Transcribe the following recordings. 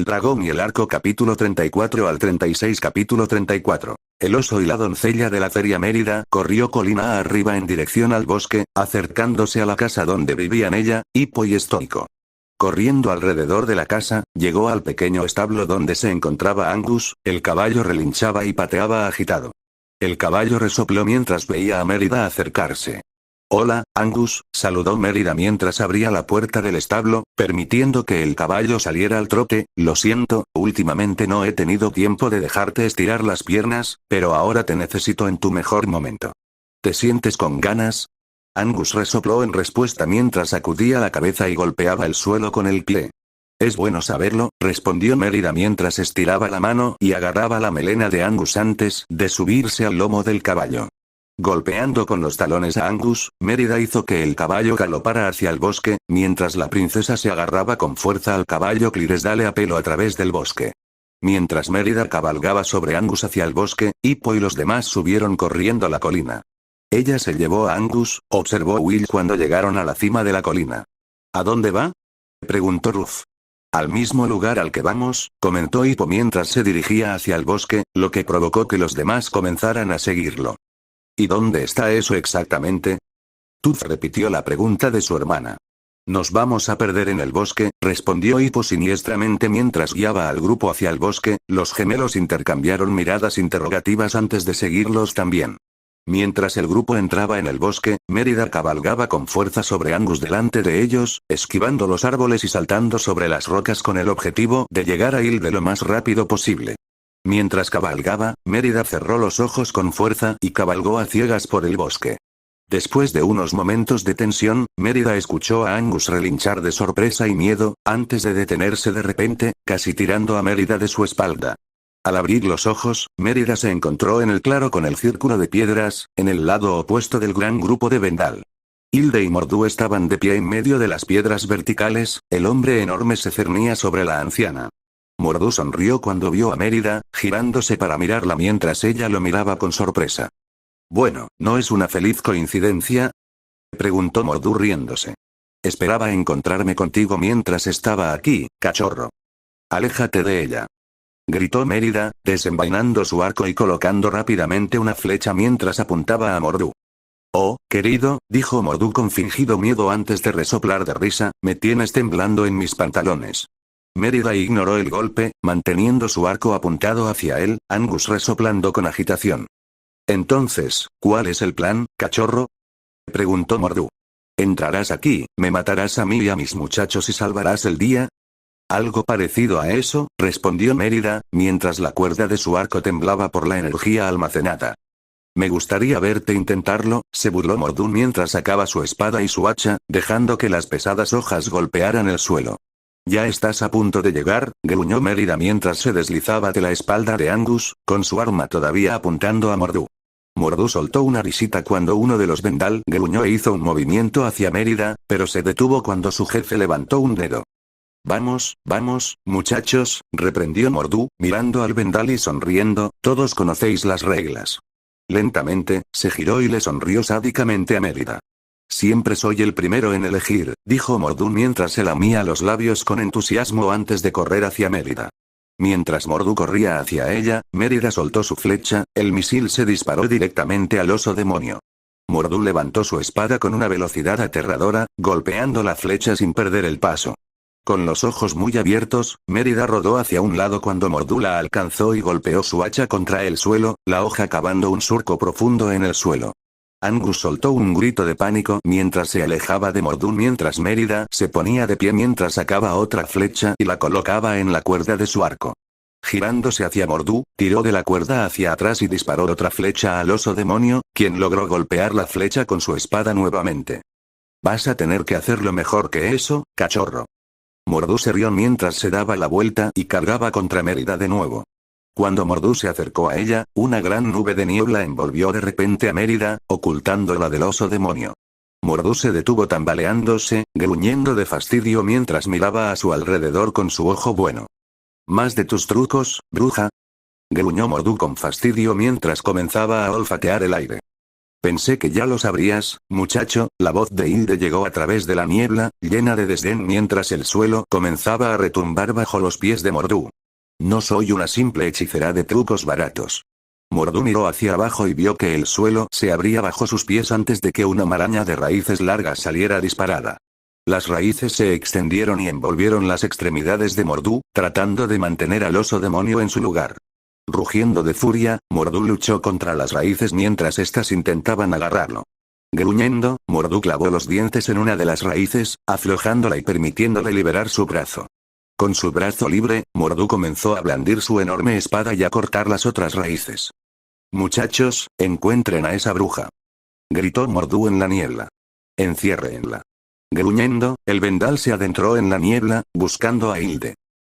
dragón y el arco capítulo 34 al 36 capítulo 34. El oso y la doncella de la feria Mérida corrió colina arriba en dirección al bosque, acercándose a la casa donde vivían ella, Hippo y Estoico. Corriendo alrededor de la casa, llegó al pequeño establo donde se encontraba Angus, el caballo relinchaba y pateaba agitado. El caballo resopló mientras veía a Mérida acercarse. Hola, Angus, saludó Mérida mientras abría la puerta del establo, permitiendo que el caballo saliera al trote. Lo siento, últimamente no he tenido tiempo de dejarte estirar las piernas, pero ahora te necesito en tu mejor momento. ¿Te sientes con ganas? Angus resopló en respuesta mientras sacudía la cabeza y golpeaba el suelo con el pie. Es bueno saberlo, respondió Mérida mientras estiraba la mano y agarraba la melena de Angus antes de subirse al lomo del caballo. Golpeando con los talones a Angus, Mérida hizo que el caballo galopara hacia el bosque, mientras la princesa se agarraba con fuerza al caballo Clydesdale a pelo a través del bosque. Mientras Mérida cabalgaba sobre Angus hacia el bosque, Hippo y los demás subieron corriendo la colina. Ella se llevó a Angus, observó Will cuando llegaron a la cima de la colina. ¿A dónde va?, preguntó Ruth. Al mismo lugar al que vamos, comentó Hippo mientras se dirigía hacia el bosque, lo que provocó que los demás comenzaran a seguirlo. ¿Y dónde está eso exactamente? Tooth repitió la pregunta de su hermana. Nos vamos a perder en el bosque, respondió Hippo siniestramente mientras guiaba al grupo hacia el bosque. Los gemelos intercambiaron miradas interrogativas antes de seguirlos también. Mientras el grupo entraba en el bosque, Mérida cabalgaba con fuerza sobre Angus delante de ellos, esquivando los árboles y saltando sobre las rocas con el objetivo de llegar a Hilde lo más rápido posible. Mientras cabalgaba, Mérida cerró los ojos con fuerza y cabalgó a ciegas por el bosque. Después de unos momentos de tensión, Mérida escuchó a Angus relinchar de sorpresa y miedo, antes de detenerse de repente, casi tirando a Mérida de su espalda. Al abrir los ojos, Mérida se encontró en el claro con el círculo de piedras, en el lado opuesto del gran grupo de Vendal. Hilde y Mordu estaban de pie en medio de las piedras verticales, el hombre enorme se cernía sobre la anciana. Mordu sonrió cuando vio a Mérida, girándose para mirarla mientras ella lo miraba con sorpresa. Bueno, ¿no es una feliz coincidencia?, preguntó Mordu riéndose. Esperaba encontrarme contigo mientras estaba aquí, cachorro. Aléjate de ella, gritó Mérida, desenvainando su arco y colocando rápidamente una flecha mientras apuntaba a Mordu. Oh, querido, dijo Mordu con fingido miedo antes de resoplar de risa, me tienes temblando en mis pantalones. Mérida ignoró el golpe, manteniendo su arco apuntado hacia él, Angus resoplando con agitación. Entonces, ¿cuál es el plan, cachorro?, preguntó Mordu. ¿Entrarás aquí, me matarás a mí y a mis muchachos y salvarás el día? Algo parecido a eso, respondió Mérida, mientras la cuerda de su arco temblaba por la energía almacenada. Me gustaría verte intentarlo, se burló Mordu mientras sacaba su espada y su hacha, dejando que las pesadas hojas golpearan el suelo. Ya estás a punto de llegar, gruñó Mérida mientras se deslizaba de la espalda de Angus, con su arma todavía apuntando a Mordu. Mordu soltó una risita cuando uno de los Vendal gruñó e hizo un movimiento hacia Mérida, pero se detuvo cuando su jefe levantó un dedo. Vamos, muchachos, reprendió Mordu, mirando al Vendal y sonriendo, todos conocéis las reglas. Lentamente, se giró y le sonrió sádicamente a Mérida. Siempre soy el primero en elegir, dijo Mordu mientras se lamía los labios con entusiasmo antes de correr hacia Mérida. Mientras Mordu corría hacia ella, Mérida soltó su flecha, el misil se disparó directamente al oso demonio. Mordu levantó su espada con una velocidad aterradora, golpeando la flecha sin perder el paso. Con los ojos muy abiertos, Mérida rodó hacia un lado cuando Mordu la alcanzó y golpeó su hacha contra el suelo, la hoja cavando un surco profundo en el suelo. Angus soltó un grito de pánico mientras se alejaba de Mordu mientras Mérida se ponía de pie mientras sacaba otra flecha y la colocaba en la cuerda de su arco. Girándose hacia Mordu, tiró de la cuerda hacia atrás y disparó otra flecha al oso demonio, quien logró golpear la flecha con su espada nuevamente. Vas a tener que hacerlo mejor que eso, cachorro. Mordu se rió mientras se daba la vuelta y cargaba contra Mérida de nuevo. Cuando Mordu se acercó a ella, una gran nube de niebla envolvió de repente a Mérida, ocultándola del oso demonio. Mordu se detuvo tambaleándose, gruñendo de fastidio mientras miraba a su alrededor con su ojo bueno. ¿Más de tus trucos, bruja?, gruñó Mordu con fastidio mientras comenzaba a olfatear el aire. Pensé que ya lo sabrías, muchacho. La voz de Hilde llegó a través de la niebla, llena de desdén mientras el suelo comenzaba a retumbar bajo los pies de Mordú. No soy una simple hechicera de trucos baratos. Mordú miró hacia abajo y vio que el suelo se abría bajo sus pies antes de que una maraña de raíces largas saliera disparada. Las raíces se extendieron y envolvieron las extremidades de Mordú, tratando de mantener al oso demonio en su lugar. Rugiendo de furia, Mordú luchó contra las raíces mientras éstas intentaban agarrarlo. Gruñendo, Mordú clavó los dientes en una de las raíces, aflojándola y permitiéndole liberar su brazo. Con su brazo libre, Mordú comenzó a blandir su enorme espada y a cortar las otras raíces. Muchachos, encuentren a esa bruja. Gritó Mordú en la niebla. Enciérrenla. Gruñendo, el vendal se adentró en la niebla, buscando a Hilde.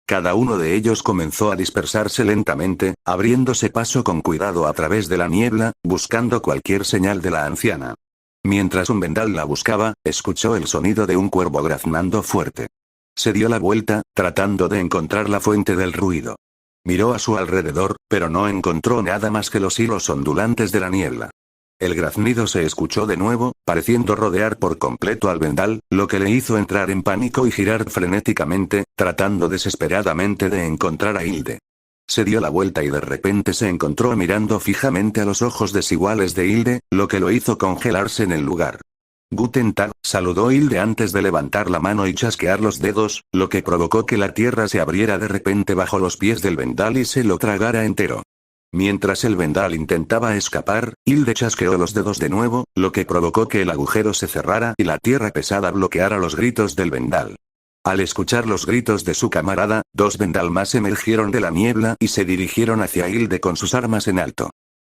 Cada uno de ellos comenzó a dispersarse lentamente, abriéndose paso con cuidado a través de la niebla, buscando cualquier señal de la anciana. Mientras un vendal la buscaba, escuchó el sonido de un cuervo graznando fuerte. Se dio la vuelta, tratando de encontrar la fuente del ruido. Miró a su alrededor, pero no encontró nada más que los hilos ondulantes de la niebla. El graznido se escuchó de nuevo, pareciendo rodear por completo al vendal, lo que le hizo entrar en pánico y girar frenéticamente, tratando desesperadamente de encontrar a Hilde. Se dio la vuelta y de repente se encontró mirando fijamente a los ojos desiguales de Hilde, lo que lo hizo congelarse en el lugar. Guten Tag, saludó Hilde antes de levantar la mano y chasquear los dedos, lo que provocó que la tierra se abriera de repente bajo los pies del vendal y se lo tragara entero. Mientras el vendal intentaba escapar, Hilde chasqueó los dedos de nuevo, lo que provocó que el agujero se cerrara y la tierra pesada bloqueara los gritos del vendal. Al escuchar los gritos de su camarada, dos vendal más emergieron de la niebla y se dirigieron hacia Hilde con sus armas en alto.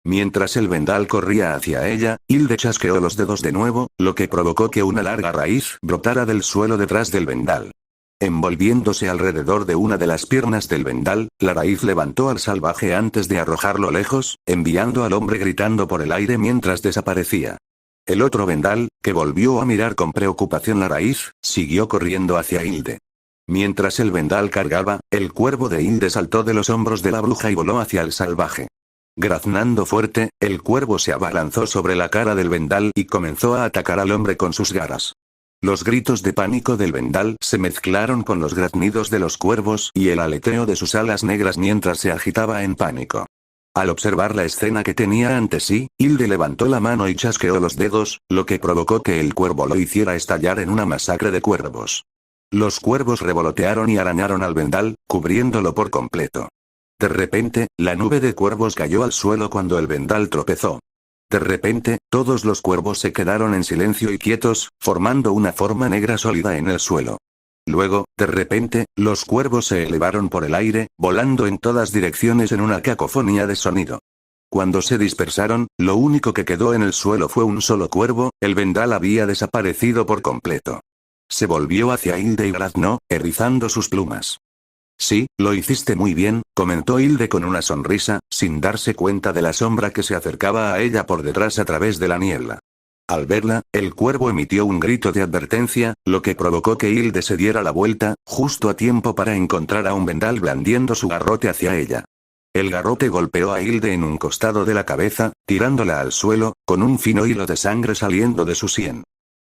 Mientras el vendal corría hacia ella, Hilde chasqueó los dedos de nuevo, lo que provocó que una larga raíz brotara del suelo detrás del vendal. Envolviéndose alrededor de una de las piernas del vendal, la raíz levantó al salvaje antes de arrojarlo lejos, enviando al hombre gritando por el aire mientras desaparecía. El otro vendal, que volvió a mirar con preocupación la raíz, siguió corriendo hacia Hilde. Mientras el vendal cargaba, el cuervo de Hilde saltó de los hombros de la bruja y voló hacia el salvaje. Graznando fuerte, el cuervo se abalanzó sobre la cara del vendal y comenzó a atacar al hombre con sus garras. Los gritos de pánico del vendal se mezclaron con los graznidos de los cuervos y el aleteo de sus alas negras mientras se agitaba en pánico. Al observar la escena que tenía ante sí, Hilde levantó la mano y chasqueó los dedos, lo que provocó que el cuervo lo hiciera estallar en una masacre de cuervos. Los cuervos revolotearon y arañaron al vendal, cubriéndolo por completo. De repente, la nube de cuervos cayó al suelo cuando el vendal tropezó. De repente, todos los cuervos se quedaron en silencio y quietos, formando una forma negra sólida en el suelo. Luego, de repente, los cuervos se elevaron por el aire, volando en todas direcciones en una cacofonía de sonido. Cuando se dispersaron, lo único que quedó en el suelo fue un solo cuervo, el vendal había desaparecido por completo. Se volvió hacia Hilde y graznó, erizando sus plumas. Sí, lo hiciste muy bien, comentó Hilde con una sonrisa, sin darse cuenta de la sombra que se acercaba a ella por detrás a través de la niebla. Al verla, el cuervo emitió un grito de advertencia, lo que provocó que Hilde se diera la vuelta, justo a tiempo para encontrar a un vendal blandiendo su garrote hacia ella. El garrote golpeó a Hilde en un costado de la cabeza, tirándola al suelo, con un fino hilo de sangre saliendo de su sien.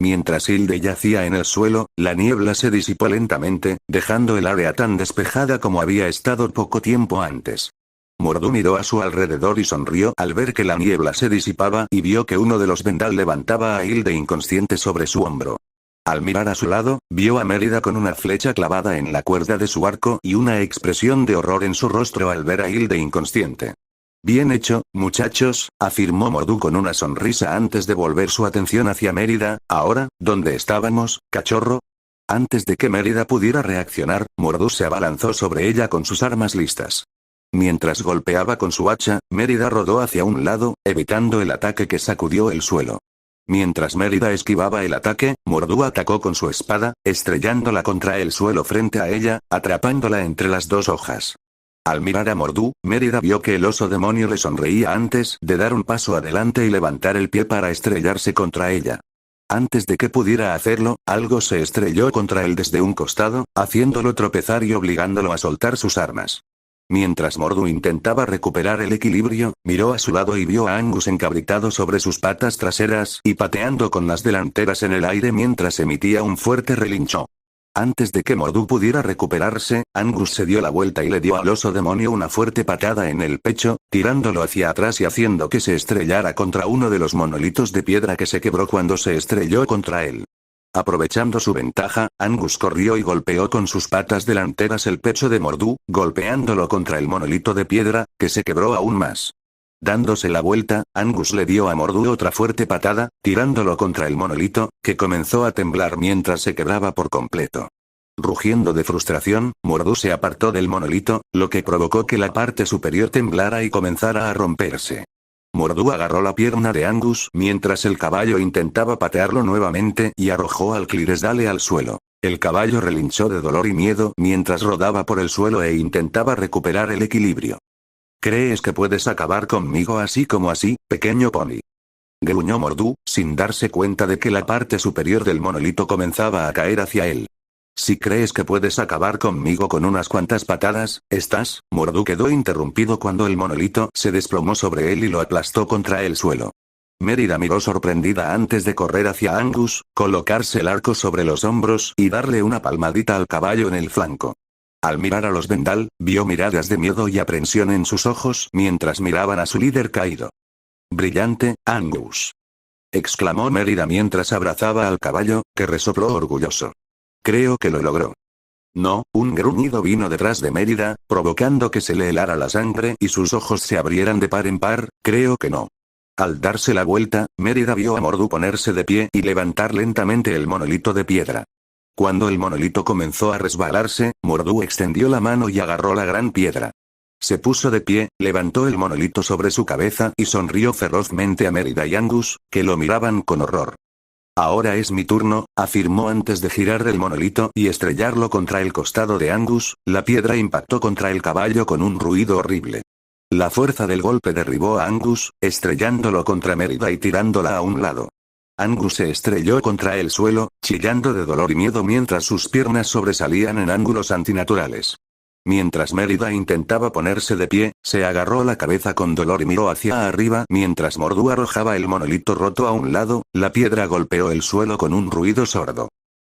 Mientras Hilde yacía en el suelo, la niebla se disipó lentamente, dejando el área tan despejada como había estado poco tiempo antes. Mordú miró a su alrededor y sonrió al ver que la niebla se disipaba y vio que uno de los vendal levantaba a Hilde inconsciente sobre su hombro. Al mirar a su lado, vio a Mérida con una flecha clavada en la cuerda de su arco y una expresión de horror en su rostro al ver a Hilde inconsciente. Bien hecho, muchachos, afirmó Mordú con una sonrisa antes de volver su atención hacia Mérida. Ahora, ¿dónde estábamos, cachorro? Antes de que Mérida pudiera reaccionar, Mordú se abalanzó sobre ella con sus armas listas. Mientras golpeaba con su hacha, Mérida rodó hacia un lado, evitando el ataque que sacudió el suelo. Mientras Mérida esquivaba el ataque, Mordú atacó con su espada, estrellándola contra el suelo frente a ella, atrapándola entre las dos hojas. Al mirar a Mordú, Mérida vio que el oso demonio le sonreía antes de dar un paso adelante y levantar el pie para estrellarse contra ella. Antes de que pudiera hacerlo, algo se estrelló contra él desde un costado, haciéndolo tropezar y obligándolo a soltar sus armas. Mientras Mordu intentaba recuperar el equilibrio, miró a su lado y vio a Angus encabritado sobre sus patas traseras y pateando con las delanteras en el aire mientras emitía un fuerte relincho. Antes de que Mordu pudiera recuperarse, Angus se dio la vuelta y le dio al oso demonio una fuerte patada en el pecho, tirándolo hacia atrás y haciendo que se estrellara contra uno de los monolitos de piedra que se quebró cuando se estrelló contra él. Aprovechando su ventaja, Angus corrió y golpeó con sus patas delanteras el pecho de Mordu, golpeándolo contra el monolito de piedra, que se quebró aún más. Dándose la vuelta, Angus le dio a Mordu otra fuerte patada, tirándolo contra el monolito, que comenzó a temblar mientras se quebraba por completo. Rugiendo de frustración, Mordu se apartó del monolito, lo que provocó que la parte superior temblara y comenzara a romperse. Mordu agarró la pierna de Angus mientras el caballo intentaba patearlo nuevamente y arrojó al Clydesdale al suelo. El caballo relinchó de dolor y miedo mientras rodaba por el suelo e intentaba recuperar el equilibrio. ¿Crees que puedes acabar conmigo así como así, pequeño pony? Gruñó Mordu, sin darse cuenta de que la parte superior del monolito comenzaba a caer hacia él. Si crees que puedes acabar conmigo con unas cuantas patadas, ¿estás? Mordu quedó interrumpido cuando el monolito se desplomó sobre él y lo aplastó contra el suelo. Mérida miró sorprendida antes de correr hacia Angus, colocarse el arco sobre los hombros y darle una palmadita al caballo en el flanco. Al mirar a los Vendal, vio miradas de miedo y aprensión en sus ojos mientras miraban a su líder caído. «Brillante, Angus», exclamó Mérida mientras abrazaba al caballo, que resopló orgulloso. «Creo que lo logró». No, un gruñido vino detrás de Mérida, provocando que se le helara la sangre y sus ojos se abrieran de par en par. «Creo que no». Al darse la vuelta, Mérida vio a Mordu ponerse de pie y levantar lentamente el monolito de piedra. Cuando el monolito comenzó a resbalarse, Mordu extendió la mano y agarró la gran piedra. Se puso de pie, levantó el monolito sobre su cabeza y sonrió ferozmente a Mérida y Angus, que lo miraban con horror. «Ahora es mi turno», afirmó antes de girar el monolito y estrellarlo contra el costado de Angus. La piedra impactó contra el caballo con un ruido horrible. La fuerza del golpe derribó a Angus, estrellándolo contra Mérida y tirándola a un lado. Angus se estrelló contra el suelo, chillando de dolor y miedo mientras sus piernas sobresalían en ángulos antinaturales. Mientras Mérida intentaba ponerse de pie, se agarró la cabeza con dolor y miró hacia arriba mientras Mordu arrojaba el monolito roto a un lado. La piedra golpeó el suelo con un ruido sordo.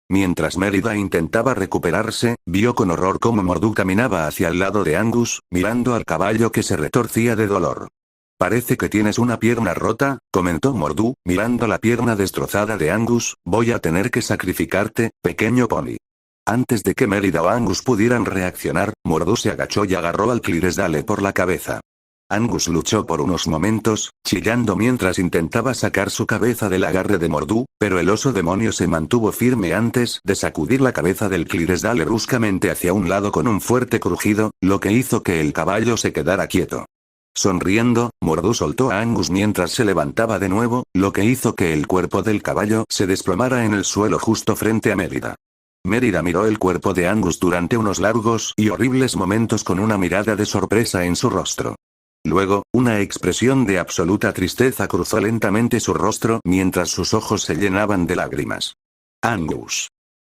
Mientras Mérida intentaba recuperarse, vio con horror cómo Mordu caminaba hacia el lado de Angus, mirando al caballo que se retorcía de dolor. «Parece que tienes una pierna rota», comentó Mordu, mirando la pierna destrozada de Angus. «Voy a tener que sacrificarte, pequeño pony». Antes de que Mérida o Angus pudieran reaccionar, Mordu se agachó y agarró al Clydesdale por la cabeza. Angus luchó por unos momentos, chillando mientras intentaba sacar su cabeza del agarre de Mordu, pero el oso demonio se mantuvo firme antes de sacudir la cabeza del Clydesdale bruscamente hacia un lado con un fuerte crujido, lo que hizo que el caballo se quedara quieto. Sonriendo, Mordu soltó a Angus mientras se levantaba de nuevo, lo que hizo que el cuerpo del caballo se desplomara en el suelo justo frente a Mérida. Mérida miró el cuerpo de Angus durante unos largos y horribles momentos con una mirada de sorpresa en su rostro. Luego, una expresión de absoluta tristeza cruzó lentamente su rostro mientras sus ojos se llenaban de lágrimas. «Angus»,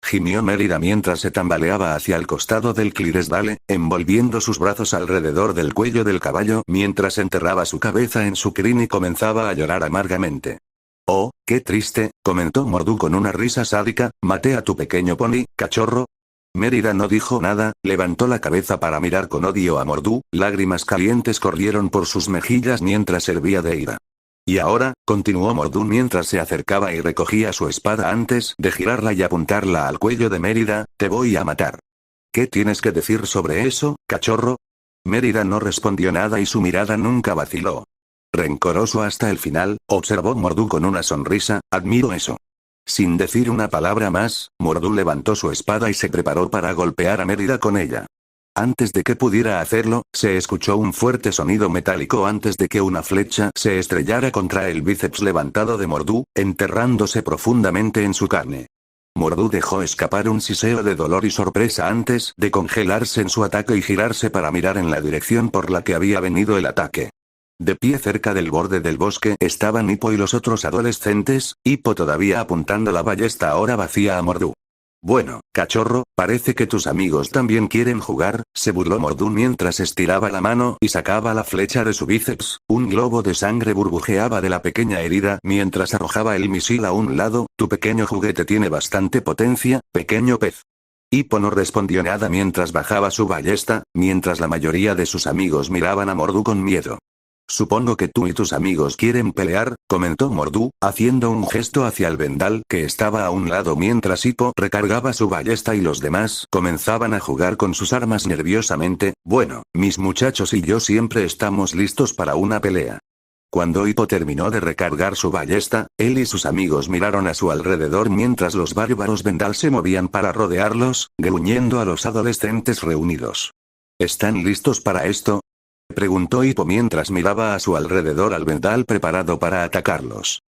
gimió Mérida mientras se tambaleaba hacia el costado del Clydesdale, envolviendo sus brazos alrededor del cuello del caballo mientras enterraba su cabeza en su crin y comenzaba a llorar amargamente. «Oh, qué triste», comentó Mordu con una risa sádica. «Maté a tu pequeño pony, cachorro». Mérida no dijo nada, levantó la cabeza para mirar con odio a Mordu. Lágrimas calientes corrieron por sus mejillas mientras hervía de ira. «Y ahora», continuó Mordu mientras se acercaba y recogía su espada antes de girarla y apuntarla al cuello de Mérida, «te voy a matar». «¿Qué tienes que decir sobre eso, cachorro?» Mérida no respondió nada y su mirada nunca vaciló. «Rencoroso hasta el final», observó Mordu con una sonrisa. «Admiro eso». Sin decir una palabra más, Mordu levantó su espada y se preparó para golpear a Mérida con ella. Antes de que pudiera hacerlo, se escuchó un fuerte sonido metálico antes de que una flecha se estrellara contra el bíceps levantado de Mordu, enterrándose profundamente en su carne. Mordu dejó escapar un siseo de dolor y sorpresa antes de congelarse en su ataque y girarse para mirar en la dirección por la que había venido el ataque. De pie cerca del borde del bosque estaban Hippo y los otros adolescentes, Hippo todavía apuntando la ballesta ahora vacía a Mordu. Bueno, cachorro, parece que tus amigos también quieren jugar, se burló Mordu mientras estiraba la mano y sacaba la flecha de su bíceps. Un globo de sangre burbujeaba de la pequeña herida mientras arrojaba el misil a un lado. Tu pequeño juguete tiene bastante potencia, pequeño pez. Hippo no respondió nada mientras bajaba su ballesta, mientras la mayoría de sus amigos miraban a Mordu con miedo. Supongo que tú y tus amigos quieren pelear, comentó Mordu, haciendo un gesto hacia el vendal que estaba a un lado mientras Hippo recargaba su ballesta y los demás comenzaban a jugar con sus armas nerviosamente. Bueno, mis muchachos y yo siempre estamos listos para una pelea. Cuando Hippo terminó de recargar su ballesta, él y sus amigos miraron a su alrededor mientras los bárbaros vendal se movían para rodearlos, gruñendo a los adolescentes reunidos. ¿Están listos para esto?, preguntó Hippo mientras miraba a su alrededor al vendal preparado para atacarlos.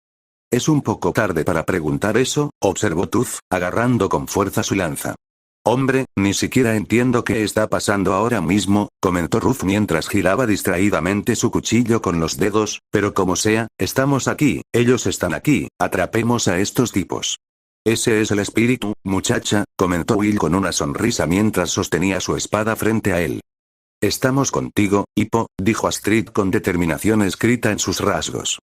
Es un poco tarde para preguntar eso, observó Tooth, agarrando con fuerza su lanza. Hombre, ni siquiera entiendo qué está pasando ahora mismo, comentó Ruff mientras giraba distraídamente su cuchillo con los dedos, pero como sea, estamos aquí, ellos están aquí, atrapemos a estos tipos. Ese es el espíritu, muchacha, comentó Will con una sonrisa mientras sostenía su espada frente a él. Estamos contigo, Hippo, dijo Astrid con determinación escrita en sus rasgos.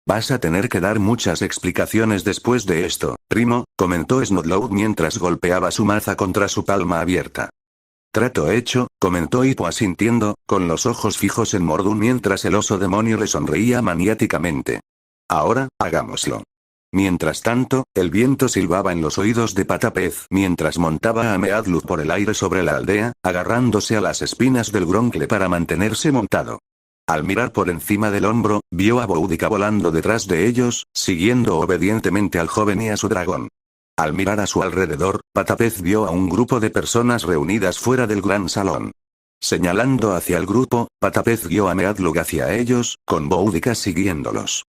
Vas a tener que dar muchas explicaciones después de esto, primo, comentó Snowlow mientras golpeaba su maza contra su palma abierta. Trato hecho, comentó Hippo asintiendo, con los ojos fijos en Mordu mientras el oso demonio le sonreía maniáticamente. Ahora, hagámoslo. Mientras tanto, el viento silbaba en los oídos de Patapez mientras montaba a Meadluz por el aire sobre la aldea, agarrándose a las espinas del Gronkle para mantenerse montado. Al mirar por encima del hombro, vio a Boudica volando detrás de ellos, siguiendo obedientemente al joven y a su dragón. Al mirar a su alrededor, Patapez vio a un grupo de personas reunidas fuera del gran salón. Señalando hacia el grupo, Patapez guió a Meadlug hacia ellos, con Boudica siguiéndolos.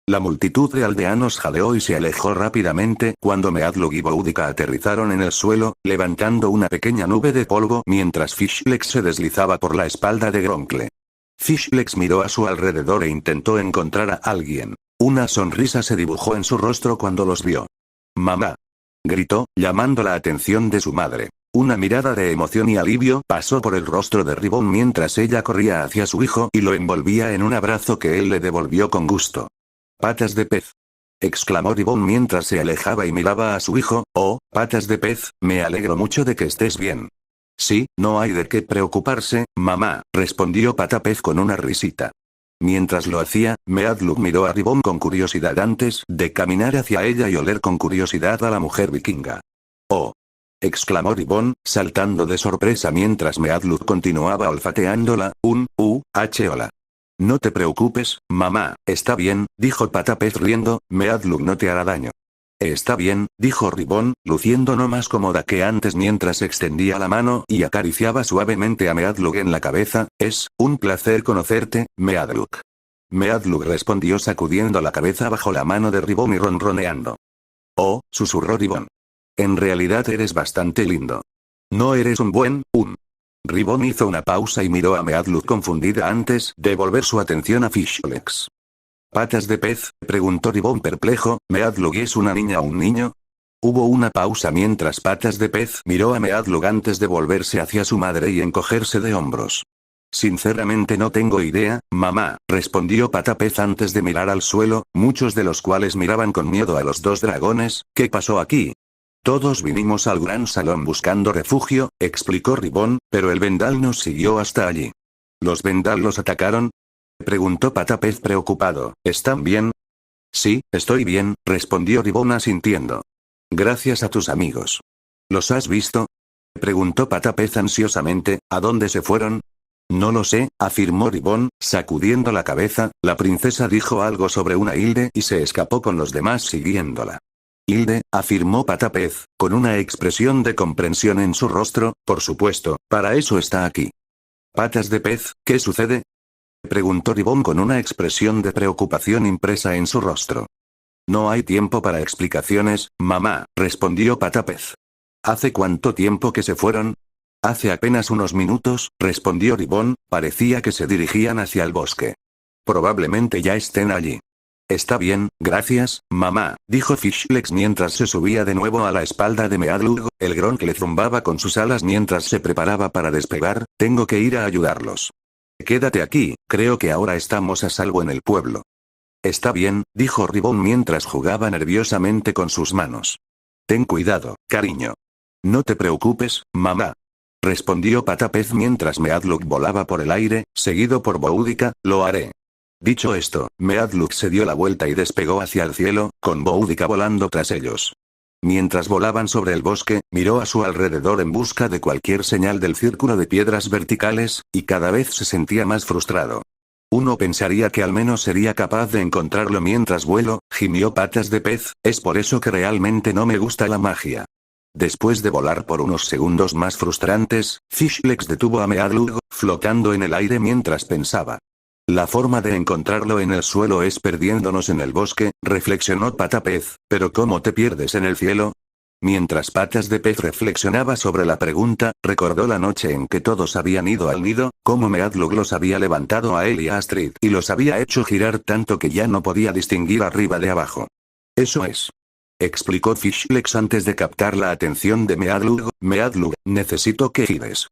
La multitud de aldeanos jadeó y se alejó rápidamente cuando Meadlug y Boudica aterrizaron en el suelo, levantando una pequeña nube de polvo mientras Fishlex se deslizaba por la espalda de Gronkle. Fishlex miró a su alrededor e intentó encontrar a alguien. Una sonrisa se dibujó en su rostro cuando los vio. «¡Mamá!», gritó, llamando la atención de su madre. Una mirada de emoción y alivio pasó por el rostro de Ribbon mientras ella corría hacia su hijo y lo envolvía en un abrazo que él le devolvió con gusto. «Patas de pez», exclamó Ribbon mientras se alejaba y miraba a su hijo. «Oh, Patas de pez, me alegro mucho de que estés bien». «Sí, no hay de qué preocuparse, mamá», respondió Patapez con una risita. Mientras lo hacía, Meadlug miró a Ribbon con curiosidad antes de caminar hacia ella y oler con curiosidad a la mujer vikinga. «Oh», exclamó Ribbon, saltando de sorpresa mientras Meadlug continuaba olfateándola. Hola. «No te preocupes, mamá, está bien», dijo Patapez riendo, «Meadlug no te hará daño». «Está bien», dijo Ribbon, luciendo no más cómoda que antes mientras extendía la mano y acariciaba suavemente a Meadlug en la cabeza. «Es un placer conocerte, Meadlug». Meadlug respondió sacudiendo la cabeza bajo la mano de Ribbon y ronroneando. «Oh», susurró Ribbon. «En realidad eres bastante lindo. ¿No eres un buen, Ribbon hizo una pausa y miró a Meadlug confundida antes de volver su atención a Fishlex. «¿Patas de pez?», preguntó Ribbon perplejo. «¿Meadlug es una niña o un niño?». Hubo una pausa mientras Patas de pez miró a Meadlug antes de volverse hacia su madre y encogerse de hombros. «Sinceramente no tengo idea, mamá», respondió Patapez antes de mirar al suelo, muchos de los cuales miraban con miedo a los dos dragones. «¿Qué pasó aquí?». «Todos vinimos al gran salón buscando refugio», explicó Ribbon, «pero el vendal nos siguió hasta allí». «¿Los vendal los atacaron?», preguntó Patapez preocupado. «¿Están bien?». «Sí, estoy bien», respondió Ribbon asintiendo. «Gracias a tus amigos». «¿Los has visto?», preguntó Patapez ansiosamente. «¿A dónde se fueron?». «No lo sé», afirmó Ribbon, sacudiendo la cabeza. «La princesa dijo algo sobre una Hilde y se escapó con los demás siguiéndola». «Hilde», afirmó Patapez, con una expresión de comprensión en su rostro. «Por supuesto, para eso está aquí». «Patas de pez, ¿qué sucede?», preguntó Ribbon con una expresión de preocupación impresa en su rostro. «No hay tiempo para explicaciones, mamá», respondió Patapez. «¿Hace cuánto tiempo que se fueron?». «Hace apenas unos minutos», respondió Ribbon, parecía que se dirigían hacia el bosque. «Probablemente ya estén allí». Está bien, gracias, mamá, dijo Fishlex mientras se subía de nuevo a la espalda de Meadlug. El Gronkle zumbaba con sus alas mientras se preparaba para despegar. Tengo que ir a ayudarlos. Quédate aquí, creo que ahora estamos a salvo en el pueblo. Está bien, dijo Ribbon mientras jugaba nerviosamente con sus manos. Ten cuidado, cariño. No te preocupes, mamá. Respondió Patapez mientras Meadlug volaba por el aire, seguido por Boudica. Lo haré. Dicho esto, Meadlug se dio la vuelta y despegó hacia el cielo, con Boudica volando tras ellos. Mientras volaban sobre el bosque, miró a su alrededor en busca de cualquier señal del círculo de piedras verticales, y cada vez se sentía más frustrado. Uno pensaría que al menos sería capaz de encontrarlo mientras vuelo, gimió Patas de Pez, es por eso que realmente no me gusta la magia. Después de volar por unos segundos más frustrantes, Fishlex detuvo a Meadlug, flotando en el aire mientras pensaba. La forma de encontrarlo en el suelo es perdiéndonos en el bosque, reflexionó Patapez, pero ¿cómo te pierdes en el cielo? Mientras Patas de Pez reflexionaba sobre la pregunta, recordó la noche en que todos habían ido al nido, cómo Meadlug los había levantado a él y a Astrid y los había hecho girar tanto que ya no podía distinguir arriba de abajo. Eso es. Explicó Fishlex antes de captar la atención de Meadlug. Meadlug, necesito que gires.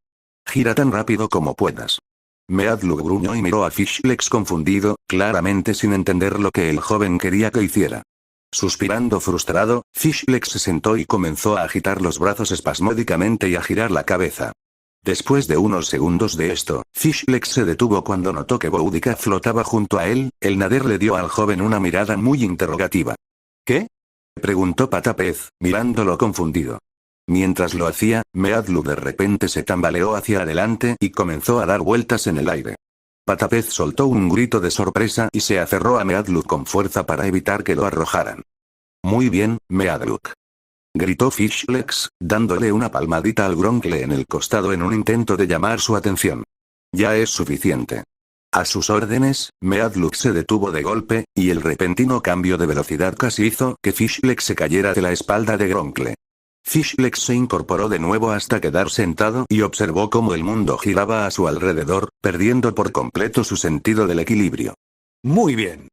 Gira tan rápido como puedas. Meadlug gruñó y miró a Fishlex confundido, claramente sin entender lo que el joven quería que hiciera. Suspirando frustrado, Fishlex se sentó y comenzó a agitar los brazos espasmódicamente y a girar la cabeza. Después de unos segundos de esto, Fishlex se detuvo cuando notó que Boudica flotaba junto a él. El nader le dio al joven una mirada muy interrogativa. ¿Qué? Preguntó Patapez, mirándolo confundido. Mientras lo hacía, Meadlug de repente se tambaleó hacia adelante y comenzó a dar vueltas en el aire. Patapez soltó un grito de sorpresa y se aferró a Meadlug con fuerza para evitar que lo arrojaran. Muy bien, Meadlug. Gritó Fishlex, dándole una palmadita al Gronkle en el costado en un intento de llamar su atención. Ya es suficiente. A sus órdenes, Meadlug se detuvo de golpe, y el repentino cambio de velocidad casi hizo que Fishlex se cayera de la espalda de Gronkle. Fishlex se incorporó de nuevo hasta quedar sentado y observó cómo el mundo giraba a su alrededor, perdiendo por completo su sentido del equilibrio. Muy bien.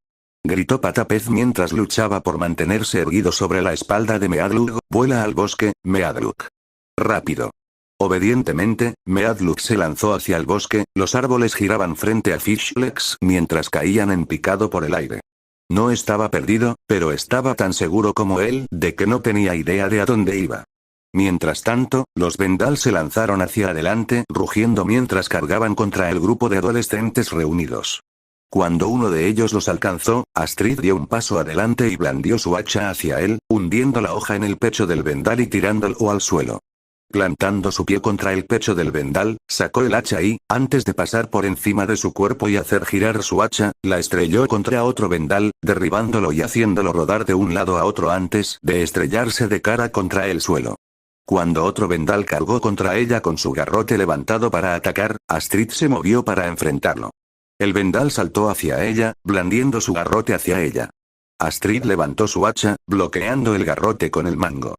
Gritó Patapez mientras luchaba por mantenerse erguido sobre la espalda de Meadlug. Vuela al bosque, Meadlug. Rápido. Obedientemente, Meadlug se lanzó hacia el bosque. Los árboles giraban frente a Fishlex mientras caían en picado por el aire. No estaba perdido, pero estaba tan seguro como él de que no tenía idea de a dónde iba. Mientras tanto, los Vendal se lanzaron hacia adelante, rugiendo mientras cargaban contra el grupo de adolescentes reunidos. Cuando uno de ellos los alcanzó, Astrid dio un paso adelante y blandió su hacha hacia él, hundiendo la hoja en el pecho del Vendal y tirándolo al suelo. Plantando su pie contra el pecho del Vendal, sacó el hacha y, antes de pasar por encima de su cuerpo y hacer girar su hacha, la estrelló contra otro Vendal, derribándolo y haciéndolo rodar de un lado a otro antes de estrellarse de cara contra el suelo. Cuando otro Vendal cargó contra ella con su garrote levantado para atacar, Astrid se movió para enfrentarlo. El Vendal saltó hacia ella, blandiendo su garrote hacia ella. Astrid levantó su hacha, bloqueando el garrote con el mango.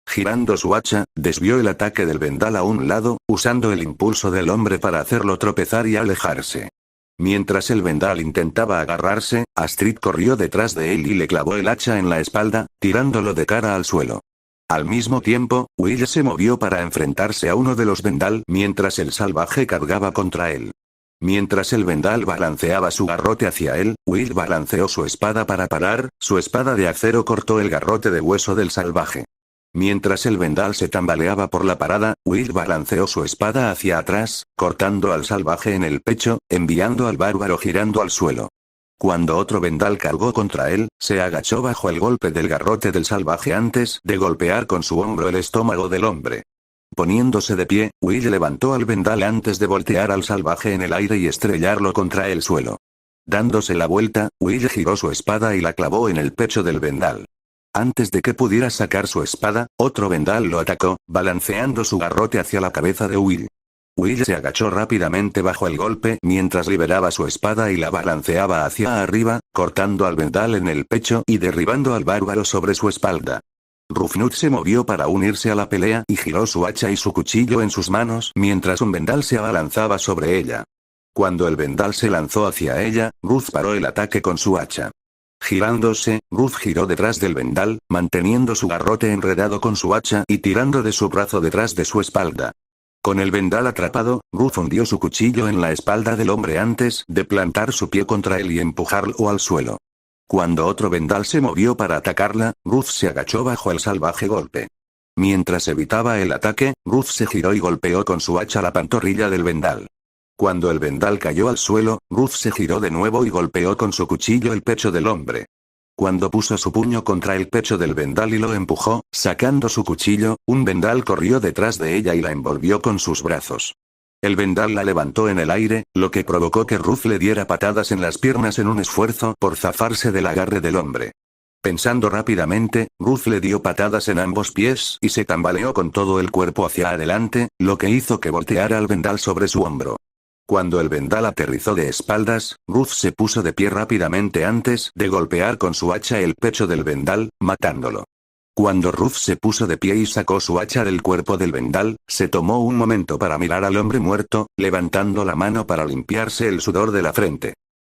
Girando su hacha, desvió el ataque del Vendal a un lado, usando el impulso del hombre para hacerlo tropezar y alejarse. Mientras el Vendal intentaba agarrarse, Astrid corrió detrás de él y le clavó el hacha en la espalda, tirándolo de cara al suelo. Al mismo tiempo, Will se movió para enfrentarse a uno de los Vendal mientras el salvaje cargaba contra él. Mientras el Vendal balanceaba su garrote hacia él, Will balanceó su espada para parar. Su espada de acero cortó el garrote de hueso del salvaje. Mientras el Vendal se tambaleaba por la parada, Will balanceó su espada hacia atrás, cortando al salvaje en el pecho, enviando al bárbaro girando al suelo. Cuando otro Vendal cargó contra él, se agachó bajo el golpe del garrote del salvaje antes de golpear con su hombro el estómago del hombre. Poniéndose de pie, Will levantó al Vendal antes de voltear al salvaje en el aire y estrellarlo contra el suelo. Dándose la vuelta, Will giró su espada y la clavó en el pecho del Vendal. Antes de que pudiera sacar su espada, otro Vendal lo atacó, balanceando su garrote hacia la cabeza de Will. Will se agachó rápidamente bajo el golpe mientras liberaba su espada y la balanceaba hacia arriba, cortando al Vendal en el pecho y derribando al bárbaro sobre su espalda. Rufnut se movió para unirse a la pelea y giró su hacha y su cuchillo en sus manos mientras un Vendal se abalanzaba sobre ella. Cuando el Vendal se lanzó hacia ella, Ruth paró el ataque con su hacha. Girándose, Ruth giró detrás del vendal, manteniendo su garrote enredado con su hacha y tirando de su brazo detrás de su espalda. Con el vendal atrapado, Ruth hundió su cuchillo en la espalda del hombre antes de plantar su pie contra él y empujarlo al suelo. Cuando otro vendal se movió para atacarla, Ruth se agachó bajo el salvaje golpe. Mientras evitaba el ataque, Ruth se giró y golpeó con su hacha la pantorrilla del vendal. Cuando el vendal cayó al suelo, Ruth se giró de nuevo y golpeó con su cuchillo el pecho del hombre. Cuando puso su puño contra el pecho del vendal y lo empujó, sacando su cuchillo, un vendal corrió detrás de ella y la envolvió con sus brazos. El vendal la levantó en el aire, lo que provocó que Ruth le diera patadas en las piernas en un esfuerzo por zafarse del agarre del hombre. Pensando rápidamente, Ruth le dio patadas en ambos pies y se tambaleó con todo el cuerpo hacia adelante, lo que hizo que volteara al vendal sobre su hombro. Cuando el vendal aterrizó de espaldas, Ruth se puso de pie rápidamente antes de golpear con su hacha el pecho del vendal, matándolo. Cuando Ruth se puso de pie y sacó su hacha del cuerpo del vendal, se tomó un momento para mirar al hombre muerto, levantando la mano para limpiarse el sudor de la frente.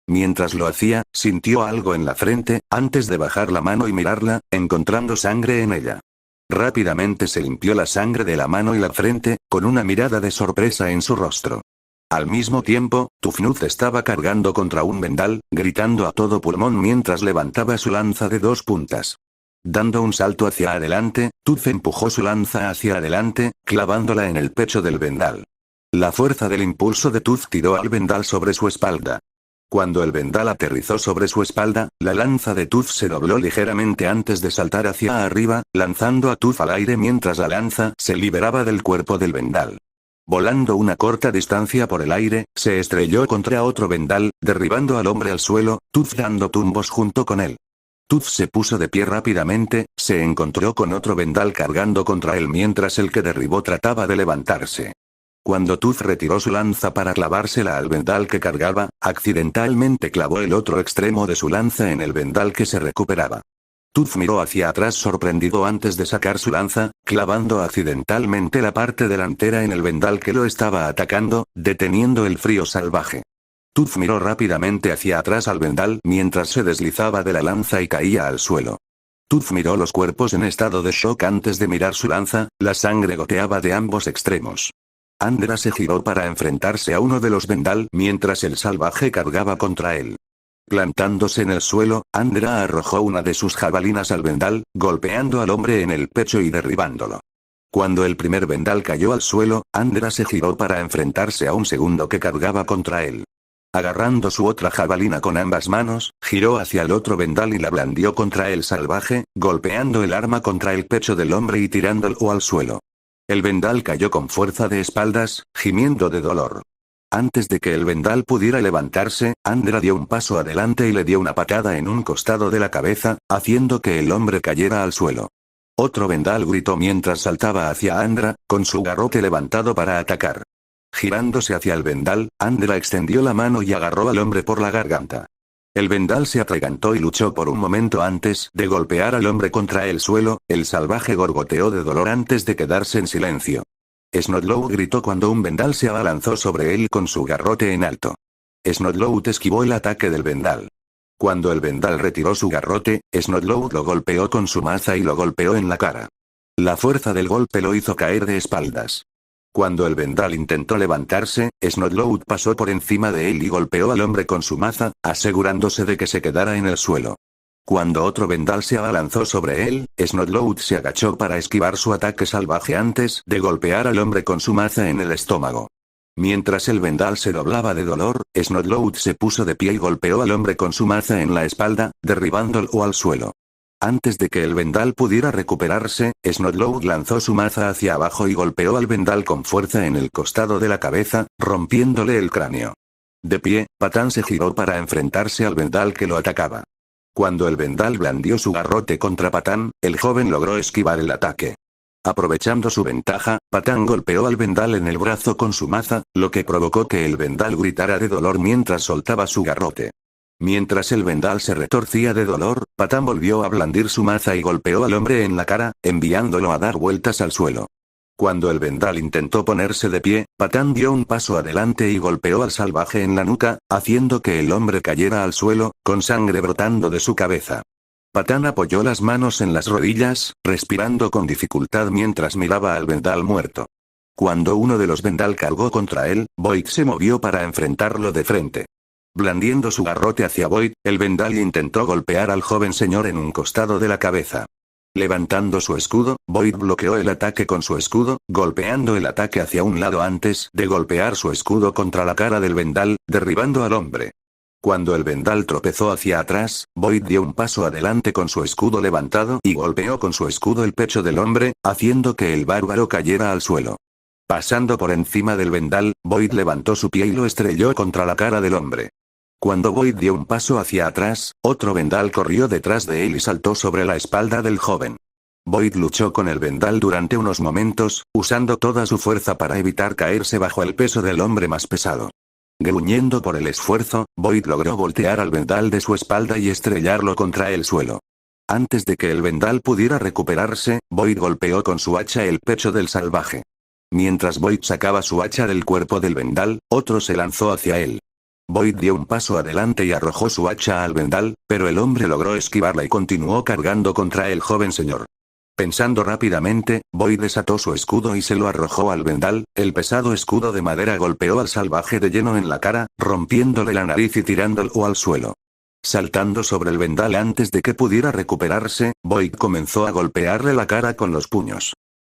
Mientras lo hacía, sintió algo en la frente, antes de bajar la mano y mirarla, encontrando sangre en ella. Rápidamente se limpió la sangre de la mano y la frente, con una mirada de sorpresa en su rostro. Al mismo tiempo, Tufnut estaba cargando contra un vendal, gritando a todo pulmón mientras levantaba su lanza de 2 puntas. Dando un salto hacia adelante, Tuf empujó su lanza hacia adelante, clavándola en el pecho del vendal. La fuerza del impulso de Tuf tiró al vendal sobre su espalda. Cuando el vendal aterrizó sobre su espalda, la lanza de Tuf se dobló ligeramente antes de saltar hacia arriba, lanzando a Tuf al aire mientras la lanza se liberaba del cuerpo del vendal. Volando una corta distancia por el aire, se estrelló contra otro vendal, derribando al hombre al suelo, Tuf dando tumbos junto con él. Tuf se puso de pie rápidamente, se encontró con otro vendal cargando contra él mientras el que derribó trataba de levantarse. Cuando Tuf retiró su lanza para clavársela al vendal que cargaba, accidentalmente clavó el otro extremo de su lanza en el vendal que se recuperaba. Tuf miró hacia atrás sorprendido antes de sacar su lanza, clavando accidentalmente la parte delantera en el vendal que lo estaba atacando, deteniendo el frío salvaje. Tuf miró rápidamente hacia atrás al vendal mientras se deslizaba de la lanza y caía al suelo. Tuf miró los cuerpos en estado de shock antes de mirar su lanza, la sangre goteaba de ambos extremos. Andra se giró para enfrentarse a uno de los vendal mientras el salvaje cargaba contra él. Plantándose en el suelo, Andra arrojó una de sus jabalinas al vendal, golpeando al hombre en el pecho y derribándolo. Cuando el primer vendal cayó al suelo, Andra se giró para enfrentarse a un segundo que cargaba contra él. Agarrando su otra jabalina con ambas manos, giró hacia el otro vendal y la blandió contra el salvaje, golpeando el arma contra el pecho del hombre y tirándolo al suelo. El vendal cayó con fuerza de espaldas, gimiendo de dolor. Antes de que el vendal pudiera levantarse, Andra dio un paso adelante y le dio una patada en un costado de la cabeza, haciendo que el hombre cayera al suelo. Otro vendal gritó mientras saltaba hacia Andra, con su garrote levantado para atacar. Girándose hacia el vendal, Andra extendió la mano y agarró al hombre por la garganta. El vendal se atragantó y luchó por un momento antes de golpear al hombre contra el suelo, el salvaje gorgoteó de dolor antes de quedarse en silencio. Snotlout gritó cuando un vendal se abalanzó sobre él con su garrote en alto. Snotlout esquivó el ataque del vendal. Cuando el vendal retiró su garrote, Snotlout lo golpeó con su maza y lo golpeó en la cara. La fuerza del golpe lo hizo caer de espaldas. Cuando el vendal intentó levantarse, Snotlout pasó por encima de él y golpeó al hombre con su maza, asegurándose de que se quedara en el suelo. Cuando otro vendal se abalanzó sobre él, Snotlout se agachó para esquivar su ataque salvaje antes de golpear al hombre con su maza en el estómago. Mientras el vendal se doblaba de dolor, Snotlout se puso de pie y golpeó al hombre con su maza en la espalda, derribándolo al suelo. Antes de que el vendal pudiera recuperarse, Snotlout lanzó su maza hacia abajo y golpeó al vendal con fuerza en el costado de la cabeza, rompiéndole el cráneo. De pie, Patán se giró para enfrentarse al vendal que lo atacaba. Cuando el vendal blandió su garrote contra Patán, el joven logró esquivar el ataque. Aprovechando su ventaja, Patán golpeó al vendal en el brazo con su maza, lo que provocó que el vendal gritara de dolor mientras soltaba su garrote. Mientras el vendal se retorcía de dolor, Patán volvió a blandir su maza y golpeó al hombre en la cara, enviándolo a dar vueltas al suelo. Cuando el vendal intentó ponerse de pie, Patán dio un paso adelante y golpeó al salvaje en la nuca, haciendo que el hombre cayera al suelo, con sangre brotando de su cabeza. Patán apoyó las manos en las rodillas, respirando con dificultad mientras miraba al vendal muerto. Cuando uno de los vendal cargó contra él, Boyd se movió para enfrentarlo de frente. Blandiendo su garrote hacia Boyd, el vendal intentó golpear al joven señor en un costado de la cabeza. Levantando su escudo, Boyd bloqueó el ataque con su escudo, golpeando el ataque hacia un lado antes de golpear su escudo contra la cara del vendal, derribando al hombre. Cuando el vendal tropezó hacia atrás, Boyd dio un paso adelante con su escudo levantado y golpeó con su escudo el pecho del hombre, haciendo que el bárbaro cayera al suelo. Pasando por encima del vendal, Boyd levantó su pie y lo estrelló contra la cara del hombre. Cuando Boyd dio un paso hacia atrás, otro vendal corrió detrás de él y saltó sobre la espalda del joven. Boyd luchó con el vendal durante unos momentos, usando toda su fuerza para evitar caerse bajo el peso del hombre más pesado. Gruñendo por el esfuerzo, Boyd logró voltear al vendal de su espalda y estrellarlo contra el suelo. Antes de que el vendal pudiera recuperarse, Boyd golpeó con su hacha el pecho del salvaje. Mientras Boyd sacaba su hacha del cuerpo del vendal, otro se lanzó hacia él. Boyd dio un paso adelante y arrojó su hacha al vendal, pero el hombre logró esquivarla y continuó cargando contra el joven señor. Pensando rápidamente, Boyd desató su escudo y se lo arrojó al vendal. El pesado escudo de madera golpeó al salvaje de lleno en la cara, rompiéndole la nariz y tirándolo al suelo. Saltando sobre el vendal antes de que pudiera recuperarse, Boyd comenzó a golpearle la cara con los puños.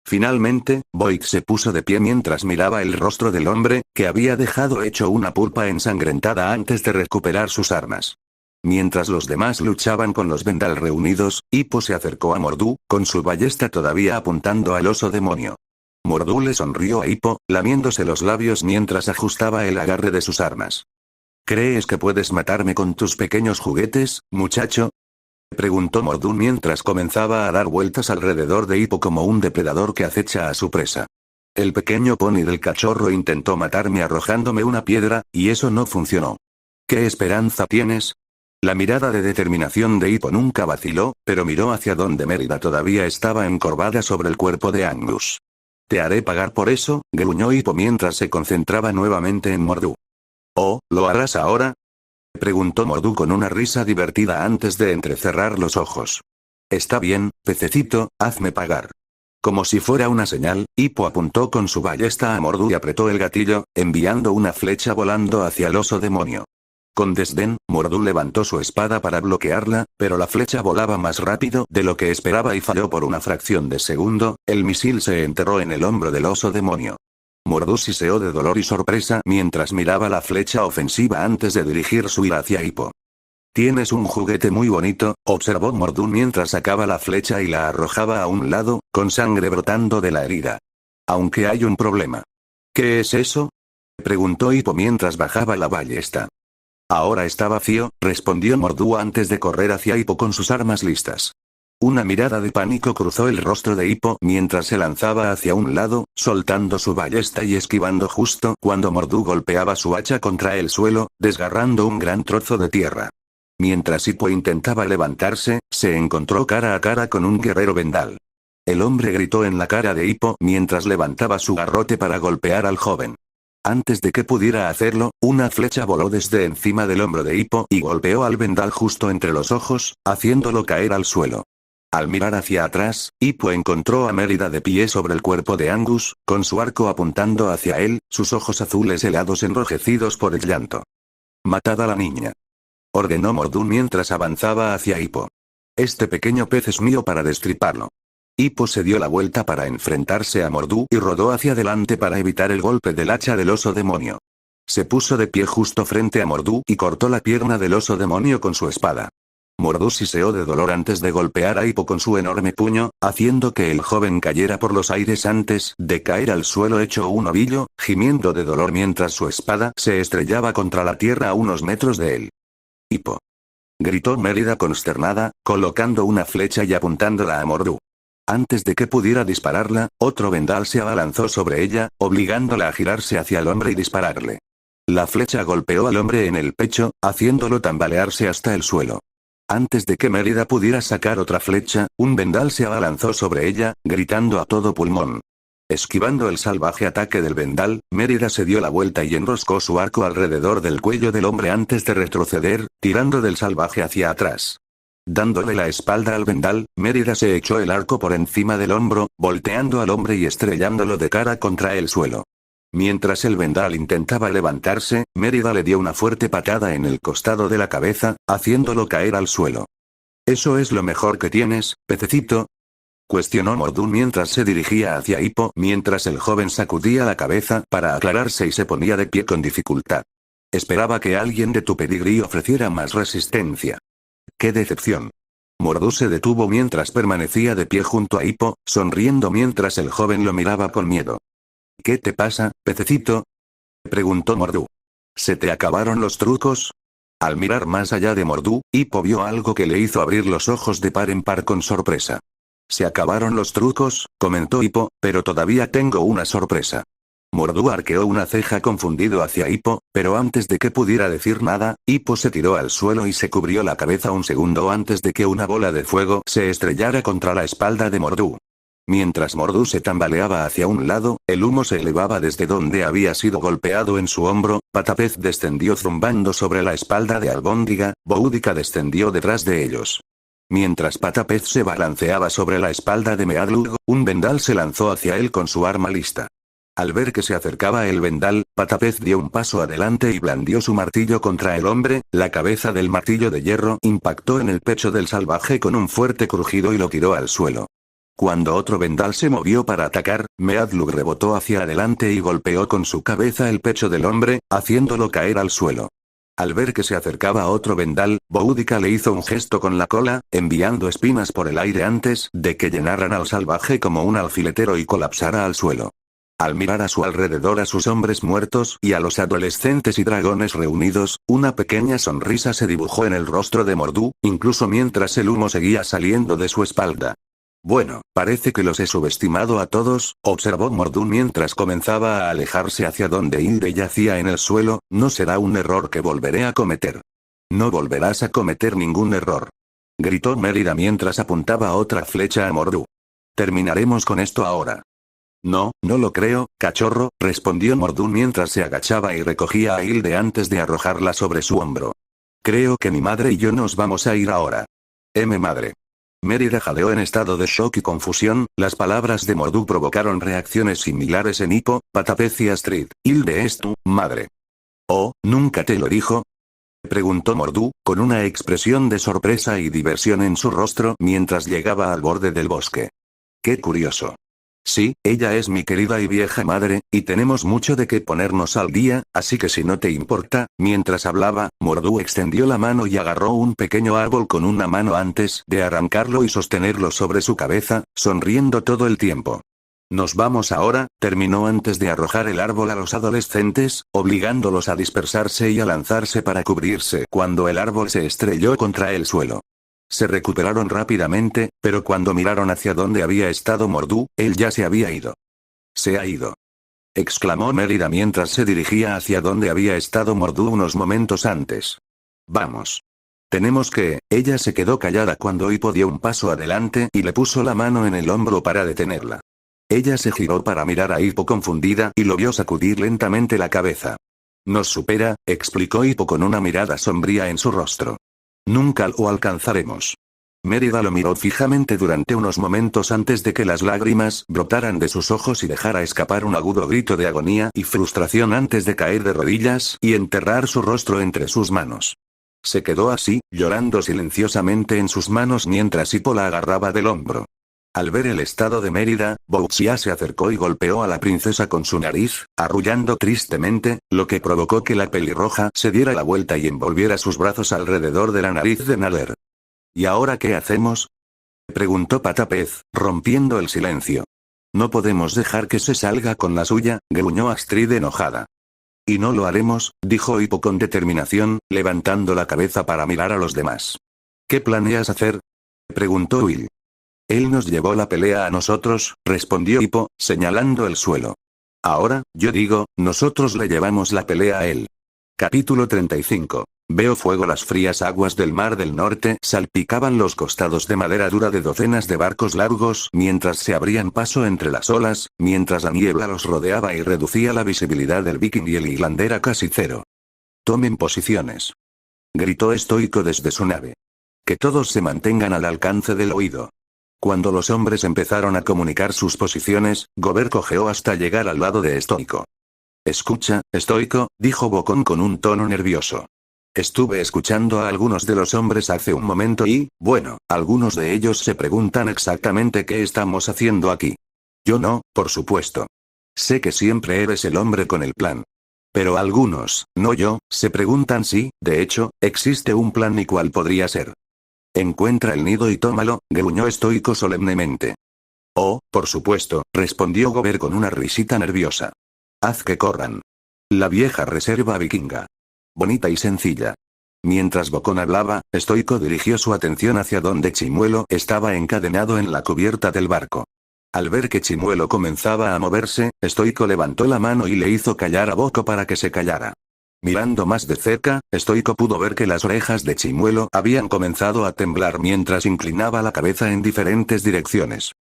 Finalmente, Boyd se puso de pie mientras miraba el rostro del hombre, que había dejado hecho una pulpa ensangrentada antes de recuperar sus armas. Mientras los demás luchaban con los vendal reunidos, Hippo se acercó a Mordu, con su ballesta todavía apuntando al oso demonio. Mordu le sonrió a Hippo, lamiéndose los labios mientras ajustaba el agarre de sus armas. ¿Crees que puedes matarme con tus pequeños juguetes, muchacho? Preguntó Mordu mientras comenzaba a dar vueltas alrededor de Hippo como un depredador que acecha a su presa. El pequeño pony del cachorro intentó matarme arrojándome una piedra, y eso no funcionó. ¿Qué esperanza tienes? La mirada de determinación de Hippo nunca vaciló, pero miró hacia donde Mérida todavía estaba encorvada sobre el cuerpo de Angus. Te haré pagar por eso, gruñó Hippo mientras se concentraba nuevamente en Mordu. ¿Oh, lo harás ahora? Preguntó Mordu con una risa divertida antes de entrecerrar los ojos. Está bien, pececito, hazme pagar. Como si fuera una señal, Hippo apuntó con su ballesta a Mordu y apretó el gatillo, enviando una flecha volando hacia el oso demonio. Con desdén, Mordu levantó su espada para bloquearla, pero la flecha volaba más rápido de lo que esperaba y falló por una fracción de segundo. El misil se enterró en el hombro del oso demonio. Mordu siseó de dolor y sorpresa mientras miraba la flecha ofensiva antes de dirigir su ira hacia Hippo. Tienes un juguete muy bonito, observó Mordu mientras sacaba la flecha y la arrojaba a un lado, con sangre brotando de la herida. Aunque hay un problema. ¿Qué es eso? Preguntó Hippo mientras bajaba la ballesta. Ahora está vacío, respondió Mordu antes de correr hacia Hippo con sus armas listas. Una mirada de pánico cruzó el rostro de Hippo mientras se lanzaba hacia un lado, soltando su ballesta y esquivando justo cuando Mordu golpeaba su hacha contra el suelo, desgarrando un gran trozo de tierra. Mientras Hippo intentaba levantarse, se encontró cara a cara con un guerrero vendal. El hombre gritó en la cara de Hippo mientras levantaba su garrote para golpear al joven. Antes de que pudiera hacerlo, una flecha voló desde encima del hombro de Hippo y golpeó al vendal justo entre los ojos, haciéndolo caer al suelo. Al mirar hacia atrás, Hippo encontró a Mérida de pie sobre el cuerpo de Angus, con su arco apuntando hacia él, sus ojos azules helados enrojecidos por el llanto. «Matad a la niña», ordenó Mordu mientras avanzaba hacia Hippo. «Este pequeño pez es mío para destriparlo». Hippo se dio la vuelta para enfrentarse a Mordu y rodó hacia adelante para evitar el golpe del hacha del oso demonio. Se puso de pie justo frente a Mordu y cortó la pierna del oso demonio con su espada. Mordu siseó de dolor antes de golpear a Hippo con su enorme puño, haciendo que el joven cayera por los aires antes de caer al suelo hecho un ovillo, gimiendo de dolor mientras su espada se estrellaba contra la tierra a unos metros de él. «Hippo», gritó Mérida consternada, colocando una flecha y apuntándola a Mordu. Antes de que pudiera dispararla, otro vendal se abalanzó sobre ella, obligándola a girarse hacia el hombre y dispararle. La flecha golpeó al hombre en el pecho, haciéndolo tambalearse hasta el suelo. Antes de que Mérida pudiera sacar otra flecha, un vendal se abalanzó sobre ella, gritando a todo pulmón. Esquivando el salvaje ataque del vendal, Mérida se dio la vuelta y enroscó su arco alrededor del cuello del hombre antes de retroceder, tirando del salvaje hacia atrás. Dándole la espalda al vendal, Mérida se echó el arco por encima del hombro, volteando al hombre y estrellándolo de cara contra el suelo. Mientras el vendal intentaba levantarse, Mérida le dio una fuerte patada en el costado de la cabeza, haciéndolo caer al suelo. ¿Eso es lo mejor que tienes, pececito?, cuestionó Mordu mientras se dirigía hacia Hippo, mientras el joven sacudía la cabeza para aclararse y se ponía de pie con dificultad. Esperaba que alguien de tu pedigrí ofreciera más resistencia. ¡Qué decepción! Mordu se detuvo mientras permanecía de pie junto a Hippo, sonriendo mientras el joven lo miraba con miedo. ¿Qué te pasa, pececito?, preguntó Mordu. ¿Se te acabaron los trucos? Al mirar más allá de Mordu, Hippo vio algo que le hizo abrir los ojos de par en par con sorpresa. «Se acabaron los trucos», comentó Hippo, «pero todavía tengo una sorpresa». Mordu arqueó una ceja confundido hacia Hippo, pero antes de que pudiera decir nada, Hippo se tiró al suelo y se cubrió la cabeza un segundo antes de que una bola de fuego se estrellara contra la espalda de Mordu. Mientras Mordu se tambaleaba hacia un lado, el humo se elevaba desde donde había sido golpeado en su hombro, Patapez descendió zumbando sobre la espalda de Albóndiga, Boudica descendió detrás de ellos. Mientras Patapez se balanceaba sobre la espalda de Meadlug, un vendal se lanzó hacia él con su arma lista. Al ver que se acercaba el vendal, Patapez dio un paso adelante y blandió su martillo contra el hombre, la cabeza del martillo de hierro impactó en el pecho del salvaje con un fuerte crujido y lo tiró al suelo. Cuando otro vendal se movió para atacar, Meadlug rebotó hacia adelante y golpeó con su cabeza el pecho del hombre, haciéndolo caer al suelo. Al ver que se acercaba otro vendal, Boudica le hizo un gesto con la cola, enviando espinas por el aire antes de que llenaran al salvaje como un alfiletero y colapsara al suelo. Al mirar a su alrededor a sus hombres muertos y a los adolescentes y dragones reunidos, una pequeña sonrisa se dibujó en el rostro de Mordu, incluso mientras el humo seguía saliendo de su espalda. Bueno, parece que los he subestimado a todos, observó Mordu mientras comenzaba a alejarse hacia donde Hilde yacía en el suelo, no será un error que volveré a cometer. No volverás a cometer ningún error, gritó Mérida mientras apuntaba otra flecha a Mordu. Terminaremos con esto ahora. No, no lo creo, cachorro, respondió Mordu mientras se agachaba y recogía a Hilde antes de arrojarla sobre su hombro. Creo que mi madre y yo nos vamos a ir ahora. Madre. Mérida jadeó en estado de shock y confusión, las palabras de Mordu provocaron reacciones similares en Hippo, Patapez y Astrid. «Hilde es tu madre». «Oh, ¿nunca te lo dijo?», preguntó Mordu, con una expresión de sorpresa y diversión en su rostro mientras llegaba al borde del bosque. «Qué curioso». «Sí, ella es mi querida y vieja madre, y tenemos mucho de qué ponernos al día, así que si no te importa». Mientras hablaba, Mordu extendió la mano y agarró un pequeño árbol con una mano antes de arrancarlo y sostenerlo sobre su cabeza, sonriendo todo el tiempo. «Nos vamos ahora», terminó antes de arrojar el árbol a los adolescentes, obligándolos a dispersarse y a lanzarse para cubrirse cuando el árbol se estrelló contra el suelo. Se recuperaron rápidamente, pero cuando miraron hacia donde había estado Mordu, él ya se había ido. «Se ha ido», exclamó Mérida mientras se dirigía hacia donde había estado Mordu unos momentos antes. «Vamos. Tenemos que». Ella se quedó callada cuando Hippo dio un paso adelante y le puso la mano en el hombro para detenerla. Ella se giró para mirar a Hippo confundida y lo vio sacudir lentamente la cabeza. «Nos supera», explicó Hippo con una mirada sombría en su rostro. «Nunca lo alcanzaremos». Mérida lo miró fijamente durante unos momentos antes de que las lágrimas brotaran de sus ojos y dejara escapar un agudo grito de agonía y frustración antes de caer de rodillas y enterrar su rostro entre sus manos. Se quedó así, llorando silenciosamente en sus manos mientras Hippo la agarraba del hombro. Al ver el estado de Mérida, Bouxia se acercó y golpeó a la princesa con su nariz, arrullando tristemente, lo que provocó que la pelirroja se diera la vuelta y envolviera sus brazos alrededor de la nariz de Nader. «¿Y ahora qué hacemos?», preguntó Patapez, rompiendo el silencio. «No podemos dejar que se salga con la suya», gruñó Astrid enojada. «Y no lo haremos», dijo Hippo con determinación, levantando la cabeza para mirar a los demás. «¿Qué planeas hacer?», preguntó Will. «Él nos llevó la pelea a nosotros», respondió Hippo, señalando el suelo. «Ahora, yo digo, nosotros le llevamos la pelea a él». Capítulo 35. Veo fuego. Las frías aguas del mar del norte salpicaban los costados de madera dura de docenas de barcos largos mientras se abrían paso entre las olas, mientras la niebla los rodeaba y reducía la visibilidad del viking y el Highlander a casi cero. «Tomen posiciones», gritó estoico desde su nave. «Que todos se mantengan al alcance del oído». Cuando los hombres empezaron a comunicar sus posiciones, Gober cojeó hasta llegar al lado de estoico. «Escucha, estoico», dijo Bocón con un tono nervioso. «Estuve escuchando a algunos de los hombres hace un momento y, bueno, algunos de ellos se preguntan exactamente qué estamos haciendo aquí. Yo no, por supuesto. Sé que siempre eres el hombre con el plan. Pero algunos, no yo, se preguntan si, de hecho, existe un plan y cuál podría ser. Encuentra el nido y tómalo», gruñó estoico solemnemente. «Oh, por supuesto», respondió Gober con una risita nerviosa. «Haz que corran. La vieja reserva vikinga. Bonita y sencilla». Mientras Bocón hablaba, estoico dirigió su atención hacia donde Chimuelo estaba encadenado en la cubierta del barco. Al ver que Chimuelo comenzaba a moverse, estoico levantó la mano y le hizo callar a Bocón para que se callara. Mirando más de cerca, estoico pudo ver que las orejas de Chimuelo habían comenzado a temblar mientras inclinaba la cabeza en diferentes direcciones.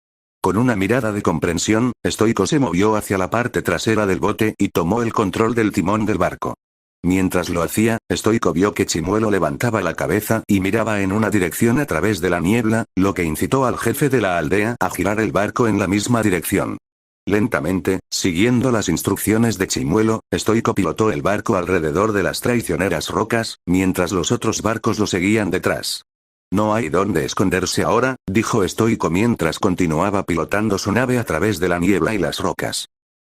Con una mirada de comprensión, estoico se movió hacia la parte trasera del bote y tomó el control del timón del barco. Mientras lo hacía, estoico vio que Chimuelo levantaba la cabeza y miraba en una dirección a través de la niebla, lo que incitó al jefe de la aldea a girar el barco en la misma dirección. Lentamente, siguiendo las instrucciones de Chimuelo, estoico pilotó el barco alrededor de las traicioneras rocas, mientras los otros barcos lo seguían detrás. «No hay dónde esconderse ahora», dijo estoico mientras continuaba pilotando su nave a través de la niebla y las rocas.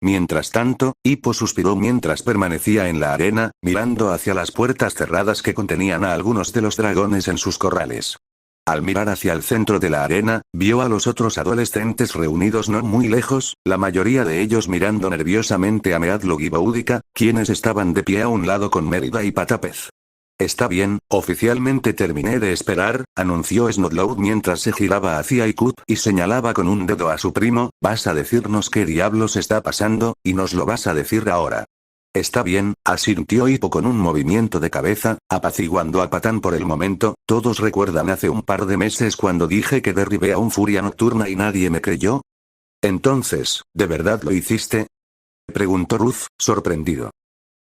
Mientras tanto, Hippo suspiró mientras permanecía en la arena, mirando hacia las puertas cerradas que contenían a algunos de los dragones en sus corrales. Al mirar hacia el centro de la arena, vio a los otros adolescentes reunidos no muy lejos, la mayoría de ellos mirando nerviosamente a Meadlug y Boudica, quienes estaban de pie a un lado con Mérida y Patapez. «Está bien, oficialmente terminé de esperar», anunció Snodlow mientras se giraba hacia Ikut y señalaba con un dedo a su primo. «Vas a decirnos qué diablos está pasando, y nos lo vas a decir ahora». «Está bien», asintió Hippo con un movimiento de cabeza, apaciguando a Patán por el momento. «Todos recuerdan hace un par de meses cuando dije que derribé a un furia nocturna y nadie me creyó». «Entonces, ¿de verdad lo hiciste?», preguntó Ruth, sorprendido.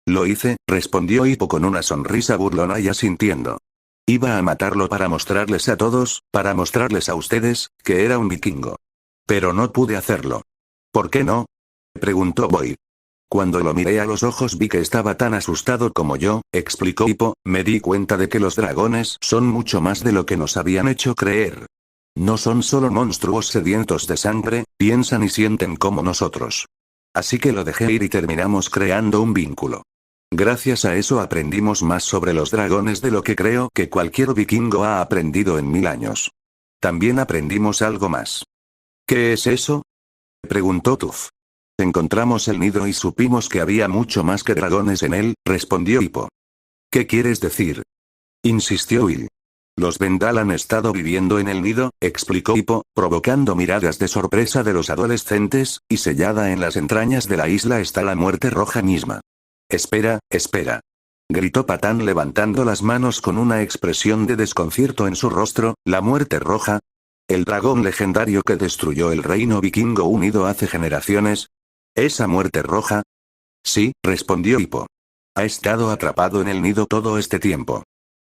«Lo hice», respondió Hippo con una sonrisa burlona y asintiendo. «Iba a matarlo para mostrarles a todos, para mostrarles a ustedes, que era un vikingo. Pero no pude hacerlo». «¿Por qué no?», preguntó Boyd. «Cuando lo miré a los ojos vi que estaba tan asustado como yo», explicó Hippo. «Me di cuenta de que los dragones son mucho más de lo que nos habían hecho creer. No son solo monstruos sedientos de sangre, piensan y sienten como nosotros. Así que lo dejé ir y terminamos creando un vínculo. Gracias a eso aprendimos más sobre los dragones de lo que creo que cualquier vikingo ha aprendido en 1000 años. También aprendimos algo más». «¿Qué es eso?», preguntó Tuf. «Encontramos el nido y supimos que había mucho más que dragones en él», respondió Hippo. «¿Qué quieres decir?», insistió Will. «Los Vendal han estado viviendo en el nido», explicó Hippo, provocando miradas de sorpresa de los adolescentes, «y sellada en las entrañas de la isla está la muerte roja misma». «Espera, espera», gritó Patán levantando las manos con una expresión de desconcierto en su rostro. «¿La muerte roja? ¿El dragón legendario que destruyó el reino vikingo unido hace generaciones? ¿Esa muerte roja?». «Sí», respondió Hippo. «Ha estado atrapado en el nido todo este tiempo.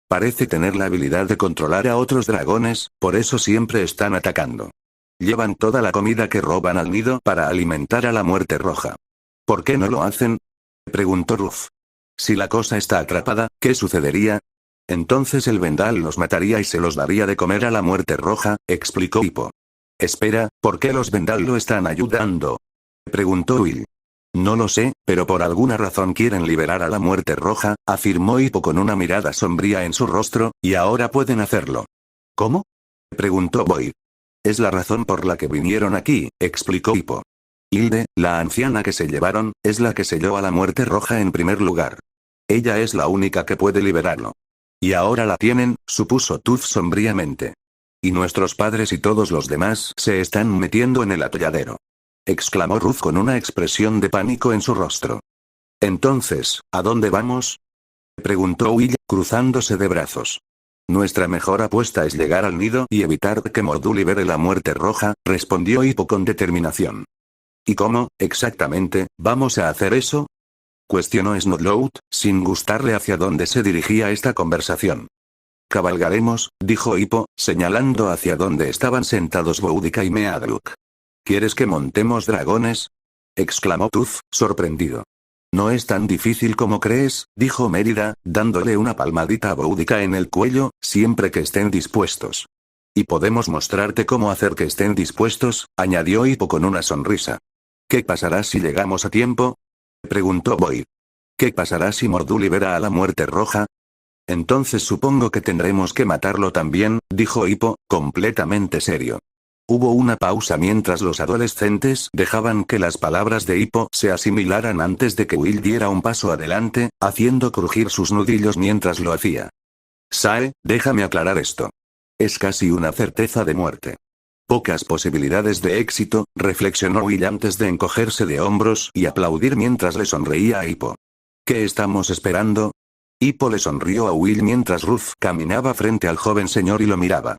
Parece tener la habilidad de controlar a otros dragones, por eso siempre están atacando. Llevan toda la comida que roban al nido para alimentar a la muerte roja». «¿Por qué no lo hacen?», preguntó Ruth. «Si la cosa está atrapada, ¿qué sucedería? Entonces el Vendal los mataría y se los daría de comer a la muerte roja», explicó Hippo. «Espera, ¿por qué los Vendal lo están ayudando?», preguntó Will. «No lo sé, pero por alguna razón quieren liberar a la muerte roja», afirmó Hippo con una mirada sombría en su rostro, «y ahora pueden hacerlo». «¿Cómo?», preguntó Boyd. «Es la razón por la que vinieron aquí», explicó Hippo. «Hilde, la anciana que se llevaron, es la que selló a la muerte roja en primer lugar. Ella es la única que puede liberarlo. Y ahora la tienen», supuso Tuf sombríamente. «Y nuestros padres y todos los demás se están metiendo en el atolladero», exclamó Ruth con una expresión de pánico en su rostro. «Entonces, ¿a dónde vamos?», preguntó Will, cruzándose de brazos. Nuestra mejor apuesta es llegar al nido y evitar que Mordu libere la muerte roja, respondió Hippo con determinación. ¿Y cómo, exactamente, vamos a hacer eso? Cuestionó Snowlout, sin gustarle hacia dónde se dirigía esta conversación. Cabalgaremos, dijo Hippo, señalando hacia donde estaban sentados Boudica y Meadlock. ¿Quieres que montemos dragones? Exclamó Tooth, sorprendido. No es tan difícil como crees, dijo Mérida, dándole una palmadita a Boudica en el cuello, siempre que estén dispuestos. Y podemos mostrarte cómo hacer que estén dispuestos, añadió Hippo con una sonrisa. ¿Qué pasará si llegamos a tiempo? Preguntó Boyd. ¿Qué pasará si Mordu libera a la muerte roja? Entonces supongo que tendremos que matarlo también, dijo Hippo, completamente serio. Hubo una pausa mientras los adolescentes dejaban que las palabras de Hippo se asimilaran antes de que Will diera un paso adelante, haciendo crujir sus nudillos mientras lo hacía. Sae, déjame aclarar esto. Es casi una certeza de muerte. Pocas posibilidades de éxito, reflexionó Will antes de encogerse de hombros y aplaudir mientras le sonreía a Hippo. ¿Qué estamos esperando? Hippo le sonrió a Will mientras Ruth caminaba frente al joven señor y lo miraba.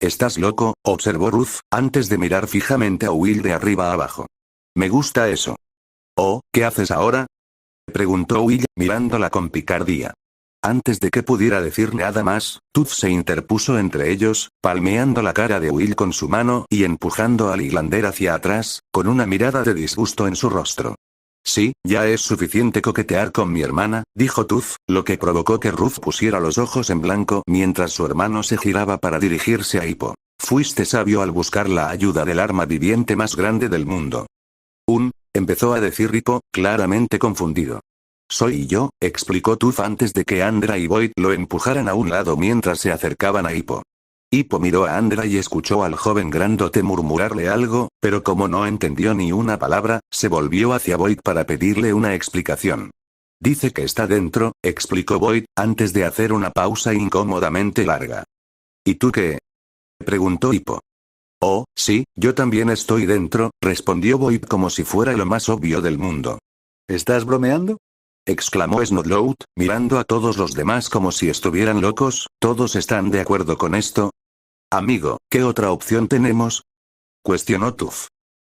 ¿Estás loco?, observó Ruth, antes de mirar fijamente a Will de arriba a abajo. Me gusta eso. ¿Oh, qué haces ahora?, preguntó Will, mirándola con picardía. Antes de que pudiera decir nada más, Tooth se interpuso entre ellos, palmeando la cara de Will con su mano y empujando al Highlander hacia atrás, con una mirada de disgusto en su rostro. Sí, ya es suficiente coquetear con mi hermana, dijo Tooth, lo que provocó que Ruth pusiera los ojos en blanco mientras su hermano se giraba para dirigirse a Hippo. Fuiste sabio al buscar la ayuda del arma viviente más grande del mundo. Empezó a decir Hippo, claramente confundido. Soy yo, explicó Tooth antes de que Andra y Boyd lo empujaran a un lado mientras se acercaban a Hippo. Hippo miró a Andra y escuchó al joven grandote murmurarle algo, pero como no entendió ni una palabra, se volvió hacia Boyd para pedirle una explicación. Dice que está dentro, explicó Boyd, antes de hacer una pausa incómodamente larga. ¿Y tú qué?, preguntó Hippo. Oh, sí, yo también estoy dentro, respondió Boyd como si fuera lo más obvio del mundo. ¿Estás bromeando?, exclamó Snowlout, mirando a todos los demás como si estuvieran locos. ¿Todos están de acuerdo con esto? Amigo, ¿qué otra opción tenemos?, cuestionó Tooth.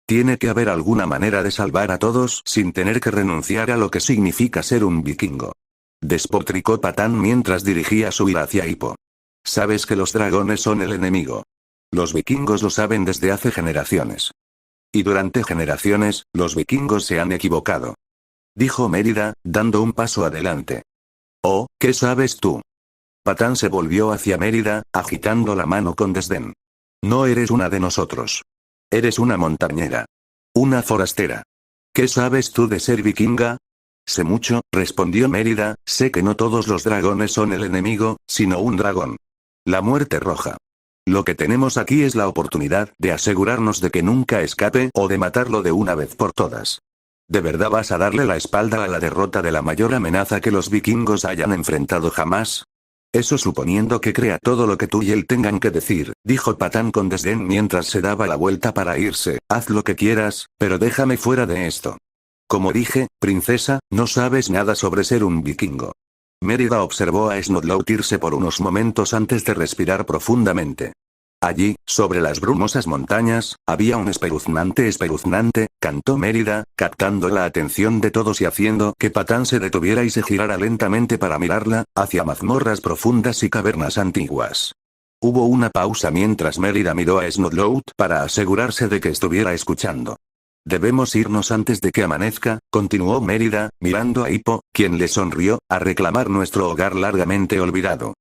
Tiene que haber alguna manera de salvar a todos sin tener que renunciar a lo que significa ser un vikingo. Despotricó Patán mientras dirigía su ira hacia Hippo. Sabes que los dragones son el enemigo. Los vikingos lo saben desde hace generaciones. Y durante generaciones, los vikingos se han equivocado. Dijo Mérida, dando un paso adelante. Oh, ¿qué sabes tú? Patán se volvió hacia Mérida, agitando la mano con desdén. No eres una de nosotros. Eres una montañera. Una forastera. ¿Qué sabes tú de ser vikinga? Sé mucho, respondió Mérida, sé que no todos los dragones son el enemigo, sino un dragón. La muerte roja. Lo que tenemos aquí es la oportunidad de asegurarnos de que nunca escape o de matarlo de una vez por todas. ¿De verdad vas a darle la espalda a la derrota de la mayor amenaza que los vikingos hayan enfrentado jamás? Eso suponiendo que crea todo lo que tú y él tengan que decir, dijo Patán con desdén mientras se daba la vuelta para irse. Haz lo que quieras, pero déjame fuera de esto. Como dije, princesa, no sabes nada sobre ser un vikingo. Mérida observó a Snowlout irse por unos momentos antes de respirar profundamente. Allí, sobre las brumosas montañas, había un espeluznante, cantó Mérida, captando la atención de todos y haciendo que Patán se detuviera y se girara lentamente para mirarla, hacia mazmorras profundas y cavernas antiguas. Hubo una pausa mientras Mérida miró a Snowlout para asegurarse de que estuviera escuchando. Debemos irnos antes de que amanezca, continuó Mérida, mirando a Hippo, quien le sonrió, a reclamar nuestro hogar largamente olvidado.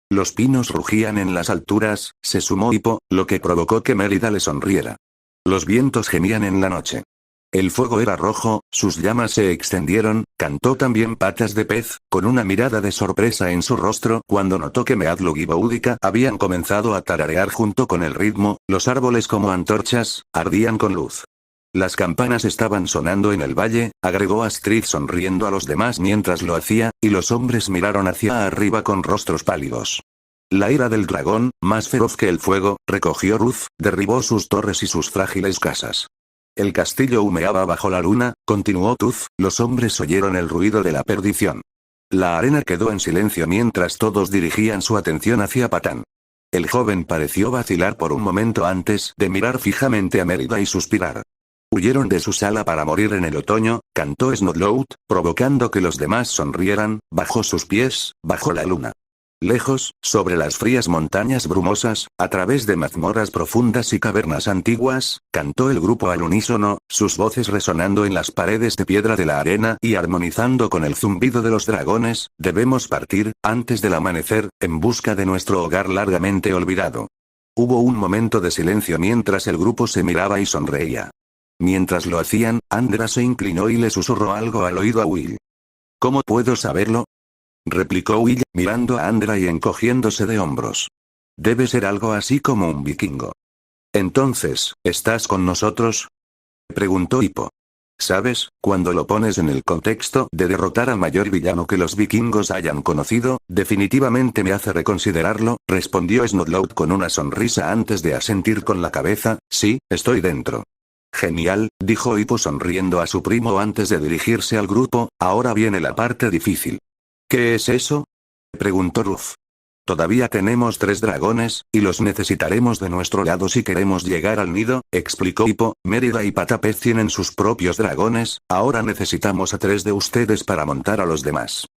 Los pinos rugían en las alturas, se sumó Hippo, lo que provocó que Mérida le sonriera. Los vientos gemían en la noche. El fuego era rojo, sus llamas se extendieron, cantó también Patas de Pez, con una mirada de sorpresa en su rostro cuando notó que Meadlock y Boudica habían comenzado a tararear junto con el ritmo. Los árboles como antorchas, ardían con luz. Las campanas estaban sonando en el valle, agregó Astrid sonriendo a los demás mientras lo hacía, y los hombres miraron hacia arriba con rostros pálidos. La ira del dragón, más feroz que el fuego, recogió Ruth, derribó sus torres y sus frágiles casas. El castillo humeaba bajo la luna, continuó Tooth, los hombres oyeron el ruido de la perdición. La arena quedó en silencio mientras todos dirigían su atención hacia Patán. El joven pareció vacilar por un momento antes de mirar fijamente a Mérida y suspirar. Huyeron de su sala para morir en el otoño, cantó Snowload, provocando que los demás sonrieran, bajo sus pies, bajo la luna. Lejos, sobre las frías montañas brumosas, a través de mazmorras profundas y cavernas antiguas, cantó el grupo al unísono, sus voces resonando en las paredes de piedra de la arena y armonizando con el zumbido de los dragones. Debemos partir, antes del amanecer, en busca de nuestro hogar largamente olvidado. Hubo un momento de silencio mientras el grupo se miraba y sonreía. Mientras lo hacían, Andra se inclinó y le susurró algo al oído a Will. ¿Cómo puedo saberlo?, replicó Will, mirando a Andra y encogiéndose de hombros. Debe ser algo así como un vikingo. Entonces, ¿estás con nosotros?, preguntó Hippo. ¿Sabes, cuando lo pones en el contexto de derrotar al mayor villano que los vikingos hayan conocido, definitivamente me hace reconsiderarlo, respondió Snowload con una sonrisa antes de asentir con la cabeza. Sí, estoy dentro. Genial, dijo Hippo sonriendo a su primo antes de dirigirse al grupo. Ahora viene la parte difícil. ¿Qué es eso?, preguntó Ruff. Todavía tenemos 3 dragones, y los necesitaremos de nuestro lado si queremos llegar al nido, explicó Hippo. Mérida y Patapez tienen sus propios dragones, ahora necesitamos a 3 de ustedes para montar a los demás.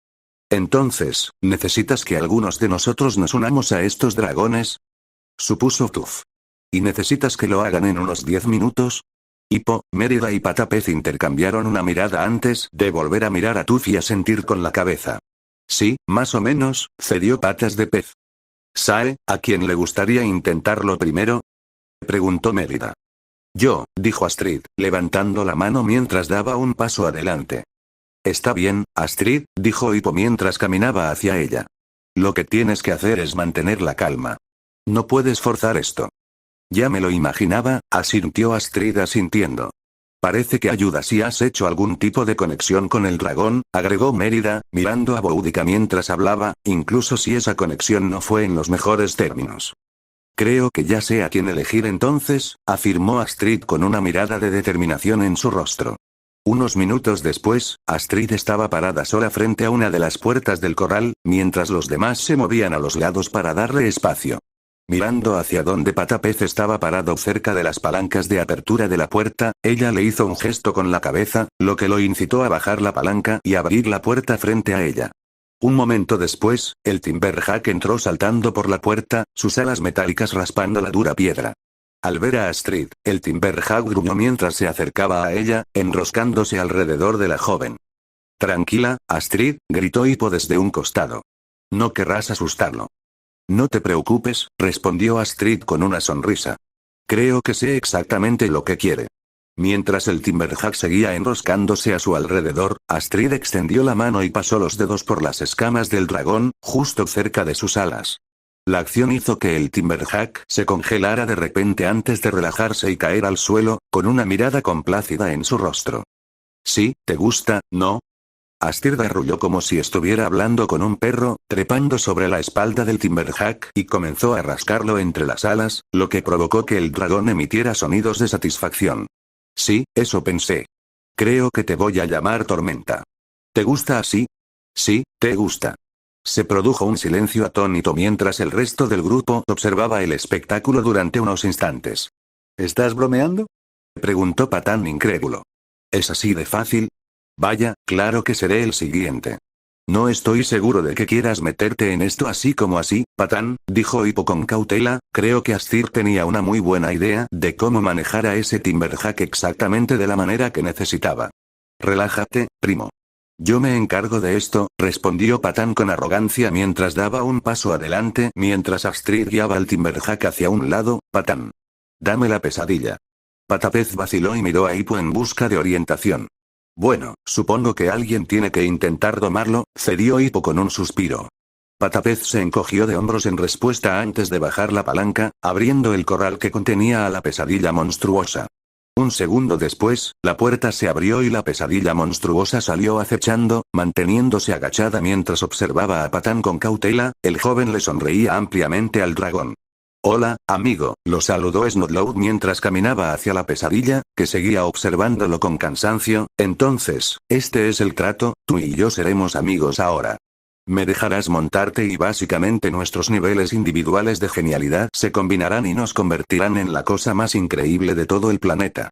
Entonces, ¿necesitas que algunos de nosotros nos unamos a estos dragones?, supuso Tuff. ¿Y necesitas que lo hagan en unos 10 minutos? Hippo, Mérida y Patapez intercambiaron una mirada antes de volver a mirar a Tuff y asentir con la cabeza. Sí, más o menos, cedió Patas de Pez. ¿Sae, a quién le gustaría intentarlo primero?, preguntó Mérida. Yo, dijo Astrid, levantando la mano mientras daba un paso adelante. Está bien, Astrid, dijo Hippo mientras caminaba hacia ella. Lo que tienes que hacer es mantener la calma. No puedes forzar esto. Ya me lo imaginaba, asintió Astrid asintiendo. Parece que ayuda si has hecho algún tipo de conexión con el dragón, agregó Mérida, mirando a Boudica mientras hablaba, incluso si esa conexión no fue en los mejores términos. Creo que ya sé a quién elegir entonces, afirmó Astrid con una mirada de determinación en su rostro. Unos minutos después, Astrid estaba parada sola frente a una de las puertas del corral, mientras los demás se movían a los lados para darle espacio. Mirando hacia donde Patapez estaba parado cerca de las palancas de apertura de la puerta, ella le hizo un gesto con la cabeza, lo que lo incitó a bajar la palanca y abrir la puerta frente a ella. Un momento después, el Timberhawk entró saltando por la puerta, sus alas metálicas raspando la dura piedra. Al ver a Astrid, el Timberhawk gruñó mientras se acercaba a ella, enroscándose alrededor de la joven. Tranquila, Astrid, gritó Hippo desde un costado. No querrás asustarlo. No te preocupes, respondió Astrid con una sonrisa. Creo que sé exactamente lo que quiere. Mientras el Timberhawk seguía enroscándose a su alrededor, Astrid extendió la mano y pasó los dedos por las escamas del dragón, justo cerca de sus alas. La acción hizo que el Timberhawk se congelara de repente antes de relajarse y caer al suelo, con una mirada complácida en su rostro. Sí, ¿te gusta, no? Astrid arrulló como si estuviera hablando con un perro, trepando sobre la espalda del Timberhawk y comenzó a rascarlo entre las alas, lo que provocó que el dragón emitiera sonidos de satisfacción. Sí, eso pensé. Creo que te voy a llamar Tormenta. ¿Te gusta así? Sí, te gusta. Se produjo un silencio atónito mientras el resto del grupo observaba el espectáculo durante unos instantes. ¿Estás bromeando?, preguntó Patán incrédulo. ¿Es así de fácil? Vaya, claro que seré el siguiente. No estoy seguro de que quieras meterte en esto así como así, Patán, dijo Hippo con cautela. Creo que Astrid tenía una muy buena idea de cómo manejar a ese Timberhawk exactamente de la manera que necesitaba. Relájate, primo. Yo me encargo de esto, respondió Patán con arrogancia mientras daba un paso adelante mientras Astrid guiaba al Timberhawk hacia un lado. Patán. Dame la pesadilla. Patapez vaciló y miró a Hippo en busca de orientación. Bueno, supongo que alguien tiene que intentar domarlo, cedió Hippo con un suspiro. Patapez se encogió de hombros en respuesta antes de bajar la palanca, abriendo el corral que contenía a la pesadilla monstruosa. Un segundo después, la puerta se abrió y la pesadilla monstruosa salió acechando, manteniéndose agachada mientras observaba a Patán con cautela. El joven le sonreía ampliamente al dragón. Hola, amigo, lo saludó Snowload mientras caminaba hacia la pesadilla, que seguía observándolo con cansancio. Entonces, este es el trato, tú y yo seremos amigos ahora. Me dejarás montarte y básicamente nuestros niveles individuales de genialidad se combinarán y nos convertirán en la cosa más increíble de todo el planeta.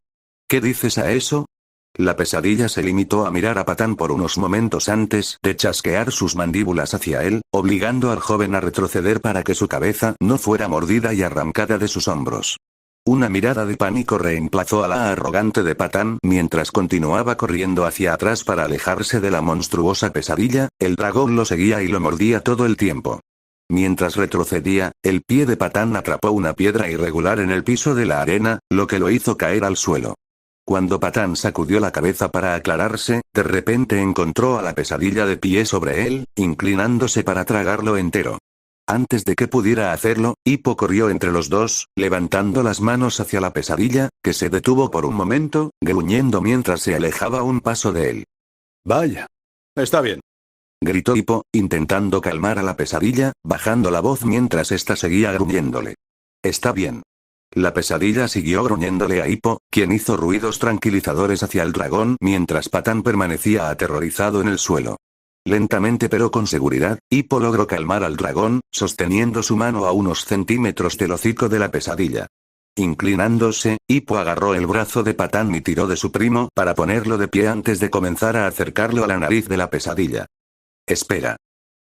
¿Qué dices a eso? La pesadilla se limitó a mirar a Patán por unos momentos antes de chasquear sus mandíbulas hacia él, obligando al joven a retroceder para que su cabeza no fuera mordida y arrancada de sus hombros. Una mirada de pánico reemplazó a la arrogante de Patán mientras continuaba corriendo hacia atrás para alejarse de la monstruosa pesadilla. El dragón lo seguía y lo mordía todo el tiempo. Mientras retrocedía, el pie de Patán atrapó una piedra irregular en el piso de la arena, lo que lo hizo caer al suelo. Cuando Patán sacudió la cabeza para aclararse, de repente encontró a la pesadilla de pie sobre él, inclinándose para tragarlo entero. Antes de que pudiera hacerlo, Hippo corrió entre los dos, levantando las manos hacia la pesadilla, que se detuvo por un momento, gruñendo mientras se alejaba un paso de él. Vaya. Está bien. Gritó Hippo, intentando calmar a la pesadilla, bajando la voz mientras ésta seguía gruñéndole. Está bien. La pesadilla siguió gruñéndole a Hippo, quien hizo ruidos tranquilizadores hacia el dragón mientras Patán permanecía aterrorizado en el suelo. Lentamente pero con seguridad, Hippo logró calmar al dragón, sosteniendo su mano a unos centímetros del hocico de la pesadilla. Inclinándose, Hippo agarró el brazo de Patán y tiró de su primo para ponerlo de pie antes de comenzar a acercarlo a la nariz de la pesadilla. «Espera»,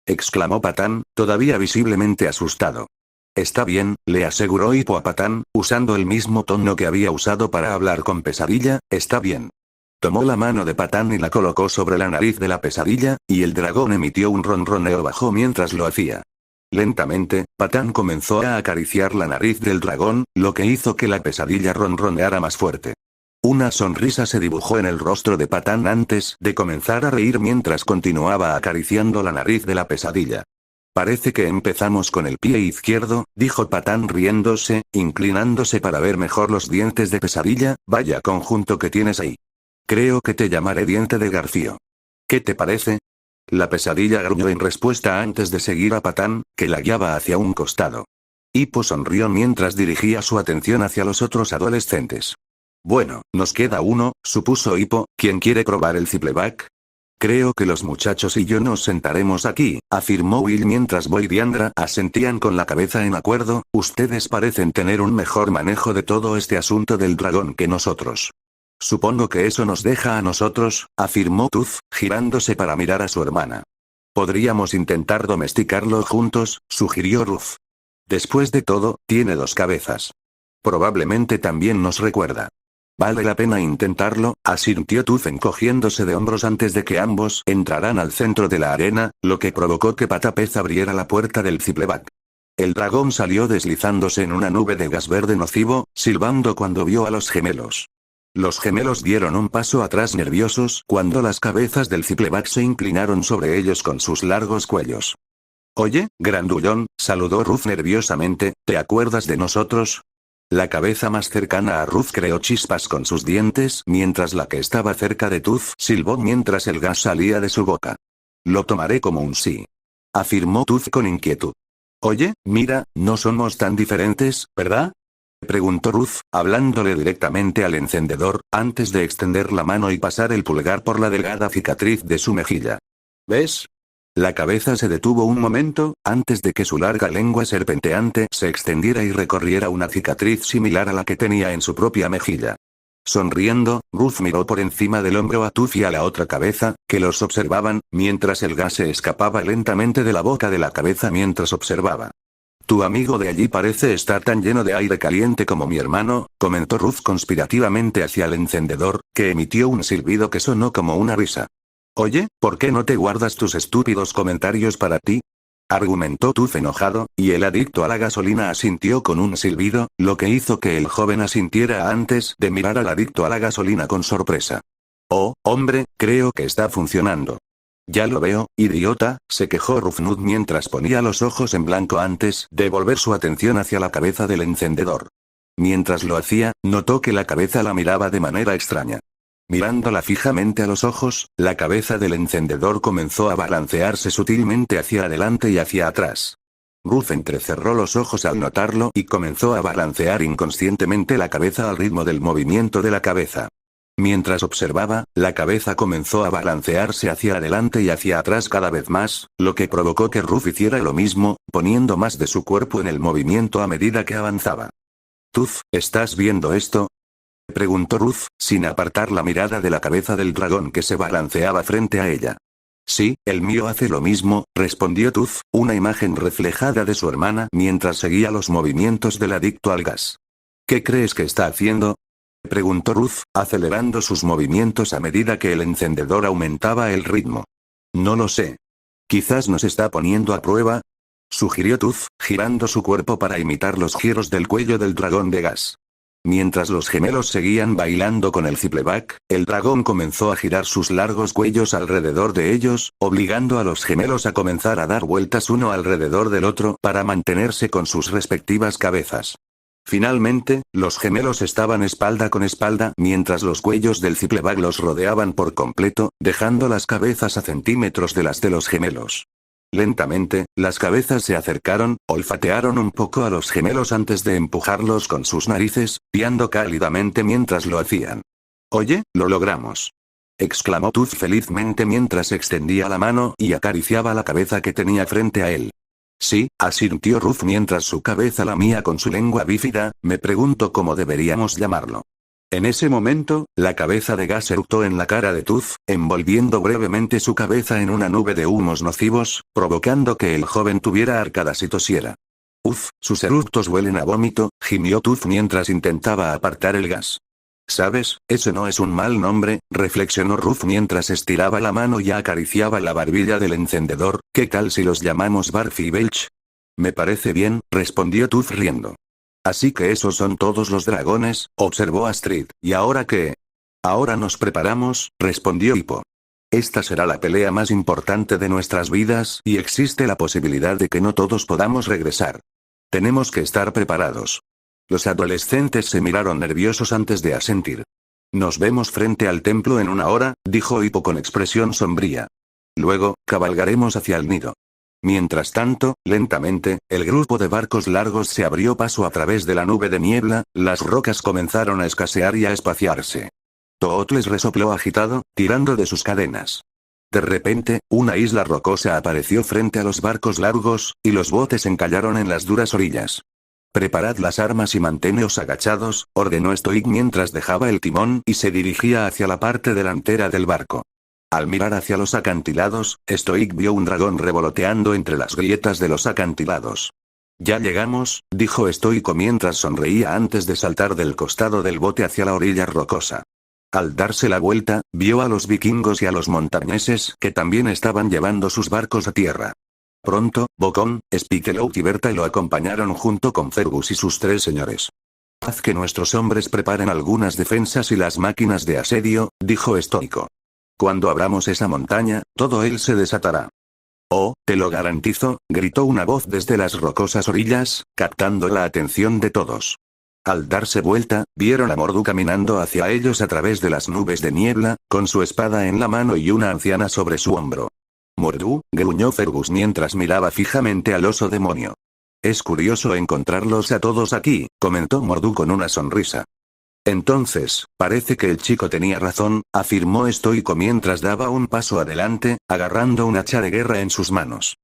exclamó Patán, todavía visiblemente asustado. «Está bien», le aseguró Hippo a Patán, usando el mismo tono que había usado para hablar con pesadilla. «Está bien». Tomó la mano de Patán y la colocó sobre la nariz de la pesadilla, y el dragón emitió un ronroneo bajo mientras lo hacía. Lentamente, Patán comenzó a acariciar la nariz del dragón, lo que hizo que la pesadilla ronroneara más fuerte. Una sonrisa se dibujó en el rostro de Patán antes de comenzar a reír mientras continuaba acariciando la nariz de la pesadilla. «Parece que empezamos con el pie izquierdo», dijo Patán riéndose, inclinándose para ver mejor los dientes de pesadilla. «Vaya conjunto que tienes ahí. Creo que te llamaré diente de garfio. ¿Qué te parece?» La pesadilla gruñó en respuesta antes de seguir a Patán, que la guiaba hacia un costado. Hippo sonrió mientras dirigía su atención hacia los otros adolescentes. «Bueno, nos queda uno», supuso Hippo. «¿Quién quiere probar el Zipleback?» «Creo que los muchachos y yo nos sentaremos aquí», afirmó Will mientras Boyd y Andra asentían con la cabeza en acuerdo. «Ustedes parecen tener un mejor manejo de todo este asunto del dragón que nosotros». «Supongo que eso nos deja a nosotros», afirmó Tooth, girándose para mirar a su hermana. «Podríamos intentar domesticarlo juntos», sugirió Ruth. «Después de todo, tiene 2 cabezas. Probablemente también nos recuerda». «Vale la pena intentarlo», asintió Tooth encogiéndose de hombros antes de que ambos entraran al centro de la arena, lo que provocó que Patapez abriera la puerta del Zipleback. El dragón salió deslizándose en una nube de gas verde nocivo, silbando cuando vio a los gemelos. Los gemelos dieron un paso atrás nerviosos cuando las cabezas del Zipleback se inclinaron sobre ellos con sus largos cuellos. «Oye, grandullón», saludó Ruth nerviosamente, «¿te acuerdas de nosotros?» La cabeza más cercana a Ruth creó chispas con sus dientes mientras la que estaba cerca de Tooth silbó mientras el gas salía de su boca. «Lo tomaré como un sí», afirmó Tooth con inquietud. «Oye, mira, no somos tan diferentes, ¿verdad?», preguntó Ruth, hablándole directamente al encendedor, antes de extender la mano y pasar el pulgar por la delgada cicatriz de su mejilla. «¿Ves?». La cabeza se detuvo un momento, antes de que su larga lengua serpenteante se extendiera y recorriera una cicatriz similar a la que tenía en su propia mejilla. Sonriendo, Ruth miró por encima del hombro a Tooth y a la otra cabeza, que los observaban, mientras el gas se escapaba lentamente de la boca de la cabeza mientras observaba. «Tu amigo de allí parece estar tan lleno de aire caliente como mi hermano», comentó Ruth conspirativamente hacia el encendedor, que emitió un silbido que sonó como una risa. «Oye, ¿por qué no te guardas tus estúpidos comentarios para ti?», argumentó Tooth enojado, y el adicto a la gasolina asintió con un silbido, lo que hizo que el joven asintiera antes de mirar al adicto a la gasolina con sorpresa. «Oh, hombre, creo que está funcionando». «Ya lo veo, idiota», se quejó Rufnud mientras ponía los ojos en blanco antes de volver su atención hacia la cabeza del encendedor. Mientras lo hacía, notó que la cabeza la miraba de manera extraña. Mirándola fijamente a los ojos, la cabeza del encendedor comenzó a balancearse sutilmente hacia adelante y hacia atrás. Ruth entrecerró los ojos al notarlo y comenzó a balancear inconscientemente la cabeza al ritmo del movimiento de la cabeza. Mientras observaba, la cabeza comenzó a balancearse hacia adelante y hacia atrás cada vez más, lo que provocó que Ruff hiciera lo mismo, poniendo más de su cuerpo en el movimiento a medida que avanzaba. «Tuf, ¿estás viendo esto?», preguntó Ruff, sin apartar la mirada de la cabeza del dragón que se balanceaba frente a ella. «Sí, el mío hace lo mismo», respondió Tuf, una imagen reflejada de su hermana mientras seguía los movimientos del adicto al gas. «¿Qué crees que está haciendo?», preguntó Ruff, acelerando sus movimientos a medida que el encendedor aumentaba el ritmo. «No lo sé. Quizás nos está poniendo a prueba», sugirió Tuf, girando su cuerpo para imitar los giros del cuello del dragón de gas. Mientras los gemelos seguían bailando con el zipleback, el dragón comenzó a girar sus largos cuellos alrededor de ellos, obligando a los gemelos a comenzar a dar vueltas uno alrededor del otro para mantenerse con sus respectivas cabezas. Finalmente, los gemelos estaban espalda con espalda mientras los cuellos del zipleback los rodeaban por completo, dejando las cabezas a centímetros de las de los gemelos. Lentamente, las cabezas se acercaron, olfatearon un poco a los gemelos antes de empujarlos con sus narices, piando cálidamente mientras lo hacían. «Oye, lo logramos», exclamó Tuf felizmente mientras extendía la mano y acariciaba la cabeza que tenía frente a él. «Sí», asintió Ruff mientras su cabeza lamía con su lengua bífida, «me pregunto cómo deberíamos llamarlo». En ese momento, la cabeza de gas eructó en la cara de Tuf, envolviendo brevemente su cabeza en una nube de humos nocivos, provocando que el joven tuviera arcadas y tosiera. «Uf, sus eructos huelen a vómito», gimió Tuf mientras intentaba apartar el gas. «¿Sabes? Ese no es un mal nombre», reflexionó Ruff mientras estiraba la mano y acariciaba la barbilla del encendedor. «¿Qué tal si los llamamos Barf y Belch?». «Me parece bien», respondió Tuf riendo. «Así que esos son todos los dragones», observó Astrid, «¿y ahora qué?». «Ahora nos preparamos», respondió Hippo. «Esta será la pelea más importante de nuestras vidas y existe la posibilidad de que no todos podamos regresar. Tenemos que estar preparados». Los adolescentes se miraron nerviosos antes de asentir. «Nos vemos frente al templo en 1 hora», dijo Hippo con expresión sombría. «Luego, cabalgaremos hacia el nido». Mientras tanto, lentamente, el grupo de barcos largos se abrió paso a través de la nube de niebla, las rocas comenzaron a escasear y a espaciarse. Toot les resopló agitado, tirando de sus cadenas. De repente, una isla rocosa apareció frente a los barcos largos, y los botes encallaron en las duras orillas. «Preparad las armas y manteneos agachados», ordenó Stoic mientras dejaba el timón y se dirigía hacia la parte delantera del barco. Al mirar hacia los acantilados, Stoic vio un dragón revoloteando entre las grietas de los acantilados. «Ya llegamos», dijo Stoico mientras sonreía antes de saltar del costado del bote hacia la orilla rocosa. Al darse la vuelta, vio a los vikingos y a los montañeses que también estaban llevando sus barcos a tierra. Pronto, Bocón, Spikelout y Berta lo acompañaron junto con Fergus y sus 3 señores. «Haz que nuestros hombres preparen algunas defensas y las máquinas de asedio», dijo Stoico. «Cuando abramos esa montaña, todo él se desatará». «Oh, te lo garantizo», gritó una voz desde las rocosas orillas, captando la atención de todos. Al darse vuelta, vieron a Mordu caminando hacia ellos a través de las nubes de niebla, con su espada en la mano y una anciana sobre su hombro. «Mordu», gruñó Fergus mientras miraba fijamente al oso demonio. «Es curioso encontrarlos a todos aquí», comentó Mordu con una sonrisa. «Entonces, parece que el chico tenía razón», afirmó Stoico mientras daba un paso adelante, agarrando un hacha de guerra en sus manos.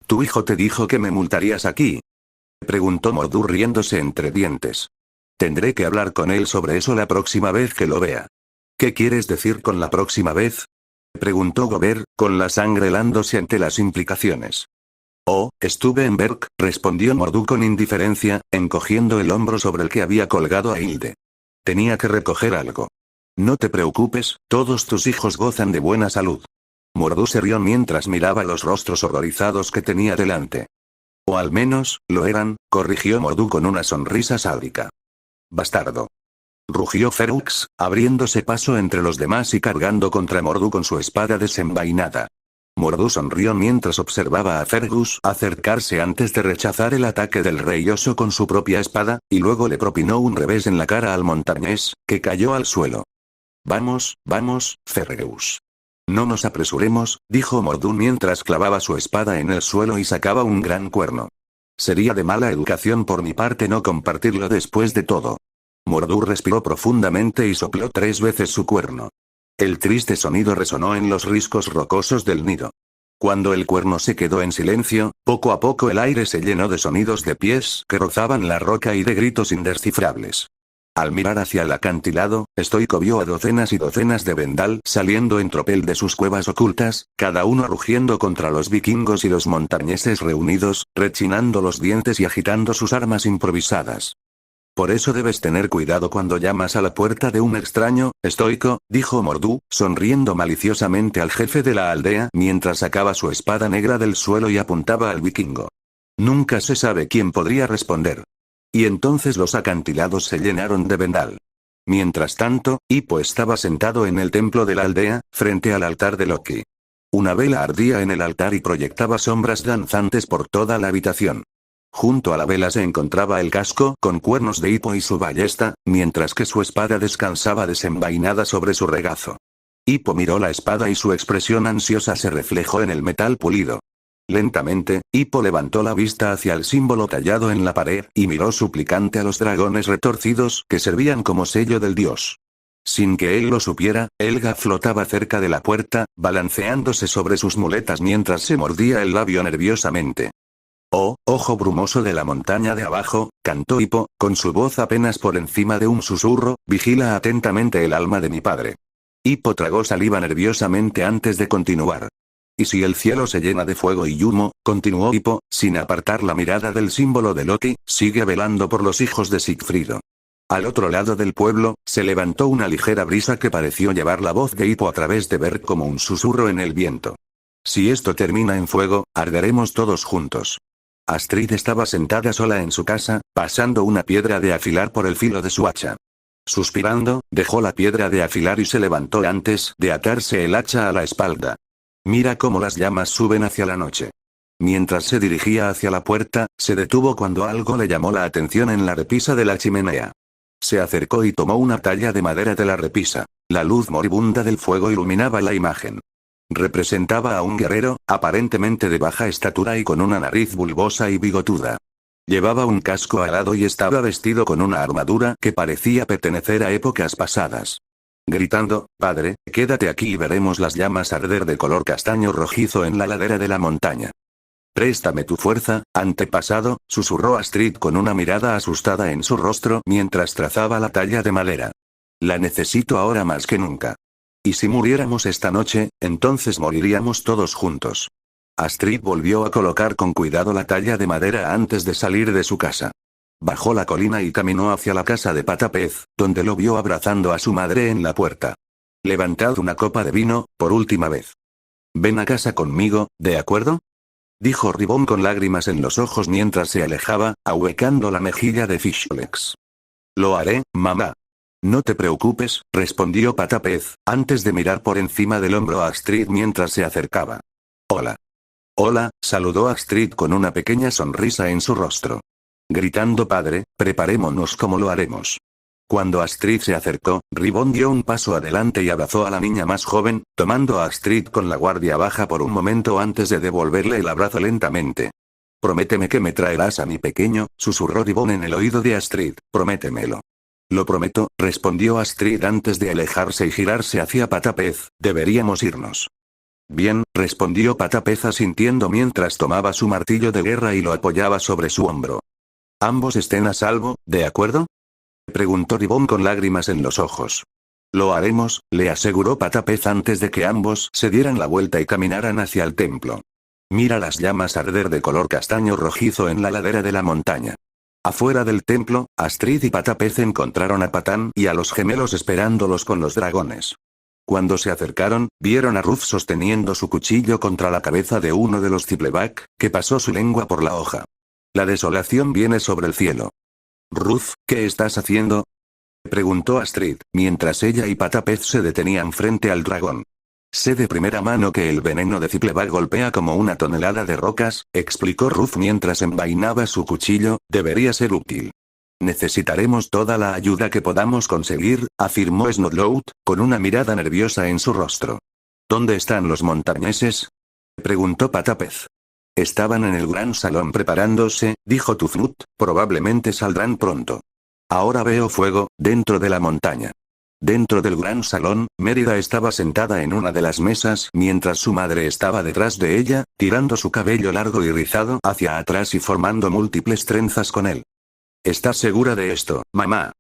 «¿Tu hijo te dijo que me multarías aquí?», preguntó Mordu riéndose entre dientes. «Tendré que hablar con él sobre eso la próxima vez que lo vea». «¿Qué quieres decir con la próxima vez?», preguntó Gober, con la sangre helándose ante las implicaciones. «Oh, estuve en Berk», respondió Mordu con indiferencia, encogiendo el hombro sobre el que había colgado a Hilde. «Tenía que recoger algo». «No te preocupes, todos tus hijos gozan de buena salud». Mordu se rió mientras miraba los rostros horrorizados que tenía delante. «O al menos, lo eran», corrigió Mordu con una sonrisa sádica. «Bastardo», rugió Fergus, abriéndose paso entre los demás y cargando contra Mordu con su espada desenvainada. Mordu sonrió mientras observaba a Fergus acercarse antes de rechazar el ataque del rey oso con su propia espada, y luego le propinó un revés en la cara al montañés, que cayó al suelo. «Vamos, vamos, Fergus. No nos apresuremos», dijo Mordu mientras clavaba su espada en el suelo y sacaba un gran cuerno. «Sería de mala educación por mi parte no compartirlo después de todo». Mordú respiró profundamente y sopló 3 veces su cuerno. El triste sonido resonó en los riscos rocosos del nido. Cuando el cuerno se quedó en silencio, poco a poco el aire se llenó de sonidos de pies que rozaban la roca y de gritos indescifrables. Al mirar hacia el acantilado, Stoico vio a docenas y docenas de Vendal saliendo en tropel de sus cuevas ocultas, cada uno rugiendo contra los vikingos y los montañeses reunidos, rechinando los dientes y agitando sus armas improvisadas. Por eso debes tener cuidado cuando llamas a la puerta de un extraño, Stoico, dijo Mordú, sonriendo maliciosamente al jefe de la aldea mientras sacaba su espada negra del suelo y apuntaba al vikingo. Nunca se sabe quién podría responder. Y entonces los acantilados se llenaron de Vendal. Mientras tanto, Hippo estaba sentado en el templo de la aldea, frente al altar de Loki. Una vela ardía en el altar y proyectaba sombras danzantes por toda la habitación. Junto a la vela se encontraba el casco con cuernos de Hippo y su ballesta, mientras que su espada descansaba desenvainada sobre su regazo. Hippo miró la espada y su expresión ansiosa se reflejó en el metal pulido. Lentamente, Hippo levantó la vista hacia el símbolo tallado en la pared y miró suplicante a los dragones retorcidos que servían como sello del dios. Sin que él lo supiera, Helga flotaba cerca de la puerta, balanceándose sobre sus muletas mientras se mordía el labio nerviosamente. Oh, ojo brumoso de la montaña de abajo, cantó Hippo, con su voz apenas por encima de un susurro, vigila atentamente el alma de mi padre. Hippo tragó saliva nerviosamente antes de continuar. ¿Y si el cielo se llena de fuego y humo? Continuó Hippo, sin apartar la mirada del símbolo de Loki, sigue velando por los hijos de Sigfrido. Al otro lado del pueblo, se levantó una ligera brisa que pareció llevar la voz de Hippo a través de Berg como un susurro en el viento. Si esto termina en fuego, arderemos todos juntos. Astrid estaba sentada sola en su casa, pasando una piedra de afilar por el filo de su hacha. Suspirando, dejó la piedra de afilar y se levantó antes de atarse el hacha a la espalda. Mira cómo las llamas suben hacia la noche. Mientras se dirigía hacia la puerta, se detuvo cuando algo le llamó la atención en la repisa de la chimenea. Se acercó y tomó una talla de madera de la repisa. La luz moribunda del fuego iluminaba la imagen. Representaba a un guerrero, aparentemente de baja estatura y con una nariz bulbosa y bigotuda. Llevaba un casco alado y estaba vestido con una armadura que parecía pertenecer a épocas pasadas. Gritando, padre, quédate aquí y veremos las llamas arder de color castaño rojizo en la ladera de la montaña. Préstame tu fuerza, antepasado, susurró Astrid con una mirada asustada en su rostro mientras trazaba la talla de madera. La necesito ahora más que nunca. Y si muriéramos esta noche, entonces moriríamos todos juntos. Astrid volvió a colocar con cuidado la talla de madera antes de salir de su casa. Bajó la colina y caminó hacia la casa de Patapez, donde lo vio abrazando a su madre en la puerta. Levantad una copa de vino, por última vez. Ven a casa conmigo, ¿de acuerdo? Dijo Ribbon con lágrimas en los ojos mientras se alejaba, ahuecando la mejilla de Fishlegs. Lo haré, mamá. No te preocupes, respondió Patapez, antes de mirar por encima del hombro a Astrid mientras se acercaba. Hola. Hola, saludó Astrid con una pequeña sonrisa en su rostro. Gritando padre, preparémonos como lo haremos. Cuando Astrid se acercó, Ribbon dio un paso adelante y abrazó a la niña más joven, tomando a Astrid con la guardia baja por un momento antes de devolverle el abrazo lentamente. Prométeme que me traerás a mi pequeño, susurró Ribbon en el oído de Astrid, prométemelo. Lo prometo, respondió Astrid antes de alejarse y girarse hacia Patapez, deberíamos irnos. Bien, respondió Patapez asintiendo mientras tomaba su martillo de guerra y lo apoyaba sobre su hombro. Ambos estén a salvo, ¿de acuerdo? Preguntó Ribbon con lágrimas en los ojos. Lo haremos, le aseguró Patapez antes de que ambos se dieran la vuelta y caminaran hacia el templo. Mira las llamas arder de color castaño rojizo en la ladera de la montaña. Afuera del templo, Astrid y Patapez encontraron a Patán y a los gemelos esperándolos con los dragones. Cuando se acercaron, vieron a Ruth sosteniendo su cuchillo contra la cabeza de uno de los Zipleback, que pasó su lengua por la hoja. La desolación viene sobre el cielo. Ruth, ¿qué estás haciendo? Preguntó Astrid, mientras ella y Patapez se detenían frente al dragón. Sé de primera mano que el veneno de Zipleback golpea como una tonelada de rocas, explicó Ruth mientras envainaba su cuchillo, debería ser útil. Necesitaremos toda la ayuda que podamos conseguir, afirmó Snowlout, con una mirada nerviosa en su rostro. ¿Dónde están los montañeses? Preguntó Patapez. Estaban en el gran salón preparándose, dijo Tufnut, probablemente saldrán pronto. Ahora veo fuego, dentro de la montaña. Dentro del gran salón, Mérida estaba sentada en una de las mesas mientras su madre estaba detrás de ella, tirando su cabello largo y rizado hacia atrás y formando múltiples trenzas con él. ¿Estás segura de esto, mamá?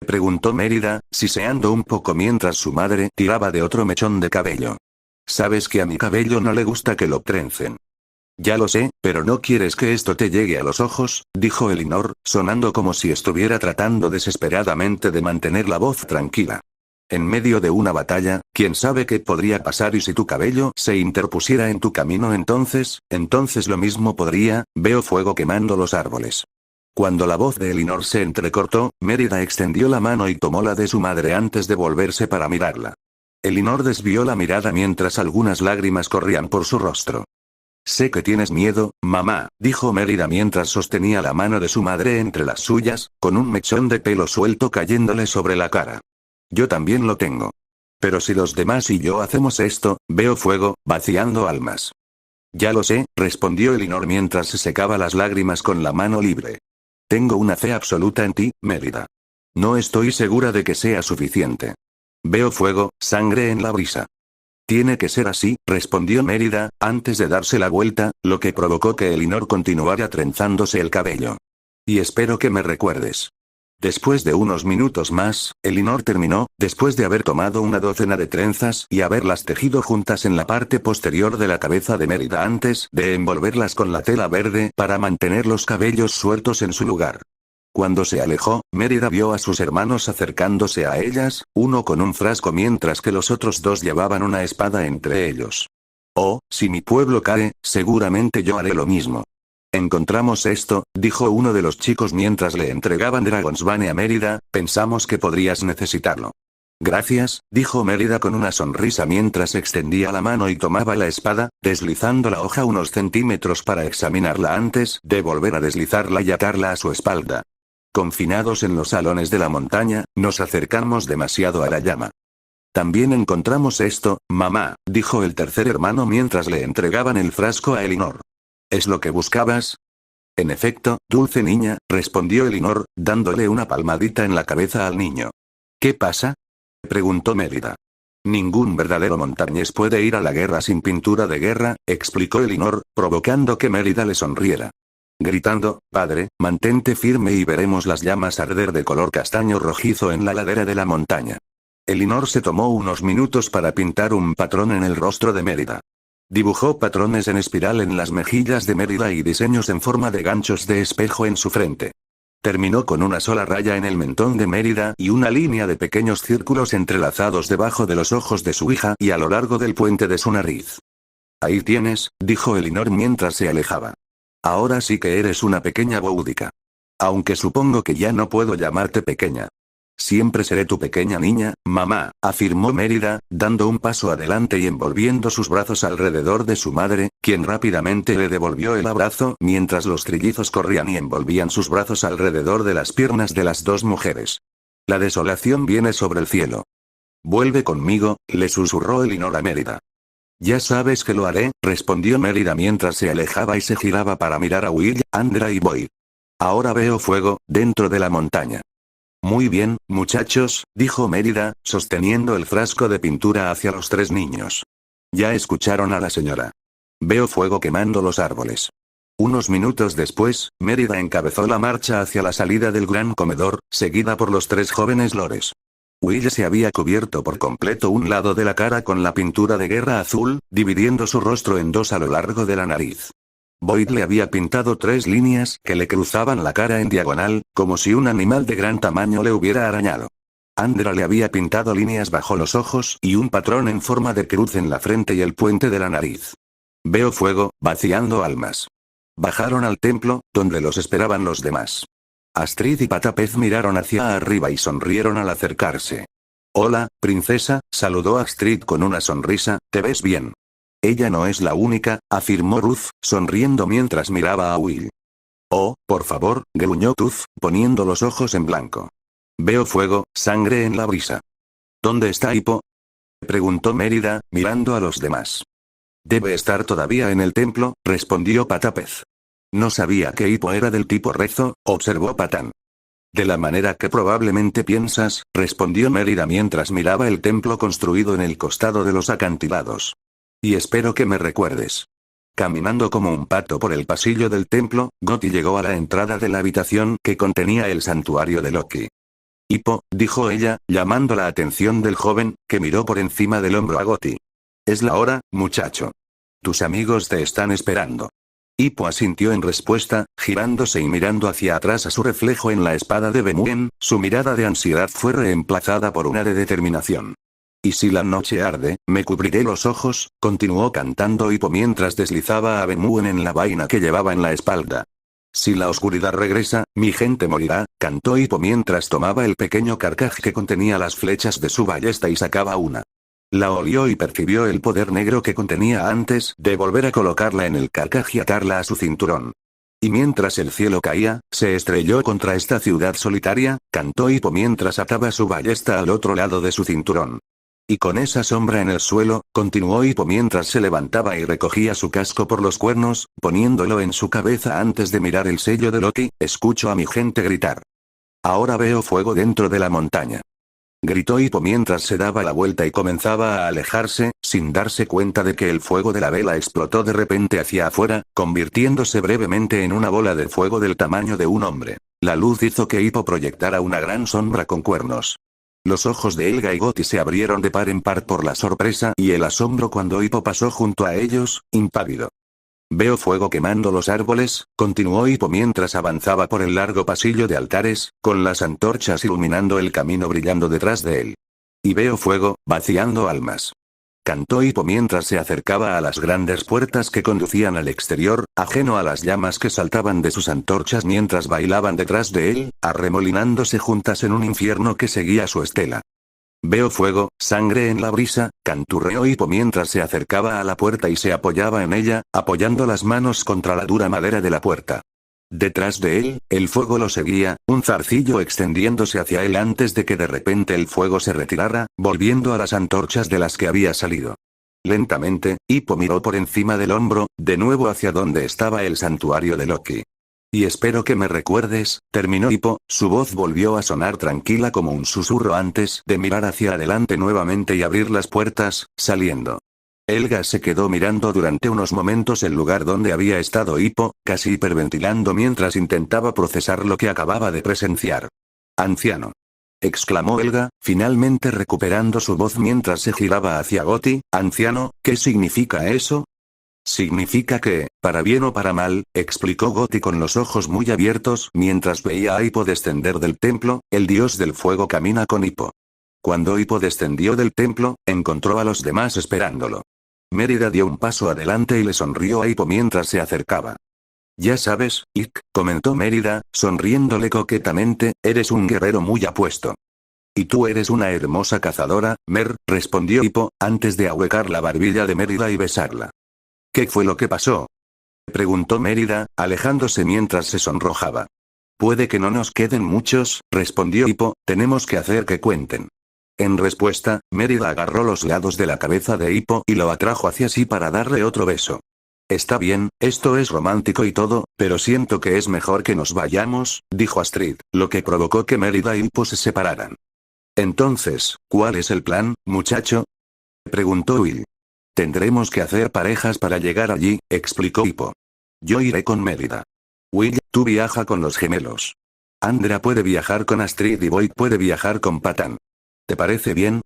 Preguntó Mérida, siseando un poco mientras su madre tiraba de otro mechón de cabello. Sabes que a mi cabello no le gusta que lo trencen. Ya lo sé, pero no quieres que esto te llegue a los ojos, dijo Elinor, sonando como si estuviera tratando desesperadamente de mantener la voz tranquila. En medio de una batalla, ¿quién sabe qué podría pasar y si tu cabello se interpusiera en tu camino entonces lo mismo podría, veo fuego quemando los árboles. Cuando la voz de Elinor se entrecortó, Mérida extendió la mano y tomó la de su madre antes de volverse para mirarla. Elinor desvió la mirada mientras algunas lágrimas corrían por su rostro. Sé que tienes miedo, mamá, dijo Mérida mientras sostenía la mano de su madre entre las suyas, con un mechón de pelo suelto cayéndole sobre la cara. Yo también lo tengo. Pero si los demás y yo hacemos esto, veo fuego, vaciando almas. Ya lo sé, respondió Elinor mientras se secaba las lágrimas con la mano libre. Tengo una fe absoluta en ti, Mérida. No estoy segura de que sea suficiente. Veo fuego, sangre en la brisa. Tiene que ser así, respondió Mérida, antes de darse la vuelta, lo que provocó que Elinor continuara trenzándose el cabello. Y espero que me recuerdes. Después de unos minutos más, Elinor terminó, después de haber tomado una docena de trenzas y haberlas tejido juntas en la parte posterior de la cabeza de Mérida antes de envolverlas con la tela verde para mantener los cabellos sueltos en su lugar. Cuando se alejó, Mérida vio a sus hermanos acercándose a ellas, uno con un frasco mientras que los otros dos llevaban una espada entre ellos. Oh, si mi pueblo cae, seguramente yo haré lo mismo. Encontramos esto, dijo uno de los chicos mientras le entregaban Dragonsbane a Mérida, pensamos que podrías necesitarlo. Gracias, dijo Mérida con una sonrisa mientras extendía la mano y tomaba la espada, deslizando la hoja unos centímetros para examinarla antes de volver a deslizarla y atarla a su espalda. Confinados en los salones de la montaña, nos acercamos demasiado a la llama. También encontramos esto, mamá, dijo el tercer hermano mientras le entregaban el frasco a Elinor. ¿Es lo que buscabas? En efecto, dulce niña, respondió Elinor, dándole una palmadita en la cabeza al niño. ¿Qué pasa? Preguntó Mérida. Ningún verdadero montañés puede ir a la guerra sin pintura de guerra, explicó Elinor, provocando que Mérida le sonriera. Gritando, padre, mantente firme y veremos las llamas arder de color castaño rojizo en la ladera de la montaña. Elinor se tomó unos minutos para pintar un patrón en el rostro de Mérida. Dibujó patrones en espiral en las mejillas de Mérida y diseños en forma de ganchos de espejo en su frente. Terminó con una sola raya en el mentón de Mérida y una línea de pequeños círculos entrelazados debajo de los ojos de su hija y a lo largo del puente de su nariz. Ahí tienes, dijo Elinor mientras se alejaba. Ahora sí que eres una pequeña boudica. Aunque supongo que ya no puedo llamarte pequeña. Siempre seré tu pequeña niña, mamá, afirmó Mérida, dando un paso adelante y envolviendo sus brazos alrededor de su madre, quien rápidamente le devolvió el abrazo mientras los trillizos corrían y envolvían sus brazos alrededor de las piernas de las dos mujeres. La desolación viene sobre el cielo. Vuelve conmigo, le susurró Elinor a Mérida. Ya sabes que lo haré, respondió Mérida mientras se alejaba y se giraba para mirar a Will, Andra y Boyd. Ahora veo fuego, dentro de la montaña. Muy bien, muchachos, dijo Mérida, sosteniendo el frasco de pintura hacia los tres niños. Ya escucharon a la señora. Veo fuego quemando los árboles. Unos minutos después, Mérida encabezó la marcha hacia la salida del gran comedor, seguida por los tres jóvenes lores. Will se había cubierto por completo un lado de la cara con la pintura de guerra azul, dividiendo su rostro en dos a lo largo de la nariz. Boyd le había pintado 3 líneas que le cruzaban la cara en diagonal, como si un animal de gran tamaño le hubiera arañado. Andra le había pintado líneas bajo los ojos y un patrón en forma de cruz en la frente y el puente de la nariz. Veo fuego, vaciando almas. Bajaron al templo, donde los esperaban los demás. Astrid y Patapez miraron hacia arriba y sonrieron al acercarse. Hola, princesa, saludó Astrid con una sonrisa, ¿te ves bien? Ella no es la única, afirmó Ruth, sonriendo mientras miraba a Will. Oh, por favor, gruñó Tuz, poniendo los ojos en blanco. Veo fuego, sangre en la brisa. ¿Dónde está Hippo? Preguntó Mérida, mirando a los demás. Debe estar todavía en el templo, respondió Patapez. No sabía que Hippo era del tipo rezo, observó Patán. De la manera que probablemente piensas, respondió Mérida mientras miraba el templo construido en el costado de los acantilados. Y espero que me recuerdes. Caminando como un pato por el pasillo del templo, Gotti llegó a la entrada de la habitación que contenía el santuario de Loki. Hippo, dijo ella, llamando la atención del joven, que miró por encima del hombro a Gotti. Es la hora, muchacho. Tus amigos te están esperando. Hippo asintió en respuesta, girándose y mirando hacia atrás a su reflejo en la espada de Bemuen, su mirada de ansiedad fue reemplazada por una de determinación. Y si la noche arde, me cubriré los ojos, continuó cantando Hippo mientras deslizaba a Bemuen en la vaina que llevaba en la espalda. Si la oscuridad regresa, mi gente morirá, cantó Hippo mientras tomaba el pequeño carcaj que contenía las flechas de su ballesta y sacaba una. La olió y percibió el poder negro que contenía antes de volver a colocarla en el carcaj y atarla a su cinturón. Y mientras el cielo caía, se estrelló contra esta ciudad solitaria, cantó Hippo mientras ataba su ballesta al otro lado de su cinturón. Y con esa sombra en el suelo, continuó Hippo mientras se levantaba y recogía su casco por los cuernos, poniéndolo en su cabeza antes de mirar el sello de Loki, escucho a mi gente gritar. Ahora veo fuego dentro de la montaña. Gritó Hippo mientras se daba la vuelta y comenzaba a alejarse, sin darse cuenta de que el fuego de la vela explotó de repente hacia afuera, convirtiéndose brevemente en una bola de fuego del tamaño de un hombre. La luz hizo que Hippo proyectara una gran sombra con cuernos. Los ojos de Helga y Gotti se abrieron de par en par por la sorpresa y el asombro cuando Hippo pasó junto a ellos, impávido. Veo fuego quemando los árboles, continuó Hippo mientras avanzaba por el largo pasillo de altares, con las antorchas iluminando el camino brillando detrás de él. Y veo fuego, vaciando almas. Cantó Hippo mientras se acercaba a las grandes puertas que conducían al exterior, ajeno a las llamas que saltaban de sus antorchas mientras bailaban detrás de él, arremolinándose juntas en un infierno que seguía su estela. Veo fuego, sangre en la brisa, canturreó Hippo mientras se acercaba a la puerta y se apoyaba en ella, apoyando las manos contra la dura madera de la puerta. Detrás de él, el fuego lo seguía, un zarcillo extendiéndose hacia él antes de que de repente el fuego se retirara, volviendo a las antorchas de las que había salido. Lentamente, Hippo miró por encima del hombro, de nuevo hacia donde estaba el santuario de Loki. Y espero que me recuerdes, terminó Hippo, su voz volvió a sonar tranquila como un susurro antes de mirar hacia adelante nuevamente y abrir las puertas, saliendo. Helga se quedó mirando durante unos momentos el lugar donde había estado Hippo, casi hiperventilando mientras intentaba procesar lo que acababa de presenciar. Anciano. Exclamó Helga, finalmente recuperando su voz mientras se giraba hacia Gotti. Anciano, ¿qué significa eso? Significa que, para bien o para mal, explicó Gotti con los ojos muy abiertos mientras veía a Hippo descender del templo, el dios del fuego camina con Hippo. Cuando Hippo descendió del templo, encontró a los demás esperándolo. Mérida dio un paso adelante y le sonrió a Hippo mientras se acercaba. Ya sabes, Ick, comentó Mérida, sonriéndole coquetamente, eres un guerrero muy apuesto. Y tú eres una hermosa cazadora, Mer, respondió Hippo, antes de ahuecar la barbilla de Mérida y besarla. ¿Qué fue lo que pasó? Preguntó Mérida, alejándose mientras se sonrojaba. Puede que no nos queden muchos, respondió Hippo, tenemos que hacer que cuenten. En respuesta, Mérida agarró los lados de la cabeza de Hippo y lo atrajo hacia sí para darle otro beso. Está bien, esto es romántico y todo, pero siento que es mejor que nos vayamos, dijo Astrid, lo que provocó que Mérida y Hippo se separaran. Entonces, ¿cuál es el plan, muchacho? Preguntó Will. Tendremos que hacer parejas para llegar allí, explicó Hippo. Yo iré con Mérida. Will, tú viaja con los gemelos. Andrea puede viajar con Astrid y Boyd puede viajar con Patán. ¿Te parece bien?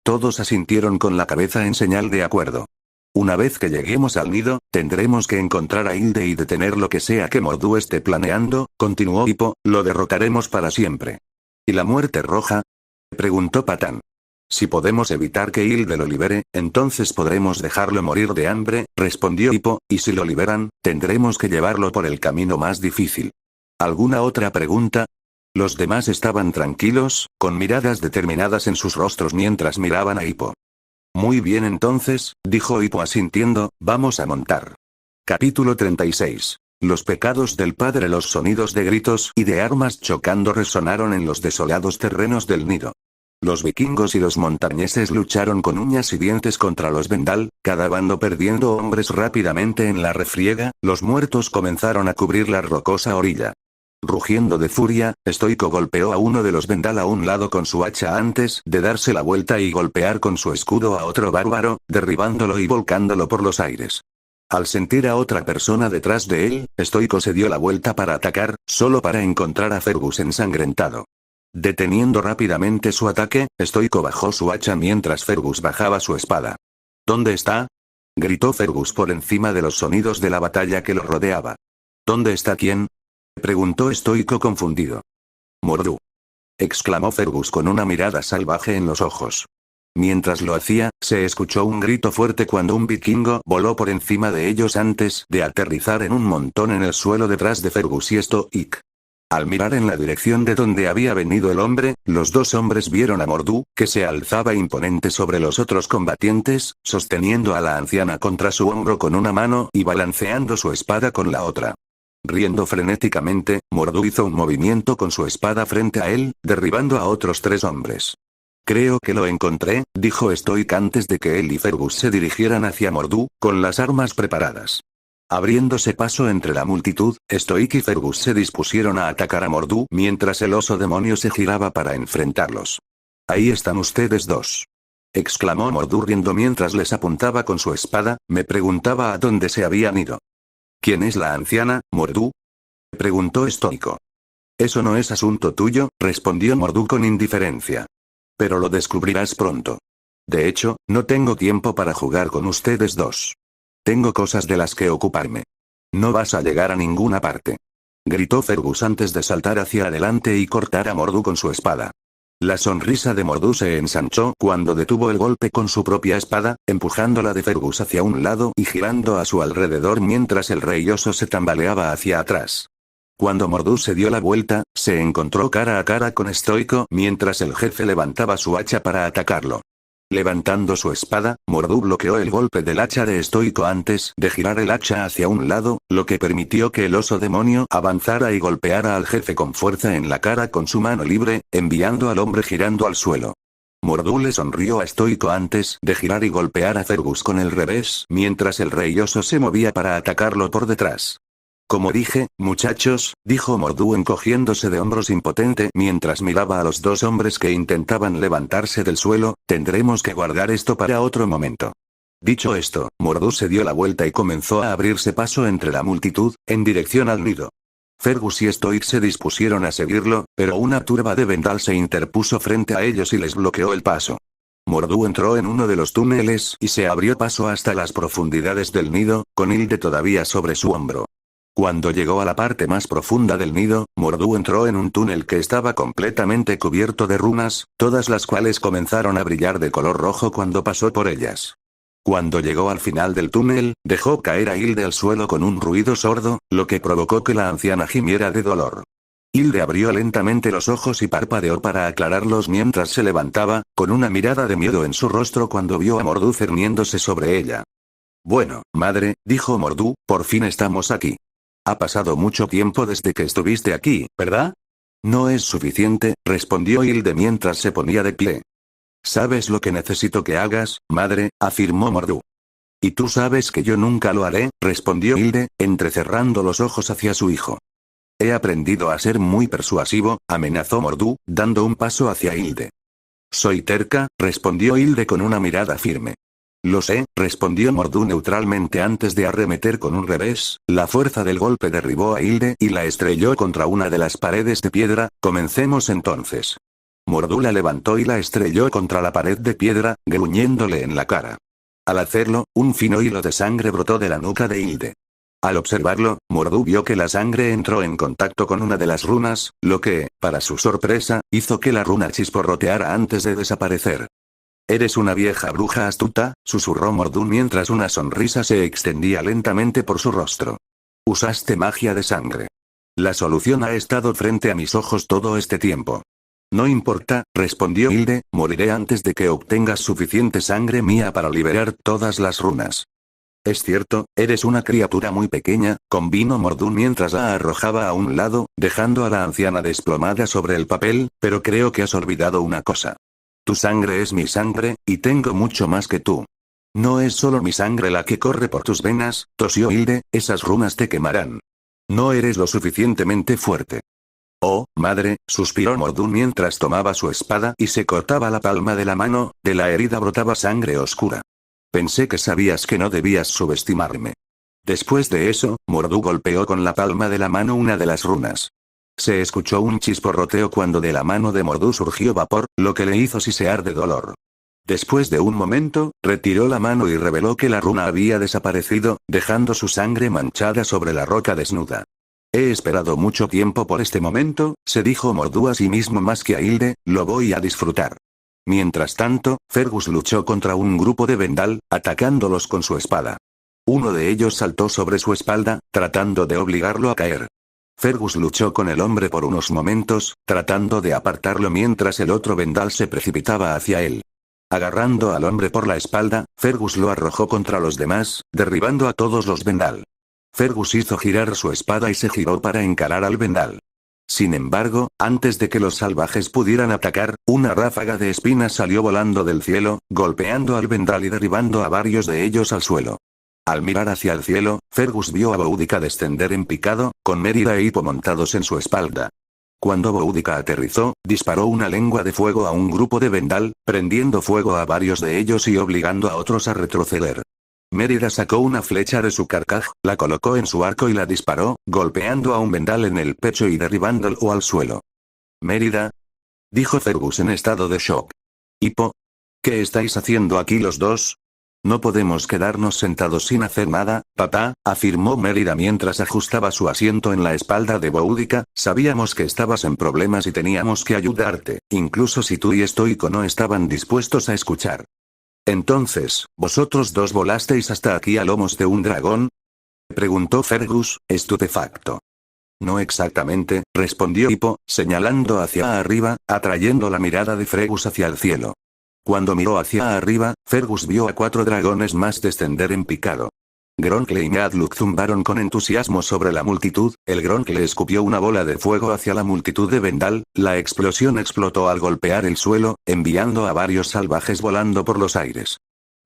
Todos asintieron con la cabeza en señal de acuerdo. Una vez que lleguemos al nido, tendremos que encontrar a Hilde y detener lo que sea que Mordu esté planeando, continuó Hippo, lo derrotaremos para siempre. ¿Y la muerte roja? Preguntó Patán. Si podemos evitar que Hilde lo libere, entonces podremos dejarlo morir de hambre, respondió Hippo, y si lo liberan, tendremos que llevarlo por el camino más difícil. ¿Alguna otra pregunta? Los demás estaban tranquilos, con miradas determinadas en sus rostros mientras miraban a Hippo. Muy bien entonces, dijo Hippo asintiendo, vamos a montar. Capítulo 36. Los pecados del padre. Los sonidos de gritos y de armas chocando resonaron en los desolados terrenos del nido. Los vikingos y los montañeses lucharon con uñas y dientes contra los Vendal, cada bando perdiendo hombres rápidamente en la refriega, los muertos comenzaron a cubrir la rocosa orilla. Rugiendo de furia, Stoico golpeó a uno de los Vendal a un lado con su hacha antes de darse la vuelta y golpear con su escudo a otro bárbaro, derribándolo y volcándolo por los aires. Al sentir a otra persona detrás de él, Stoico se dio la vuelta para atacar, solo para encontrar a Fergus ensangrentado. Deteniendo rápidamente su ataque, Stoico bajó su hacha mientras Fergus bajaba su espada. ¿Dónde está? Gritó Fergus por encima de los sonidos de la batalla que lo rodeaba. ¿Dónde está quién? Preguntó Stoico confundido. Mordu. Exclamó Fergus con una mirada salvaje en los ojos. Mientras lo hacía, se escuchó un grito fuerte cuando un vikingo voló por encima de ellos antes de aterrizar en un montón en el suelo detrás de Fergus y Stoic. Al mirar en la dirección de donde había venido el hombre, los dos hombres vieron a Mordu, que se alzaba imponente sobre los otros combatientes, sosteniendo a la anciana contra su hombro con una mano y balanceando su espada con la otra. Riendo frenéticamente, Mordu hizo un movimiento con su espada frente a él, derribando a otros 3 hombres. Creo que lo encontré, dijo Stoic antes de que él y Fergus se dirigieran hacia Mordu, con las armas preparadas. Abriéndose paso entre la multitud, Stoic y Fergus se dispusieron a atacar a Mordu mientras el oso demonio se giraba para enfrentarlos. Ahí están ustedes dos. Exclamó Mordu riendo mientras les apuntaba con su espada, me preguntaba a dónde se habían ido. ¿Quién es la anciana, Mordu? Preguntó Stoico. Eso no es asunto tuyo, respondió Mordu con indiferencia. Pero lo descubrirás pronto. De hecho, no tengo tiempo para jugar con ustedes dos. Tengo cosas de las que ocuparme. No vas a llegar a ninguna parte. Gritó Fergus antes de saltar hacia adelante y cortar a Mordu con su espada. La sonrisa de Mordu se ensanchó cuando detuvo el golpe con su propia espada, empujándola de Fergus hacia un lado y girando a su alrededor mientras el rey oso se tambaleaba hacia atrás. Cuando Mordu se dio la vuelta, se encontró cara a cara con Stoico mientras el jefe levantaba su hacha para atacarlo. Levantando su espada, Mordu bloqueó el golpe del hacha de Stoico antes de girar el hacha hacia un lado, lo que permitió que el oso demonio avanzara y golpeara al jefe con fuerza en la cara con su mano libre, enviando al hombre girando al suelo. Mordu le sonrió a Stoico antes de girar y golpear a Fergus con el revés, mientras el rey oso se movía para atacarlo por detrás. Como dije, muchachos, dijo Mordu encogiéndose de hombros impotente mientras miraba a los 2 hombres que intentaban levantarse del suelo, tendremos que guardar esto para otro momento. Dicho esto, Mordu se dio la vuelta y comenzó a abrirse paso entre la multitud, en dirección al nido. Fergus y Stoic se dispusieron a seguirlo, pero una turba de Vendal se interpuso frente a ellos y les bloqueó el paso. Mordu entró en uno de los túneles y se abrió paso hasta las profundidades del nido, con Hilde todavía sobre su hombro. Cuando llegó a la parte más profunda del nido, Mordu entró en un túnel que estaba completamente cubierto de runas, todas las cuales comenzaron a brillar de color rojo cuando pasó por ellas. Cuando llegó al final del túnel, dejó caer a Hilde al suelo con un ruido sordo, lo que provocó que la anciana gimiera de dolor. Hilde abrió lentamente los ojos y parpadeó para aclararlos mientras se levantaba, con una mirada de miedo en su rostro cuando vio a Mordu cerniéndose sobre ella. Bueno, madre, dijo Mordu, por fin estamos aquí. Ha pasado mucho tiempo desde que estuviste aquí, ¿verdad? No es suficiente, respondió Hilde mientras se ponía de pie. ¿Sabes lo que necesito que hagas, madre?, afirmó Mordu. Y tú sabes que yo nunca lo haré, respondió Hilde, entrecerrando los ojos hacia su hijo. He aprendido a ser muy persuasivo, amenazó Mordu, dando un paso hacia Hilde. Soy terca, respondió Hilde con una mirada firme. Lo sé, respondió Mordu neutralmente antes de arremeter con un revés, la fuerza del golpe derribó a Hilde y la estrelló contra una de las paredes de piedra, comencemos entonces. Mordu la levantó y la estrelló contra la pared de piedra, gruñéndole en la cara. Al hacerlo, un fino hilo de sangre brotó de la nuca de Hilde. Al observarlo, Mordu vio que la sangre entró en contacto con una de las runas, lo que, para su sorpresa, hizo que la runa chisporroteara antes de desaparecer. Eres una vieja bruja astuta, susurró Mordu mientras una sonrisa se extendía lentamente por su rostro. Usaste magia de sangre. La solución ha estado frente a mis ojos todo este tiempo. No importa, respondió Hilde, moriré antes de que obtengas suficiente sangre mía para liberar todas las runas. Es cierto, eres una criatura muy pequeña, convino Mordu mientras la arrojaba a un lado, dejando a la anciana desplomada sobre el papel, pero creo que has olvidado una cosa. Tu sangre es mi sangre, y tengo mucho más que tú. No es solo mi sangre la que corre por tus venas, tosió Hilde, esas runas te quemarán. No eres lo suficientemente fuerte. Oh, madre, suspiró Mordu mientras tomaba su espada y se cortaba la palma de la mano, de la herida brotaba sangre oscura. Pensé que sabías que no debías subestimarme. Después de eso, Mordu golpeó con la palma de la mano una de las runas. Se escuchó un chisporroteo cuando de la mano de Mordu surgió vapor, lo que le hizo sisear de dolor. Después de un momento, retiró la mano y reveló que la runa había desaparecido, dejando su sangre manchada sobre la roca desnuda. He esperado mucho tiempo por este momento, se dijo Mordu a sí mismo más que a Hilde, lo voy a disfrutar. Mientras tanto, Fergus luchó contra un grupo de Vendal, atacándolos con su espada. Uno de ellos saltó sobre su espalda, tratando de obligarlo a caer. Fergus luchó con el hombre por unos momentos, tratando de apartarlo mientras el otro Vendal se precipitaba hacia él. Agarrando al hombre por la espalda, Fergus lo arrojó contra los demás, derribando a todos los Vendal. Fergus hizo girar su espada y se giró para encarar al Vendal. Sin embargo, antes de que los salvajes pudieran atacar, una ráfaga de espinas salió volando del cielo, golpeando al Vendal y derribando a varios de ellos al suelo. Al mirar hacia el cielo, Fergus vio a Boudica descender en picado, con Mérida e Hippo montados en su espalda. Cuando Boudica aterrizó, disparó una lengua de fuego a un grupo de Vendal, prendiendo fuego a varios de ellos y obligando a otros a retroceder. Mérida sacó una flecha de su carcaj, la colocó en su arco y la disparó, golpeando a un Vendal en el pecho y derribándolo al suelo. «Mérida», dijo Fergus en estado de shock. «Hippo, ¿qué estáis haciendo aquí los dos? No podemos quedarnos sentados sin hacer nada, papá», afirmó Mérida mientras ajustaba su asiento en la espalda de Boudica, «sabíamos que estabas en problemas y teníamos que ayudarte, incluso si tú y Stoico no estaban dispuestos a escuchar». «Entonces, ¿vosotros dos volasteis hasta aquí a lomos de un dragón?», preguntó Fergus, estupefacto. «No exactamente», respondió Hippo, señalando hacia arriba, atrayendo la mirada de Fergus hacia el cielo. Cuando miró hacia arriba, Fergus vio a 4 dragones más descender en picado. Gronkle y Meadlock zumbaron con entusiasmo sobre la multitud, el Gronkle escupió una bola de fuego hacia la multitud de Vendal, la explosión explotó al golpear el suelo, enviando a varios salvajes volando por los aires.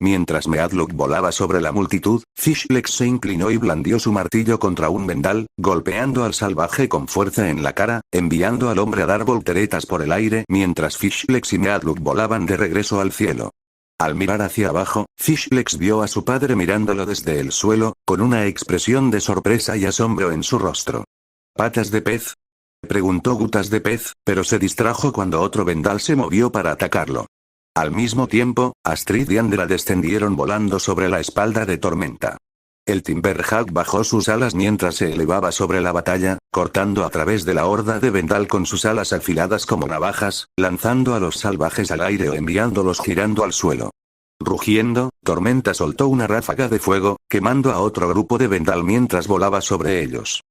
Mientras Meadlock volaba sobre la multitud, Fishlex se inclinó y blandió su martillo contra un Vendal, golpeando al salvaje con fuerza en la cara, enviando al hombre a dar volteretas por el aire mientras Fishlex y Meadlock volaban de regreso al cielo. Al mirar hacia abajo, Fishlex vio a su padre mirándolo desde el suelo, con una expresión de sorpresa y asombro en su rostro. «¿Patas de pez?», preguntó Gutas de pez, pero se distrajo cuando otro Vendal se movió para atacarlo. Al mismo tiempo, Astrid y Andra descendieron volando sobre la espalda de Tormenta. El Timberhawk bajó sus alas mientras se elevaba sobre la batalla, cortando a través de la horda de Vendal con sus alas afiladas como navajas, lanzando a los salvajes al aire o enviándolos girando al suelo. Rugiendo, Tormenta soltó una ráfaga de fuego, quemando a otro grupo de Vendal mientras volaba sobre ellos.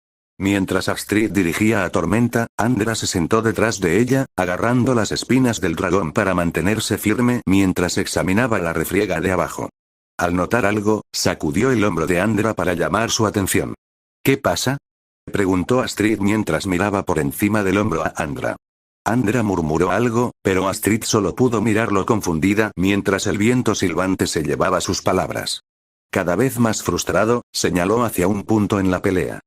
Mientras Astrid dirigía a Tormenta, Andra se sentó detrás de ella, agarrando las espinas del dragón para mantenerse firme mientras examinaba la refriega de abajo. Al notar algo, sacudió el hombro de Andra para llamar su atención. «¿Qué pasa?», preguntó Astrid mientras miraba por encima del hombro a Andra. Andra murmuró algo, pero Astrid solo pudo mirarlo confundida mientras el viento silbante se llevaba sus palabras. Cada vez más frustrado, señaló hacia un punto en la pelea.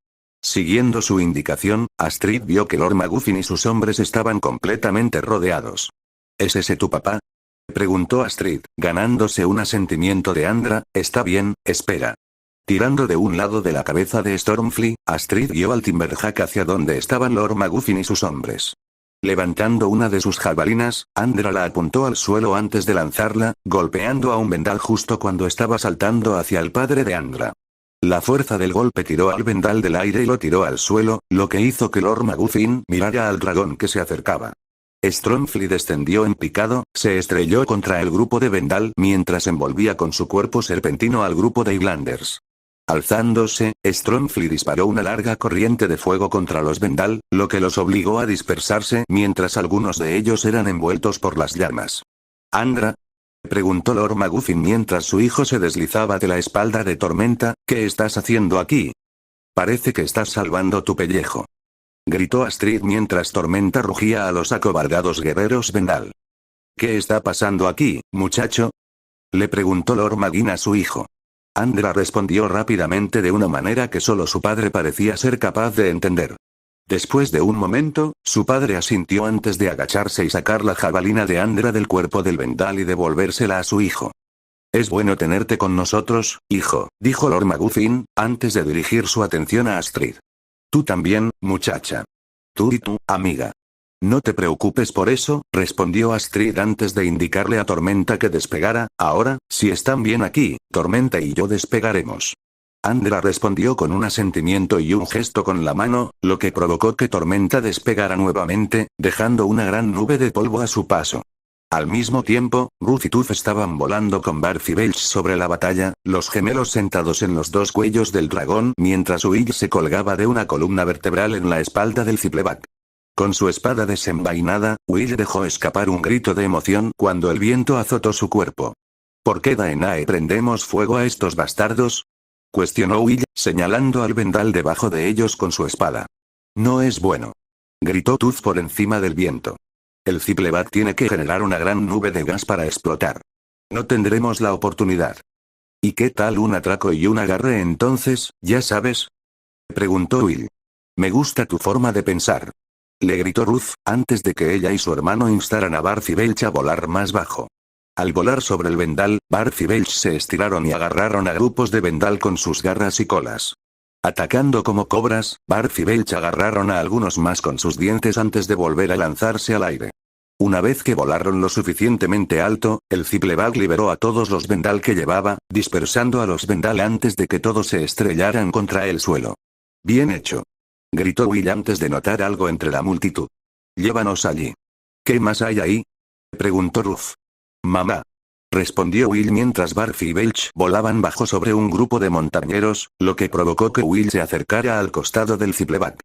Siguiendo su indicación, Astrid vio que Lord Maguffin y sus hombres estaban completamente rodeados. «¿Es ese tu papá?», preguntó Astrid, ganándose un asentimiento de Andra. «Está bien, espera». Tirando de un lado de la cabeza de Stormfly, Astrid guió al Timberhawk hacia donde estaban Lord Maguffin y sus hombres. Levantando una de sus jabalinas, Andra la apuntó al suelo antes de lanzarla, golpeando a un Vendal justo cuando estaba saltando hacia el padre de Andra. La fuerza del golpe tiró al Vendal del aire y lo tiró al suelo, lo que hizo que Lord Maguffin mirara al dragón que se acercaba. Stormfly descendió en picado, se estrelló contra el grupo de Vendal mientras envolvía con su cuerpo serpentino al grupo de Highlanders. Alzándose, Stormfly disparó una larga corriente de fuego contra los Vendal, lo que los obligó a dispersarse mientras algunos de ellos eran envueltos por las llamas. «Andra», preguntó Lord Maguffin mientras su hijo se deslizaba de la espalda de Tormenta, «¿qué estás haciendo aquí? Parece que estás salvando tu pellejo», gritó Astrid mientras Tormenta rugía a los acobardados guerreros Vendal. «¿Qué está pasando aquí, muchacho?», le preguntó Lord Maguffin a su hijo. Andra respondió rápidamente de una manera que solo su padre parecía ser capaz de entender. Después de un momento, su padre asintió antes de agacharse y sacar la jabalina de Andra del cuerpo del vendal y devolvérsela a su hijo. «Es bueno tenerte con nosotros, hijo», dijo Lord Maguffin, antes de dirigir su atención a Astrid. «Tú también, muchacha. Tú y tú, amiga». «No te preocupes por eso», respondió Astrid antes de indicarle a Tormenta que despegara. «Ahora, si están bien aquí, Tormenta y yo despegaremos». Andra respondió con un asentimiento y un gesto con la mano, lo que provocó que Tormenta despegara nuevamente, dejando una gran nube de polvo a su paso. Al mismo tiempo, Ruth y Tuf estaban volando con Barf y Belch sobre la batalla, los gemelos sentados en los dos cuellos del dragón mientras Will se colgaba de una columna vertebral en la espalda del Cipleback. Con su espada desenvainada, Will dejó escapar un grito de emoción cuando el viento azotó su cuerpo. ¿Por qué Daenae prendemos fuego a estos bastardos?, cuestionó Will, señalando al vendal debajo de ellos con su espada. «No es bueno», gritó Tuf por encima del viento. «El Cipleback tiene que generar una gran nube de gas para explotar. No tendremos la oportunidad». «¿Y qué tal un atraco y un agarre entonces, ya sabes?», preguntó Will. «Me gusta tu forma de pensar», le gritó Ruth, antes de que ella y su hermano instaran a Barf y Belch a volar más bajo. Al volar sobre el vendal, Barf y Belch se estiraron y agarraron a grupos de vendal con sus garras y colas. Atacando como cobras, Barf y Belch agarraron a algunos más con sus dientes antes de volver a lanzarse al aire. Una vez que volaron lo suficientemente alto, el Cipleback liberó a todos los vendal que llevaba, dispersando a los vendal antes de que todos se estrellaran contra el suelo. «Bien hecho», gritó Will antes de notar algo entre la multitud. «Llévanos allí». «¿Qué más hay ahí?», preguntó Ruth. «Mamá», respondió Will mientras Barf y Belch volaban bajo sobre un grupo de montañeros, lo que provocó que Will se acercara al costado del Cipleback.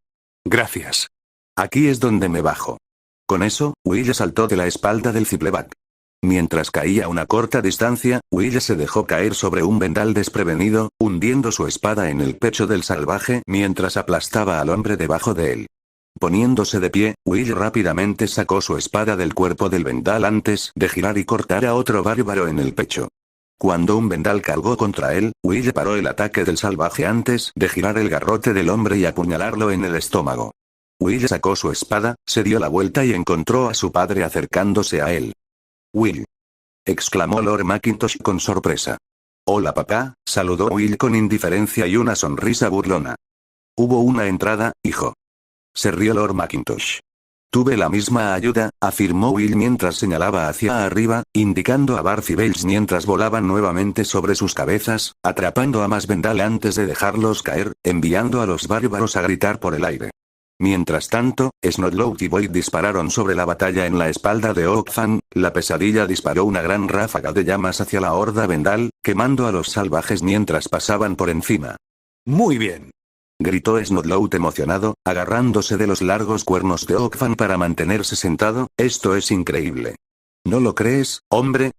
«Gracias. Aquí es donde me bajo». Con eso, Will saltó de la espalda del Cipleback. Mientras caía a una corta distancia, Will se dejó caer sobre un vendal desprevenido, hundiendo su espada en el pecho del salvaje mientras aplastaba al hombre debajo de él. Poniéndose de pie, Will rápidamente sacó su espada del cuerpo del vendal antes de girar y cortar a otro bárbaro en el pecho. Cuando un vendal cargó contra él, Will paró el ataque del salvaje antes de girar el garrote del hombre y apuñalarlo en el estómago. Will sacó su espada, se dio la vuelta y encontró a su padre acercándose a él. «Will», exclamó Lord Mackintosh con sorpresa. «Hola papá», saludó Will con indiferencia y una sonrisa burlona. «Hubo una entrada, hijo», se rió Lord Mackintosh. «Tuve la misma ayuda», afirmó Will mientras señalaba hacia arriba, indicando a Barf y Belch mientras volaban nuevamente sobre sus cabezas, atrapando a más vendal antes de dejarlos caer, enviando a los bárbaros a gritar por el aire. Mientras tanto, Snotlout y Boyd dispararon sobre la batalla en la espalda de Oakfan. La pesadilla disparó una gran ráfaga de llamas hacia la horda vendal, quemando a los salvajes mientras pasaban por encima. Muy bien, gritó Snotlout emocionado, agarrándose de los largos cuernos de Oakfan para mantenerse sentado. «Esto es increíble». «¿No lo crees, hombre?».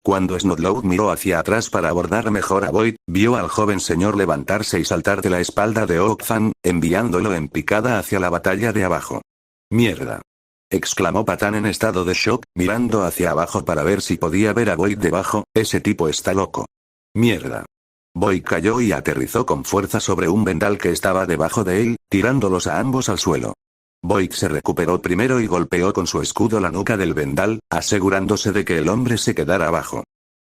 Cuando Snotlout miró hacia atrás para abordar mejor a Boyd, vio al joven señor levantarse y saltar de la espalda de Oakfan, enviándolo en picada hacia la batalla de abajo. «¡Mierda!», exclamó Patán en estado de shock, mirando hacia abajo para ver si podía ver a Boyd debajo. «Ese tipo está loco». «¡Mierda!». Boyd cayó y aterrizó con fuerza sobre un vendal que estaba debajo de él, tirándolos a ambos al suelo. Boyd se recuperó primero y golpeó con su escudo la nuca del vendal, asegurándose de que el hombre se quedara abajo.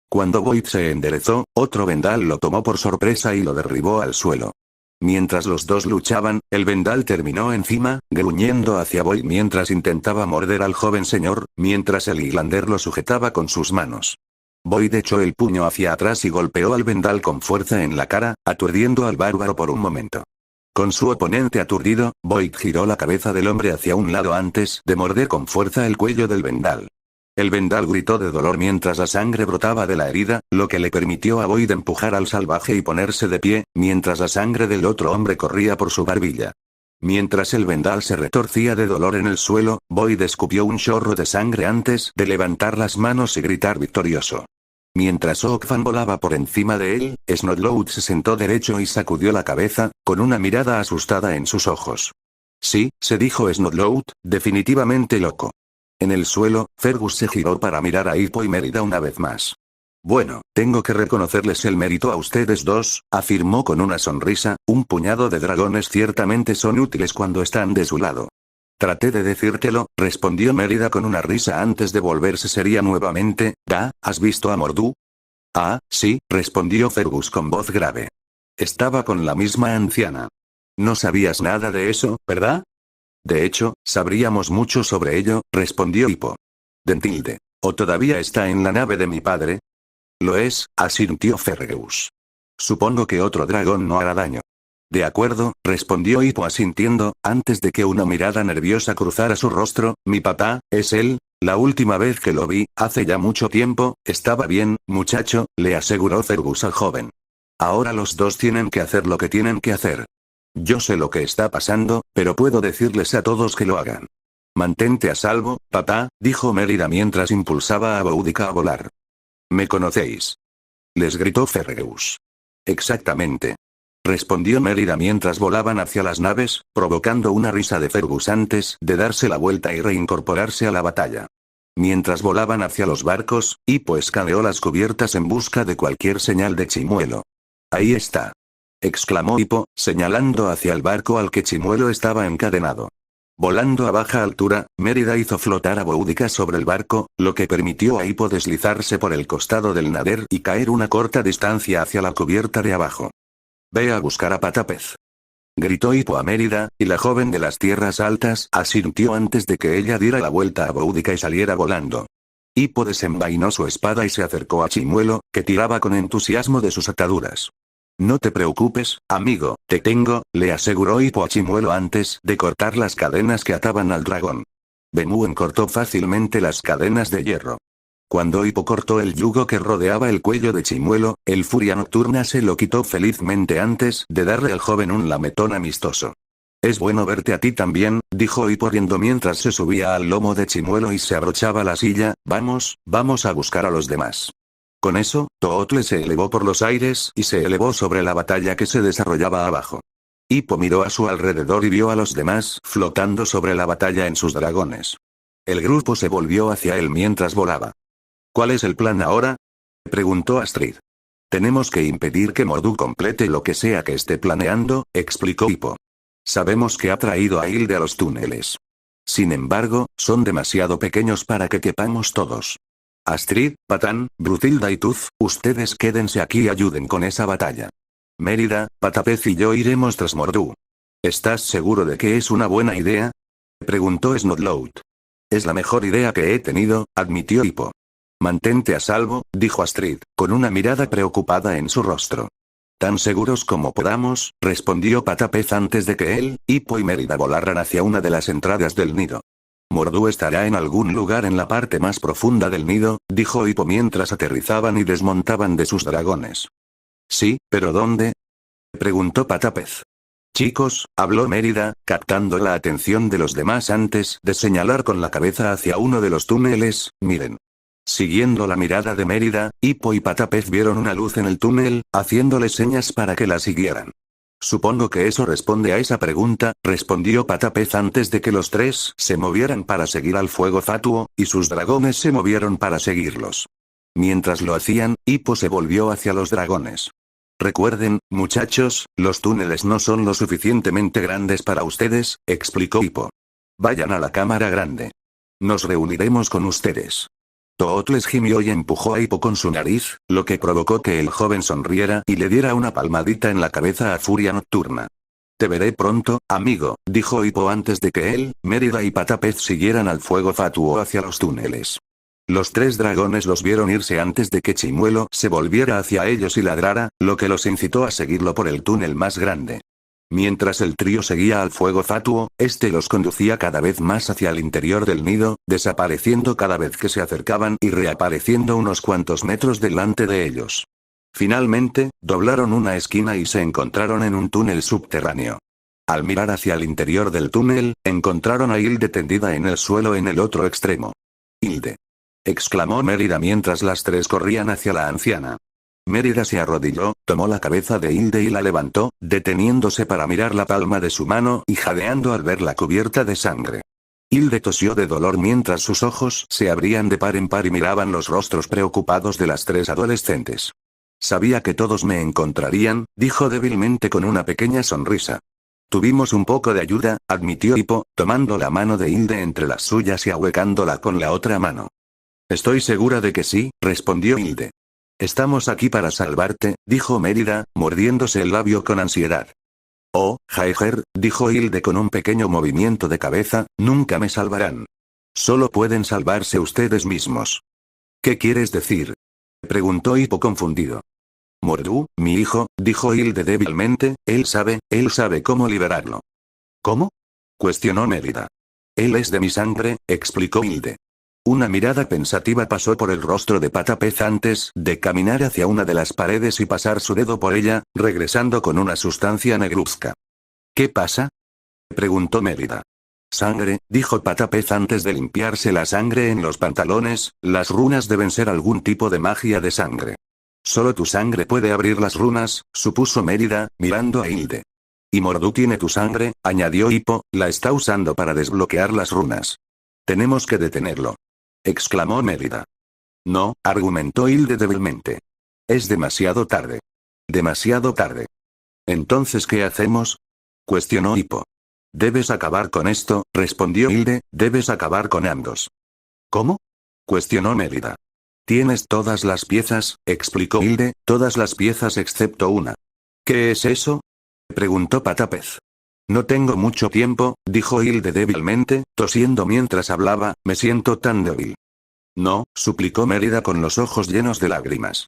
Cuando Boyd se enderezó, otro vendal lo tomó por sorpresa y lo derribó al suelo. Mientras los dos luchaban, el vendal terminó encima, gruñendo hacia Boyd mientras intentaba morder al joven señor, mientras el Highlander lo sujetaba con sus manos. Boyd echó el puño hacia atrás y golpeó al vendal con fuerza en la cara, aturdiendo al bárbaro por un momento. Con su oponente aturdido, Boyd giró la cabeza del hombre hacia un lado antes de morder con fuerza el cuello del vendal. El vendal gritó de dolor mientras la sangre brotaba de la herida, lo que le permitió a Boyd empujar al salvaje y ponerse de pie, mientras la sangre del otro hombre corría por su barbilla. Mientras el vendal se retorcía de dolor en el suelo, Boyd escupió un chorro de sangre antes de levantar las manos y gritar victorioso. Mientras Oakfan volaba por encima de él, Snotlout se sentó derecho y sacudió la cabeza, con una mirada asustada en sus ojos. «Sí», se dijo Snotlout, «definitivamente loco». En el suelo, Fergus se giró para mirar a Hippo y Mérida una vez más. Bueno, tengo que reconocerles el mérito a ustedes dos, afirmó con una sonrisa, un puñado de dragones ciertamente son útiles cuando están de su lado. Traté de decírtelo, respondió Mérida con una risa antes de volverse seria nuevamente. ¿Has visto a Mordu? Ah, sí, respondió Fergus con voz grave. Estaba con la misma anciana. No sabías nada de eso, ¿verdad? De hecho, sabríamos mucho sobre ello, respondió Hippo. Dentilde. ¿O todavía está en la nave de mi padre? Lo es, asintió Fergus. Supongo que otro dragón no hará daño. De acuerdo, respondió Hippo asintiendo, antes de que una mirada nerviosa cruzara su rostro. Mi papá, es él. La última vez que lo vi, hace ya mucho tiempo, estaba bien, muchacho, le aseguró Fergus al joven. Ahora los dos tienen que hacer lo que tienen que hacer. Yo sé lo que está pasando, pero puedo decirles a todos que lo hagan. Mantente a salvo, papá, dijo Mérida mientras impulsaba a Boudica a volar. ¿Me conocéis? Les gritó Fergus. Exactamente. Respondió Mérida mientras volaban hacia las naves, provocando una risa de Fergus antes de darse la vuelta y reincorporarse a la batalla. Mientras volaban hacia los barcos, Hippo escaneó las cubiertas en busca de cualquier señal de Chimuelo. Ahí está. Exclamó Hippo, señalando hacia el barco al que Chimuelo estaba encadenado. Volando a baja altura, Mérida hizo flotar a Boudica sobre el barco, lo que permitió a Hippo deslizarse por el costado del nader y caer una corta distancia hacia la cubierta de abajo. Ve a buscar a Patapez. Gritó Hippo a Mérida, y la joven de las tierras altas asintió antes de que ella diera la vuelta a Boudica y saliera volando. Hippo desenvainó su espada y se acercó a Chimuelo, que tiraba con entusiasmo de sus ataduras. No te preocupes, amigo, te tengo, le aseguró Hippo a Chimuelo antes de cortar las cadenas que ataban al dragón. Bemuen cortó fácilmente las cadenas de hierro. Cuando Hippo cortó el yugo que rodeaba el cuello de Chimuelo, el Furia Nocturna se lo quitó felizmente antes de darle al joven un lametón amistoso. Es bueno verte a ti también, dijo Hippo riendo mientras se subía al lomo de Chimuelo y se abrochaba la silla. Vamos a buscar a los demás. Con eso, Tootle se elevó por los aires y se elevó sobre la batalla que se desarrollaba abajo. Hippo miró a su alrededor y vio a los demás flotando sobre la batalla en sus dragones. El grupo se volvió hacia él mientras volaba. ¿Cuál es el plan ahora? Preguntó Astrid. Tenemos que impedir que Mordu complete lo que sea que esté planeando, explicó Hippo. Sabemos que ha traído a Hilde a los túneles. Sin embargo, son demasiado pequeños para que quepamos todos. Astrid, Patán, Brutilda y Tuz, ustedes quédense aquí y ayuden con esa batalla. Mérida, Patapez y yo iremos tras Mordu. ¿Estás seguro de que es una buena idea? Preguntó Snotlout. Es la mejor idea que he tenido, admitió Hippo. Mantente a salvo, dijo Astrid, con una mirada preocupada en su rostro. Tan seguros como podamos, respondió Patapez antes de que él, Hippo y Mérida volaran hacia una de las entradas del nido. Mordu estará en algún lugar en la parte más profunda del nido, dijo Hippo mientras aterrizaban y desmontaban de sus dragones. Sí, pero ¿dónde? Preguntó Patapez. Chicos, habló Mérida, captando la atención de los demás antes de señalar con la cabeza hacia uno de los túneles. Miren. Siguiendo la mirada de Mérida, Hippo y Patapez vieron una luz en el túnel, haciéndoles señas para que la siguieran. Supongo que eso responde a esa pregunta, respondió Patapez antes de que los tres se movieran para seguir al fuego fatuo, y sus dragones se movieron para seguirlos. Mientras lo hacían, Hippo se volvió hacia los dragones. Recuerden, muchachos, los túneles no son lo suficientemente grandes para ustedes, explicó Hippo. Vayan a la cámara grande. Nos reuniremos con ustedes. Tootles gimió y empujó a Hippo con su nariz, lo que provocó que el joven sonriera y le diera una palmadita en la cabeza a Furia Nocturna. Te veré pronto, amigo, dijo Hippo antes de que él, Mérida y Patapez siguieran al fuego fatuo hacia los túneles. Los tres dragones los vieron irse antes de que Chimuelo se volviera hacia ellos y ladrara, lo que los incitó a seguirlo por el túnel más grande. Mientras el trío seguía al fuego fatuo, este los conducía cada vez más hacia el interior del nido, desapareciendo cada vez que se acercaban y reapareciendo unos cuantos metros delante de ellos. Finalmente, doblaron una esquina y se encontraron en un túnel subterráneo. Al mirar hacia el interior del túnel, encontraron a Hilde tendida en el suelo en el otro extremo. «Hilde», exclamó Mérida mientras las tres corrían hacia la anciana. Mérida se arrodilló, tomó la cabeza de Hilde y la levantó, deteniéndose para mirar la palma de su mano y jadeando al ver la cubierta de sangre. Hilde tosió de dolor mientras sus ojos se abrían de par en par y miraban los rostros preocupados de las tres adolescentes. Sabía que todos me encontrarían, dijo débilmente con una pequeña sonrisa. Tuvimos un poco de ayuda, admitió Hippo, tomando la mano de Hilde entre las suyas y ahuecándola con la otra mano. Estoy segura de que sí, respondió Hilde. Estamos aquí para salvarte, dijo Mérida, mordiéndose el labio con ansiedad. Oh, Jaeger, dijo Hilde con un pequeño movimiento de cabeza, nunca me salvarán. Solo pueden salvarse ustedes mismos. ¿Qué quieres decir? Preguntó Hippo confundido. Mordu, mi hijo, dijo Hilde débilmente, él sabe cómo liberarlo. ¿Cómo? Cuestionó Mérida. Él es de mi sangre, explicó Hilde. Una mirada pensativa pasó por el rostro de Patapez antes de caminar hacia una de las paredes y pasar su dedo por ella, regresando con una sustancia negruzca. ¿Qué pasa? Preguntó Mérida. Sangre, dijo Patapez antes de limpiarse la sangre en los pantalones, las runas deben ser algún tipo de magia de sangre. Solo tu sangre puede abrir las runas, supuso Mérida, mirando a Hilde. Y Mordu tiene tu sangre, añadió Hippo, la está usando para desbloquear las runas. Tenemos que detenerlo. Exclamó Mérida. No, argumentó Hilde débilmente. Es demasiado tarde. Demasiado tarde. ¿Entonces qué hacemos? Cuestionó Hippo. Debes acabar con esto, respondió Hilde, debes acabar con ambos. ¿Cómo? Cuestionó Mérida. Tienes todas las piezas, explicó Hilde, todas las piezas excepto una. ¿Qué es eso? Preguntó Patapez. No tengo mucho tiempo, dijo Hilde débilmente, tosiendo mientras hablaba, me siento tan débil. No, suplicó Mérida con los ojos llenos de lágrimas.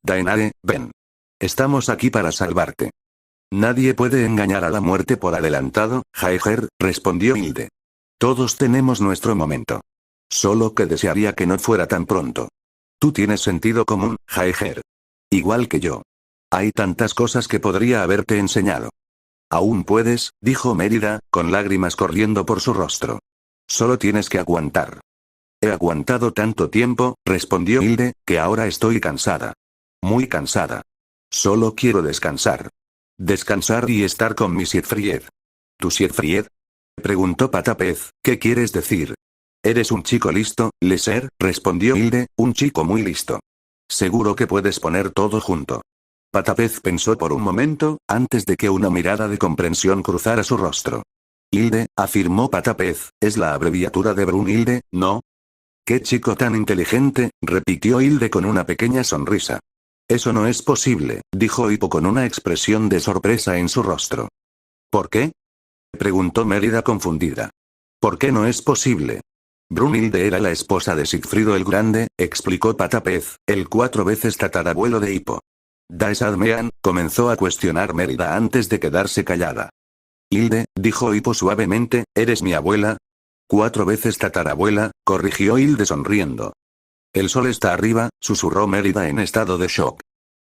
Daenerys, ven. Estamos aquí para salvarte. Nadie puede engañar a la muerte por adelantado, Jaeger, respondió Hilde. Todos tenemos nuestro momento. Solo que desearía que no fuera tan pronto. Tú tienes sentido común, Jaeger. Igual que yo. Hay tantas cosas que podría haberte enseñado. Aún puedes, dijo Mérida, con lágrimas corriendo por su rostro. Solo tienes que aguantar. He aguantado tanto tiempo, respondió Hilde, que ahora estoy cansada. Muy cansada. Solo quiero descansar. Descansar y estar con mi Siegfried. ¿Tu Siegfried? Preguntó Patapez, ¿qué quieres decir? Eres un chico listo, Leser, respondió Hilde, un chico muy listo. Seguro que puedes poner todo junto. Patapez pensó por un momento, antes de que una mirada de comprensión cruzara su rostro. Hilde, afirmó Patapez, es la abreviatura de Brunhilde, ¿no? ¡Qué chico tan inteligente!, repitió Hilde con una pequeña sonrisa. Eso no es posible, dijo Hippo con una expresión de sorpresa en su rostro. ¿Por qué? Preguntó Mérida confundida. ¿Por qué no es posible? Brunhilde era la esposa de Sigfrido el Grande, explicó Patapez, el 4 veces tatarabuelo de Hippo. Daesadmean, comenzó a cuestionar Mérida antes de quedarse callada. Hilde, dijo Hippo suavemente, ¿eres mi abuela? 4 veces tatarabuela, corrigió Hilde sonriendo. El sol está arriba, susurró Mérida en estado de shock.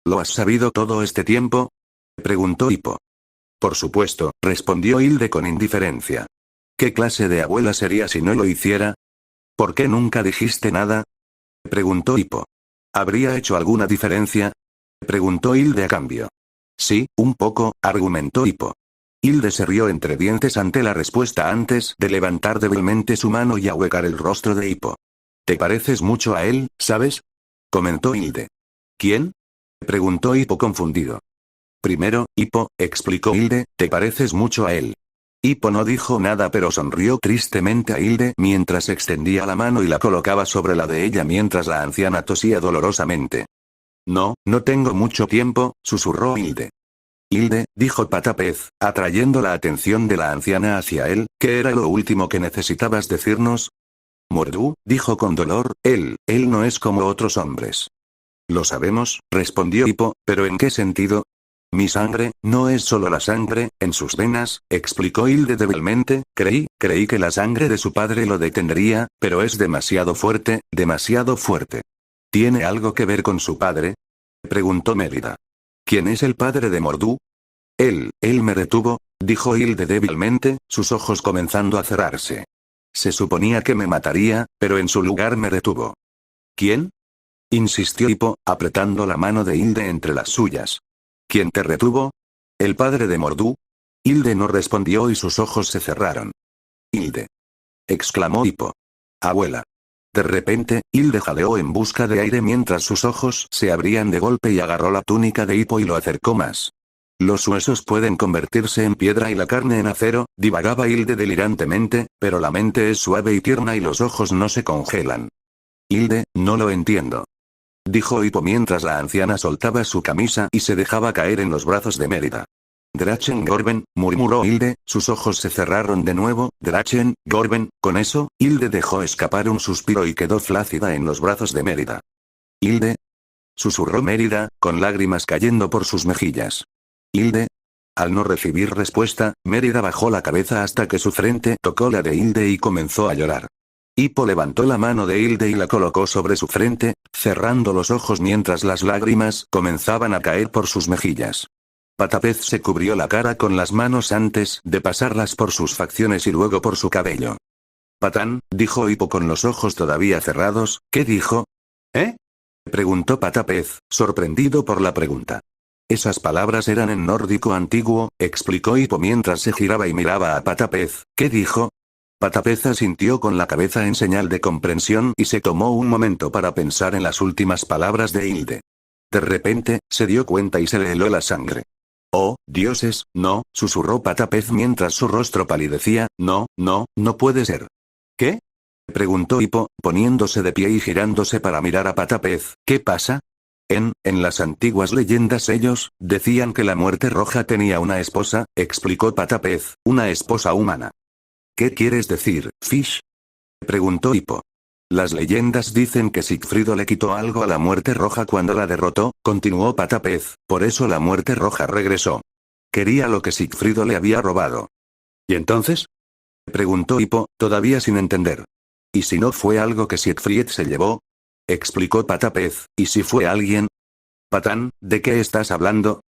¿Lo has sabido todo este tiempo? Preguntó Hippo. Por supuesto, respondió Hilde con indiferencia. ¿Qué clase de abuela sería si no lo hiciera? ¿Por qué nunca dijiste nada? Preguntó Hippo. ¿Habría hecho alguna diferencia? Preguntó Hilde a cambio. Sí, un poco, argumentó Hippo. Hilde se rió entre dientes ante la respuesta antes de levantar débilmente su mano y ahuecar el rostro de Hippo. ¿Te pareces mucho a él, sabes? Comentó Hilde. ¿Quién? Preguntó Hippo confundido. Primero, Hippo, explicó Hilde, te pareces mucho a él. Hippo no dijo nada pero sonrió tristemente a Hilde mientras extendía la mano y la colocaba sobre la de ella mientras la anciana tosía dolorosamente. No, no tengo mucho tiempo, susurró Hilde. Hilde, dijo Patapez, atrayendo la atención de la anciana hacia él, ¿qué era lo último que necesitabas decirnos? Mordu, dijo con dolor, él no es como otros hombres. Lo sabemos, respondió Hippo, pero ¿en qué sentido? Mi sangre, no es solo la sangre, en sus venas, explicó Hilde débilmente, creí que la sangre de su padre lo detendría, pero es demasiado fuerte, demasiado fuerte. ¿Tiene algo que ver con su padre? Preguntó Mérida. ¿Quién es el padre de Mordu? Él me retuvo, dijo Hilde débilmente, sus ojos comenzando a cerrarse. Se suponía que me mataría, pero en su lugar me retuvo. ¿Quién? Insistió Hippo, apretando la mano de Hilde entre las suyas. ¿Quién te retuvo? ¿El padre de Mordu? Hilde no respondió y sus ojos se cerraron. Hilde. exclamó Hippo. Abuela. De repente, Hilde jaleó en busca de aire mientras sus ojos se abrían de golpe y agarró la túnica de Hippo y lo acercó más. Los huesos pueden convertirse en piedra y la carne en acero, divagaba Hilde delirantemente, pero la mente es suave y tierna y los ojos no se congelan. Hilde, no lo entiendo. Dijo Hippo mientras la anciana soltaba su camisa y se dejaba caer en los brazos de Mérida. Drachen Gorben, murmuró Hilde, sus ojos se cerraron de nuevo. Drachen Gorben, con eso, Hilde dejó escapar un suspiro y quedó flácida en los brazos de Mérida. Hilde. Susurró Mérida, con lágrimas cayendo por sus mejillas. Hilde. Al no recibir respuesta, Mérida bajó la cabeza hasta que su frente tocó la de Hilde y comenzó a llorar. Hippo levantó la mano de Hilde y la colocó sobre su frente, cerrando los ojos mientras las lágrimas comenzaban a caer por sus mejillas. Patapez se cubrió la cara con las manos antes de pasarlas por sus facciones y luego por su cabello. Patán, dijo Hippo con los ojos todavía cerrados, ¿qué dijo? ¿Eh? Preguntó Patapez, sorprendido por la pregunta. Esas palabras eran en nórdico antiguo, explicó Hippo mientras se giraba y miraba a Patapez, ¿qué dijo? Patapez asintió con la cabeza en señal de comprensión y se tomó un momento para pensar en las últimas palabras de Hilde. De repente, se dio cuenta y se le heló la sangre. Oh, dioses, no, susurró Patapez mientras su rostro palidecía, no puede ser. ¿Qué? Preguntó Hippo, poniéndose de pie y girándose para mirar a Patapez, ¿qué pasa? En las antiguas leyendas ellos, decían que la muerte roja tenía una esposa, explicó Patapez, una esposa humana. ¿Qué quieres decir, Fish? Preguntó Hippo. Las leyendas dicen que Sigfrido le quitó algo a la muerte roja cuando la derrotó, continuó Patapez, por eso la muerte roja regresó. Quería lo que Sigfrido le había robado. ¿Y entonces? Preguntó Hippo, todavía sin entender. ¿Y si no fue algo que Siegfried se llevó? Explicó Patapez, ¿y si fue alguien? Patán, ¿de qué estás hablando?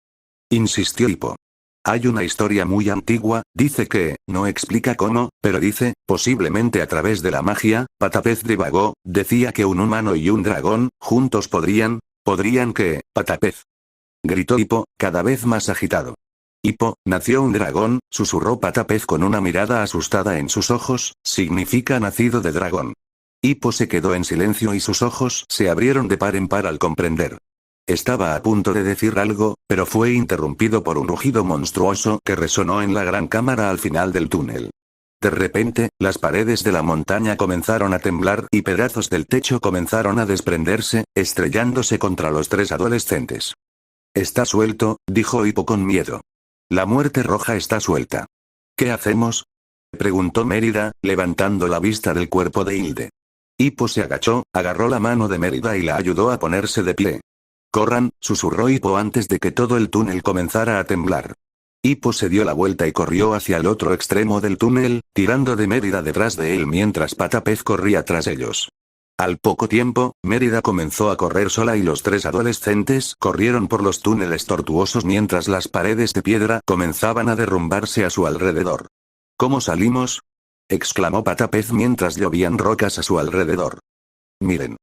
Insistió Hippo. Hay una historia muy antigua, dice que, no explica cómo, pero dice, posiblemente a través de la magia. Patapez divagó, decía que un humano y un dragón, juntos podrían que, Patapez. Gritó Hippo, cada vez más agitado. Hippo, nació un dragón, susurró Patapez con una mirada asustada en sus ojos, significa nacido de dragón. Hippo se quedó en silencio y sus ojos se abrieron de par en par al comprender. Estaba a punto de decir algo, pero fue interrumpido por un rugido monstruoso que resonó en la gran cámara al final del túnel. De repente, las paredes de la montaña comenzaron a temblar y pedazos del techo comenzaron a desprenderse, estrellándose contra los tres adolescentes. Está suelto, dijo Hippo con miedo. La muerte roja está suelta. ¿Qué hacemos? Preguntó Mérida, levantando la vista del cuerpo de Hilde. Hippo se agachó, agarró la mano de Mérida y la ayudó a ponerse de pie. Corran, susurró Hippo antes de que todo el túnel comenzara a temblar. Hippo se dio la vuelta y corrió hacia el otro extremo del túnel, tirando de Mérida detrás de él mientras Patapez corría tras ellos. Al poco tiempo, Mérida comenzó a correr sola y los tres adolescentes corrieron por los túneles tortuosos mientras las paredes de piedra comenzaban a derrumbarse a su alrededor. ¿Cómo salimos? Exclamó Patapez mientras llovían rocas a su alrededor. Miren.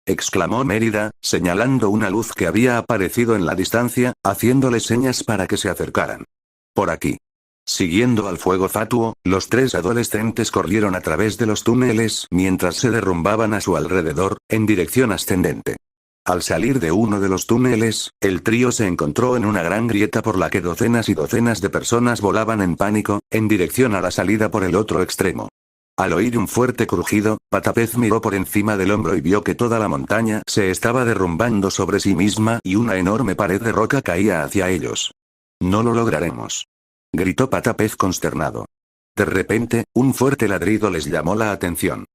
Exclamó Mérida, señalando una luz que había aparecido en la distancia, haciéndole señas para que se acercaran. Por aquí. Siguiendo al fuego fatuo, los tres adolescentes corrieron a través de los túneles mientras se derrumbaban a su alrededor, en dirección ascendente. Al salir de uno de los túneles, el trío se encontró en una gran grieta por la que docenas y docenas de personas volaban en pánico, en dirección a la salida por el otro extremo. Al oír un fuerte crujido, Patapez miró por encima del hombro y vio que toda la montaña se estaba derrumbando sobre sí misma y una enorme pared de roca caía hacia ellos. No lo lograremos. Gritó Patapez consternado. De repente, un fuerte ladrido les llamó la atención.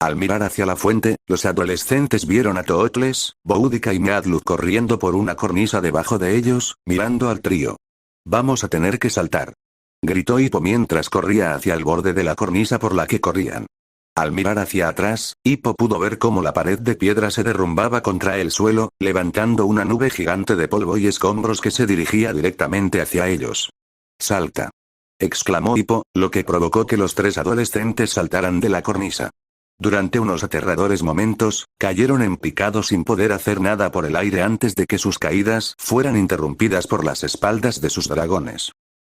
Al mirar hacia la fuente, los adolescentes vieron a Tootles, Boudica y Meadluz corriendo por una cornisa debajo de ellos, mirando al trío. Vamos a tener que saltar. Gritó Hippo mientras corría hacia el borde de la cornisa por la que corrían. Al mirar hacia atrás, Hippo pudo ver cómo la pared de piedra se derrumbaba contra el suelo, levantando una nube gigante de polvo y escombros que se dirigía directamente hacia ellos. ¡Salta! Exclamó Hippo, lo que provocó que los tres adolescentes saltaran de la cornisa. Durante unos aterradores momentos, cayeron en picado sin poder hacer nada por el aire antes de que sus caídas fueran interrumpidas por las espaldas de sus dragones.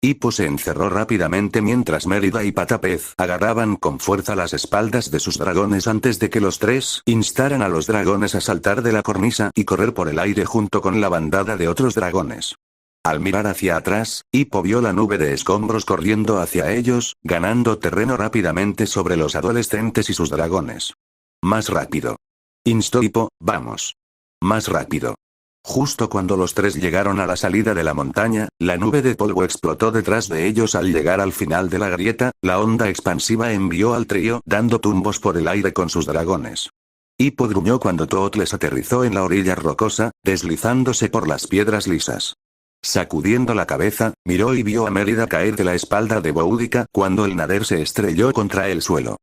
Hippo se encerró rápidamente mientras Mérida y Patapez agarraban con fuerza las espaldas de sus dragones antes de que los tres instaran a los dragones a saltar de la cornisa y correr por el aire junto con la bandada de otros dragones. Al mirar hacia atrás, Hippo vio la nube de escombros corriendo hacia ellos, ganando terreno rápidamente sobre los adolescentes y sus dragones. Más rápido. Instó Hippo, vamos. Más rápido. Justo cuando los tres llegaron a la salida de la montaña, la nube de polvo explotó detrás de ellos al llegar al final de la grieta, la onda expansiva envió al trío dando tumbos por el aire con sus dragones. Hippo gruñó cuando Tootles aterrizó en la orilla rocosa, deslizándose por las piedras lisas. Sacudiendo la cabeza, miró y vio a Mérida caer de la espalda de Boudica cuando el nader se estrelló contra el suelo.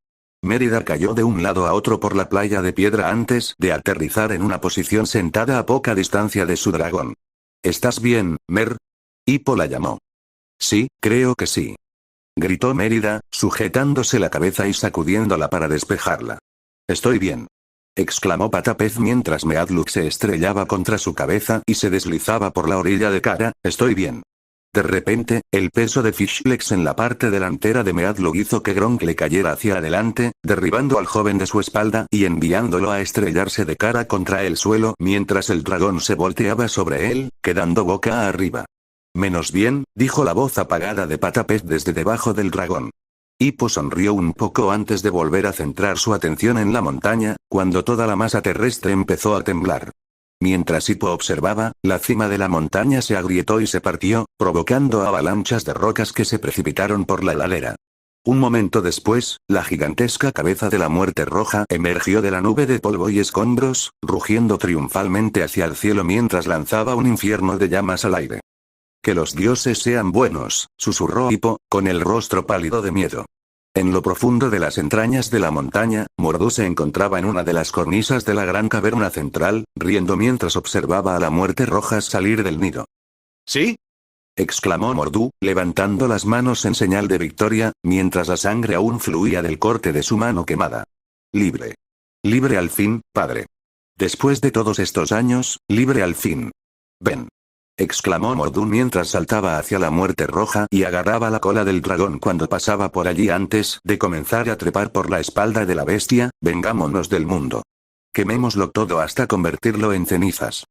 Mérida cayó de un lado a otro por la playa de piedra antes de aterrizar en una posición sentada a poca distancia de su dragón. ¿Estás bien, Mer? Hippo la llamó. Sí, creo que sí. Gritó Mérida, sujetándose la cabeza y sacudiéndola para despejarla. Estoy bien. Exclamó Patapez mientras Meadluk se estrellaba contra su cabeza y se deslizaba por la orilla de cara, estoy bien. De repente, el peso de Fishlex en la parte delantera de Meadluk hizo que Gronk le cayera hacia adelante, derribando al joven de su espalda y enviándolo a estrellarse de cara contra el suelo mientras el dragón se volteaba sobre él, quedando boca arriba. Menos bien, dijo la voz apagada de Patapez desde debajo del dragón. Hippo sonrió un poco antes de volver a centrar su atención en la montaña, cuando toda la masa terrestre empezó a temblar. Mientras Hippo observaba, la cima de la montaña se agrietó y se partió, provocando avalanchas de rocas que se precipitaron por la ladera. Un momento después, la gigantesca cabeza de la muerte roja emergió de la nube de polvo y escombros, rugiendo triunfalmente hacia el cielo mientras lanzaba un infierno de llamas al aire. Que los dioses sean buenos, susurró Hippo, con el rostro pálido de miedo. En lo profundo de las entrañas de la montaña, Mordu se encontraba en una de las cornisas de la gran caverna central, riendo mientras observaba a la muerte roja salir del nido. ¿Sí? Exclamó Mordu, levantando las manos en señal de victoria, mientras la sangre aún fluía del corte de su mano quemada. Libre. Libre al fin, padre. Después de todos estos años, libre al fin. Ven. Exclamó Mordu mientras saltaba hacia la muerte roja y agarraba la cola del dragón cuando pasaba por allí antes de comenzar a trepar por la espalda de la bestia, vengámonos del mundo. Quemémoslo todo hasta convertirlo en cenizas.